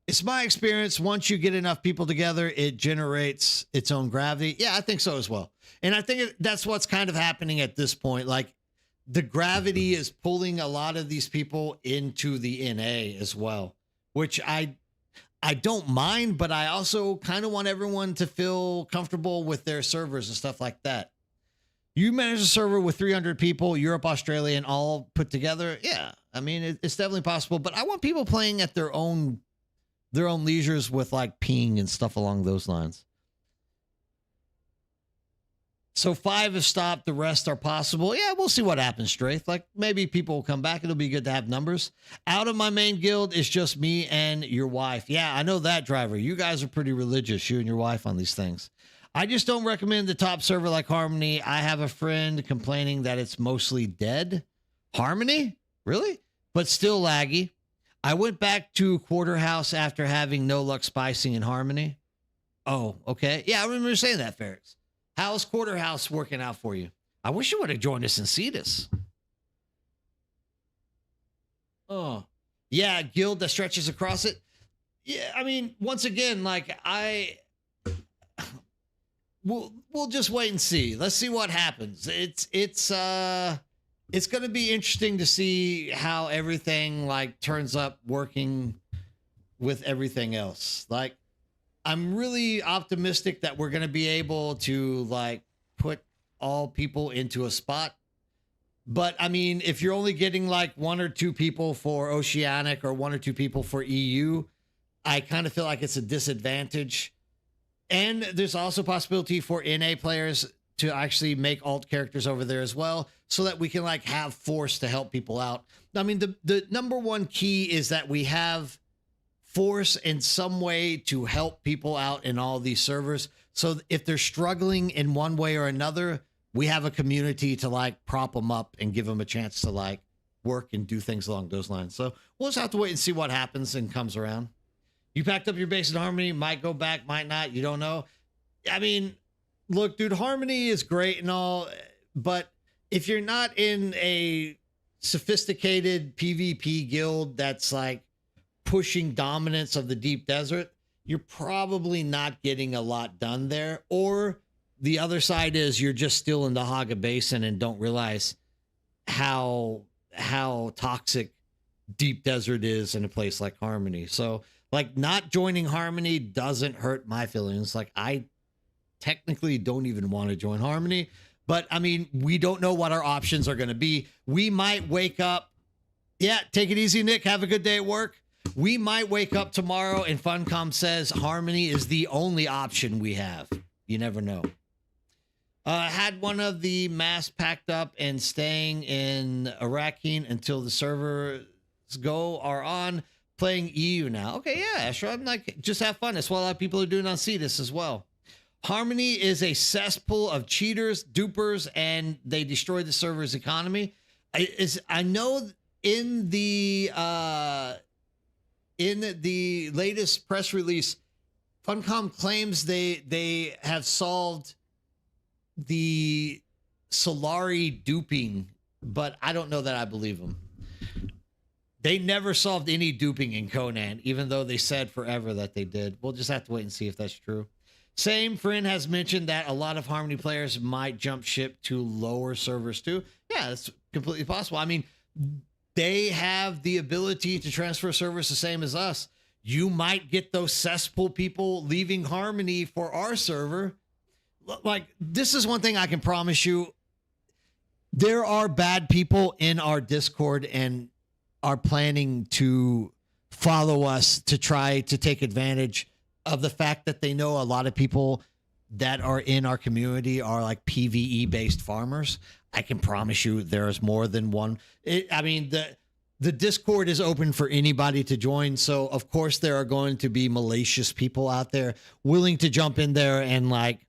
It's my experience. Once you get enough people together, it generates its own gravity. Yeah, I think so as well. And I think that's what's kind of happening at this point. Like the gravity is pulling a lot of these people into the NA as well, which I don't mind, but I also kind of want everyone to feel comfortable with their servers and stuff like that. You manage a server with 300 people, Europe, Australia, and all put together. Yeah, I mean, it's definitely possible, but I want people playing at their own leisures with like ping and stuff along those lines. So 5 have stopped. The rest are possible. Yeah, we'll see what happens, Straith. Like maybe people will come back. It'll be good to have numbers. Out of my main guild, it's just me and your wife. Yeah, I know that, Driver. You guys are pretty religious, you and your wife, on these things. I just don't recommend the top server like Harmony. I have a friend complaining that it's mostly dead Harmony? Really? But still laggy. I went back to Quarterhouse after having no luck spicing in Harmony. Oh, okay. Yeah, I remember saying that, Ferris. How's Quarterhouse working out for you? I wish you would have joined us in Cetus. Oh, yeah, guild that stretches across it. Yeah, I mean, once again, like we'll just wait and see. Let's see what happens. It's going to be interesting to see how everything like turns up working with everything else. Like, I'm really optimistic that we're going to be able to like put all people into a spot. But I mean, if you're only getting like 1 or 2 people for Oceanic or 1 or 2 people for EU, I kind of feel like it's a disadvantage. And there's also possibility for NA players to actually make alt characters over there as well, so that we can like have force to help people out. I mean, the number one key is that we have force in some way to help people out in all these servers. So if they're struggling in one way or another, we have a community to like prop them up and give them a chance to like work and do things along those lines. So we'll just have to wait and see what happens and comes around. You packed up your base in Harmony, might go back, might not, you don't know. I mean, look, dude, Harmony is great and all, but if you're not in a sophisticated PvP guild that's like pushing dominance of the deep desert, you're probably not getting a lot done there. Or the other side is you're just still in the Haga Basin and don't realize how toxic deep desert is in a place like Harmony. So like not joining Harmony doesn't hurt my feelings. Like I technically don't even want to join Harmony, but I mean, we don't know what our options are going to be. We might wake up. Yeah. Take it easy, Nick. Have a good day at work. We might wake up tomorrow and Funcom says Harmony is the only option we have. You never know. Had one of the masks packed up and staying in Arrakeen until the servers are on, playing EU now. Okay, yeah, sure. I'm like, just have fun. That's what a lot of people are doing on Cetus as well. Harmony is a cesspool of cheaters, dupers, and they destroy the server's economy. I know in the latest press release, Funcom claims they have solved the Solari duping, but I don't know that I believe them. They never solved any duping in Conan, even though they said forever that they did. We'll just have to wait and see if that's true. Same friend has mentioned that a lot of Harmony players might jump ship to lower servers too. Yeah, that's completely possible. I mean, they have the ability to transfer servers the same as us. You might get those cesspool people leaving Harmony for our server. Like, this is one thing I can promise you. There are bad people in our Discord and are planning to follow us to try to take advantage of the fact that they know a lot of people that are in our community are like PvE based farmers. I can promise you there's more than one. The Discord is open for anybody to join. So of course there are going to be malicious people out there willing to jump in there and like,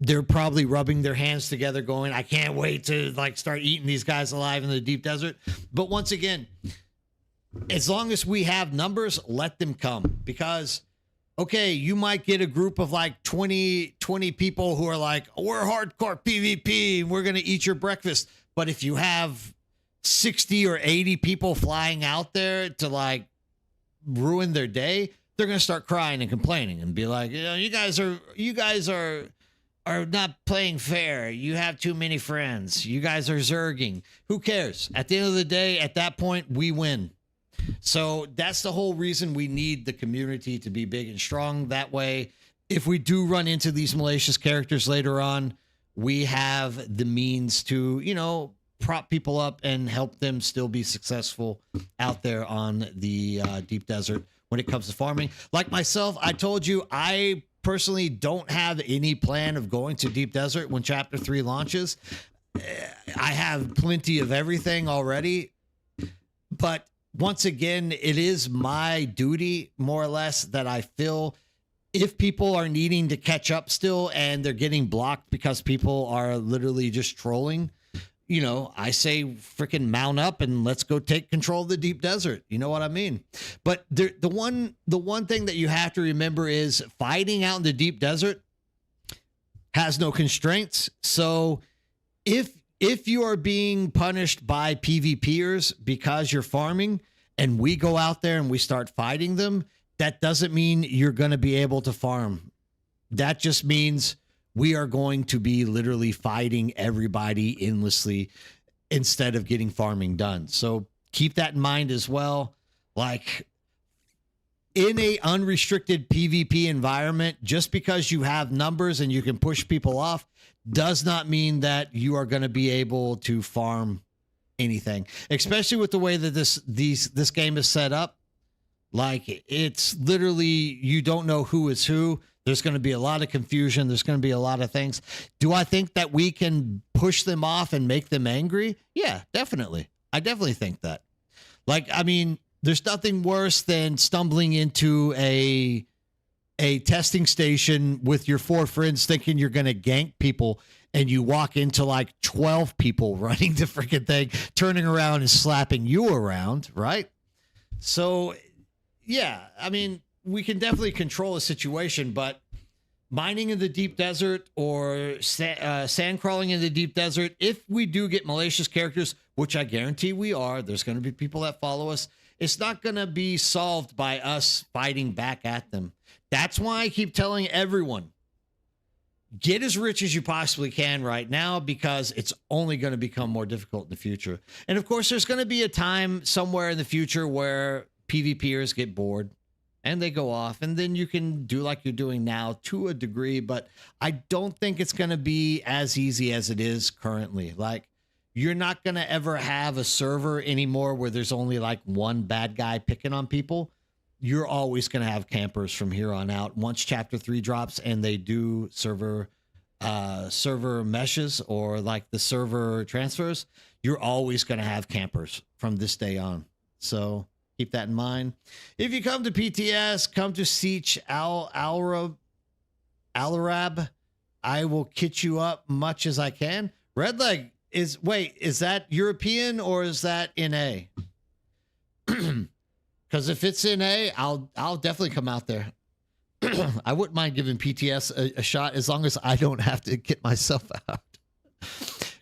they're probably rubbing their hands together going, I can't wait to like start eating these guys alive in the deep desert. But once again, as long as we have numbers, let them come. Because, okay, you might get a group of like 20 people who are like, we're hardcore PvP and we're going to eat your breakfast. But if you have 60 or 80 people flying out there to like ruin their day, they're going to start crying and complaining and be like, you guys are not playing fair. You have too many friends. You guys are zerging. Who cares? At the end of the day, at that point, we win. So that's the whole reason we need the community to be big and strong. That way, if we do run into these malicious characters later on, we have the means to, prop people up and help them still be successful out there on the deep desert when it comes to farming. Like myself, I told you, I personally don't have any plan of going to deep desert when chapter 3 launches. I have plenty of everything already, but once again, it is my duty more or less that I feel if people are needing to catch up still and they're getting blocked because people are literally just trolling, I say freaking mount up and let's go take control of the deep desert. You know what I mean? But the one thing that you have to remember is fighting out in the deep desert has no constraints. So if you are being punished by PvPers because you're farming and we go out there and we start fighting them, that doesn't mean you're going to be able to farm. That just means we are going to be literally fighting everybody endlessly instead of getting farming done. So keep that in mind as well. Like in a unrestricted PvP environment, just because you have numbers and you can push people off does not mean that you are going to be able to farm anything, especially with the way that this game is set up. Like it's literally, you don't know who is who. There's going to be a lot of confusion. There's going to be a lot of things. Do I think that we can push them off and make them angry? Yeah, definitely. I definitely think that. Like, I mean, there's nothing worse than stumbling into a testing station with your 4 friends thinking you're going to gank people, and you walk into like 12 people running the freaking thing, turning around and slapping you around, right? So, yeah, I mean, we can definitely control a situation, but mining in the deep desert or sand crawling in the deep desert, if we do get malicious characters, which I guarantee we are, there's going to be people that follow us. It's not going to be solved by us fighting back at them. That's why I keep telling everyone, get as rich as you possibly can right now, because it's only going to become more difficult in the future. And of course, there's going to be a time somewhere in the future where PvPers get bored and they go off, and then you can do like you're doing now to a degree, but I don't think it's going to be as easy as it is currently. Like, you're not going to ever have a server anymore where there's only like one bad guy picking on people. You're always going to have campers from here on out. Once Chapter 3 drops and they do server meshes or like the server transfers, you're always going to have campers from this day on. So keep that in mind. If you come to PTS, come to Siege Al-Arab, I will kit you up much as I can. Red Leg is that European or is that NA? Because if it's NA, I'll definitely come out there. I wouldn't mind giving PTS a shot as long as I don't have to get myself out.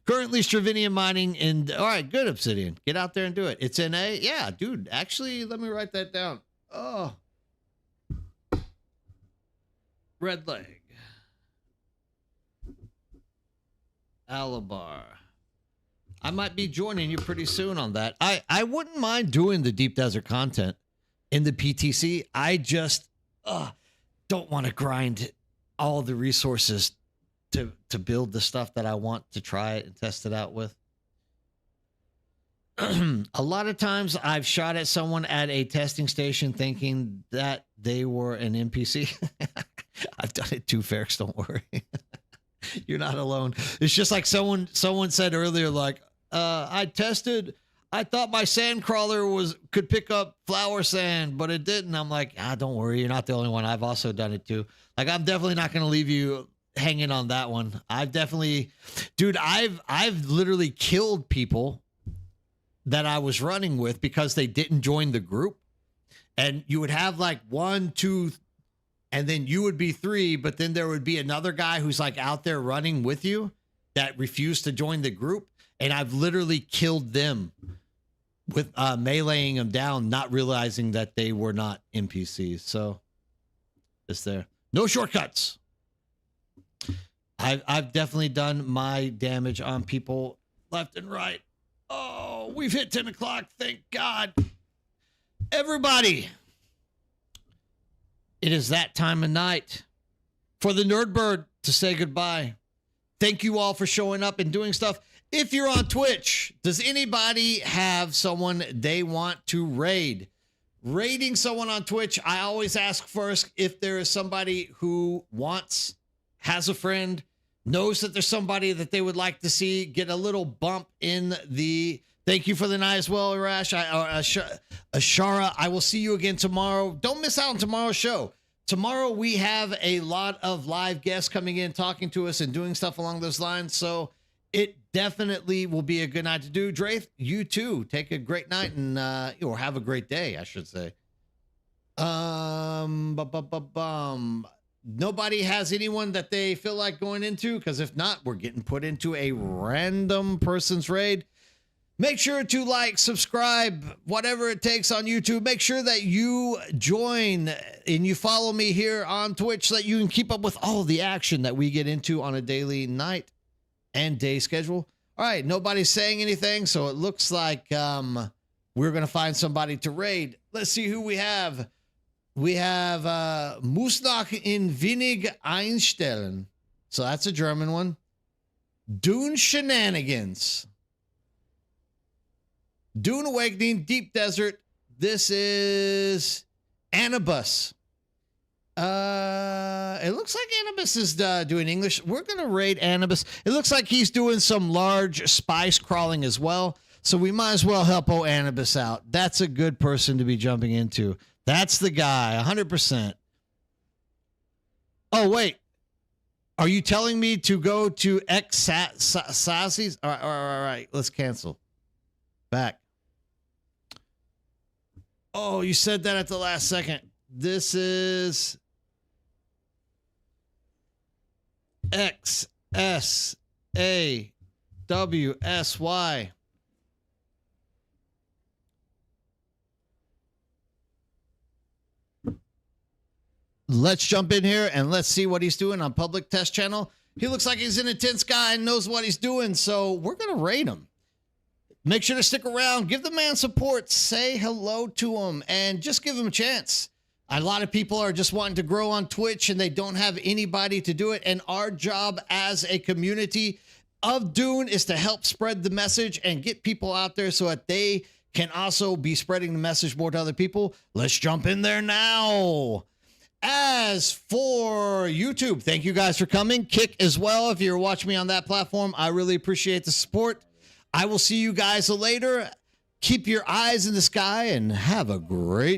Currently Stravinian mining all right, good, Obsidian. Get out there and do it. It's NA? Yeah, dude. Actually, let me write that down. Oh. Red Leg. Alabar. I might be joining you pretty soon on that. I wouldn't mind doing the deep desert content in the PTC. I just don't want to grind all the resources to build the stuff that I want to try it and test it out with. A lot of times I've shot at someone at a testing station thinking that they were an NPC. I've done it too, Ferrex, don't worry. You're not alone. It's just like someone said earlier, like, I thought my sand crawler could pick up flower sand, but it didn't. I'm like, don't worry. You're not the only one. I've also done it too. Like, I'm definitely not going to leave you hanging on that one. I've literally killed people that I was running with because they didn't join the group. And you would have like 1, 2, and then you would be 3, but then there would be another guy who's like out there running with you that refused to join the group. And I've literally killed them with meleeing them down, not realizing that they were not NPCs. So it's there. No shortcuts. I've definitely done my damage on people left and right. Oh, we've hit 10 o'clock. Thank God. Everybody, it is that time of night for the Nerdbird to say goodbye. Thank you all for showing up and doing stuff. If you're on Twitch, does anybody have someone they want to raid? Raiding someone on Twitch, I always ask first if there is somebody who has a friend, knows that there's somebody that they would like to see get a little bump in the... Thank you for the night as well, Rash. Ashara, I will see you again tomorrow. Don't miss out on tomorrow's show. Tomorrow we have a lot of live guests coming in, talking to us and doing stuff along those lines. So it definitely will be a good night to do. Draith, you too. Take a great night and or have a great day, I should say. Nobody has anyone that they feel like going into, because if not, we're getting put into a random person's raid. Make sure to like, subscribe, whatever it takes on YouTube. Make sure that you join and you follow me here on Twitch so that you can keep up with all the action that we get into on a daily night and day schedule. All right, nobody's saying anything, so it looks like we're going to find somebody to raid. Let's see who we have. We have Musnach in Wenig einstellen. So that's a German one. Dune Shenanigans. Dune Awakening, Deep Desert. This is Anubis. It looks like Anubis is doing English. We're going to raid Anubis. It looks like he's doing some large spice crawling as well. So we might as well help Anubis out. That's a good person to be jumping into. That's the guy, 100%. Oh, wait. Are you telling me to go to X-Sazzies? All right. Let's cancel. Back. Oh, you said that at the last second. This is XSAWSY. Let's jump in here and let's see what he's doing on public test channel. He looks like he's an intense guy and knows what he's doing, so we're going to raid him. Make sure to stick around. Give the man support. Say hello to him and just give him a chance. A lot of people are just wanting to grow on Twitch and they don't have anybody to do it. And our job as a community of Dune is to help spread the message and get people out there so that they can also be spreading the message more to other people. Let's jump in there now. As for YouTube, thank you guys for coming. Kick as well if you're watching me on that platform. I really appreciate the support. I will see you guys later. Keep your eyes in the sky and have a great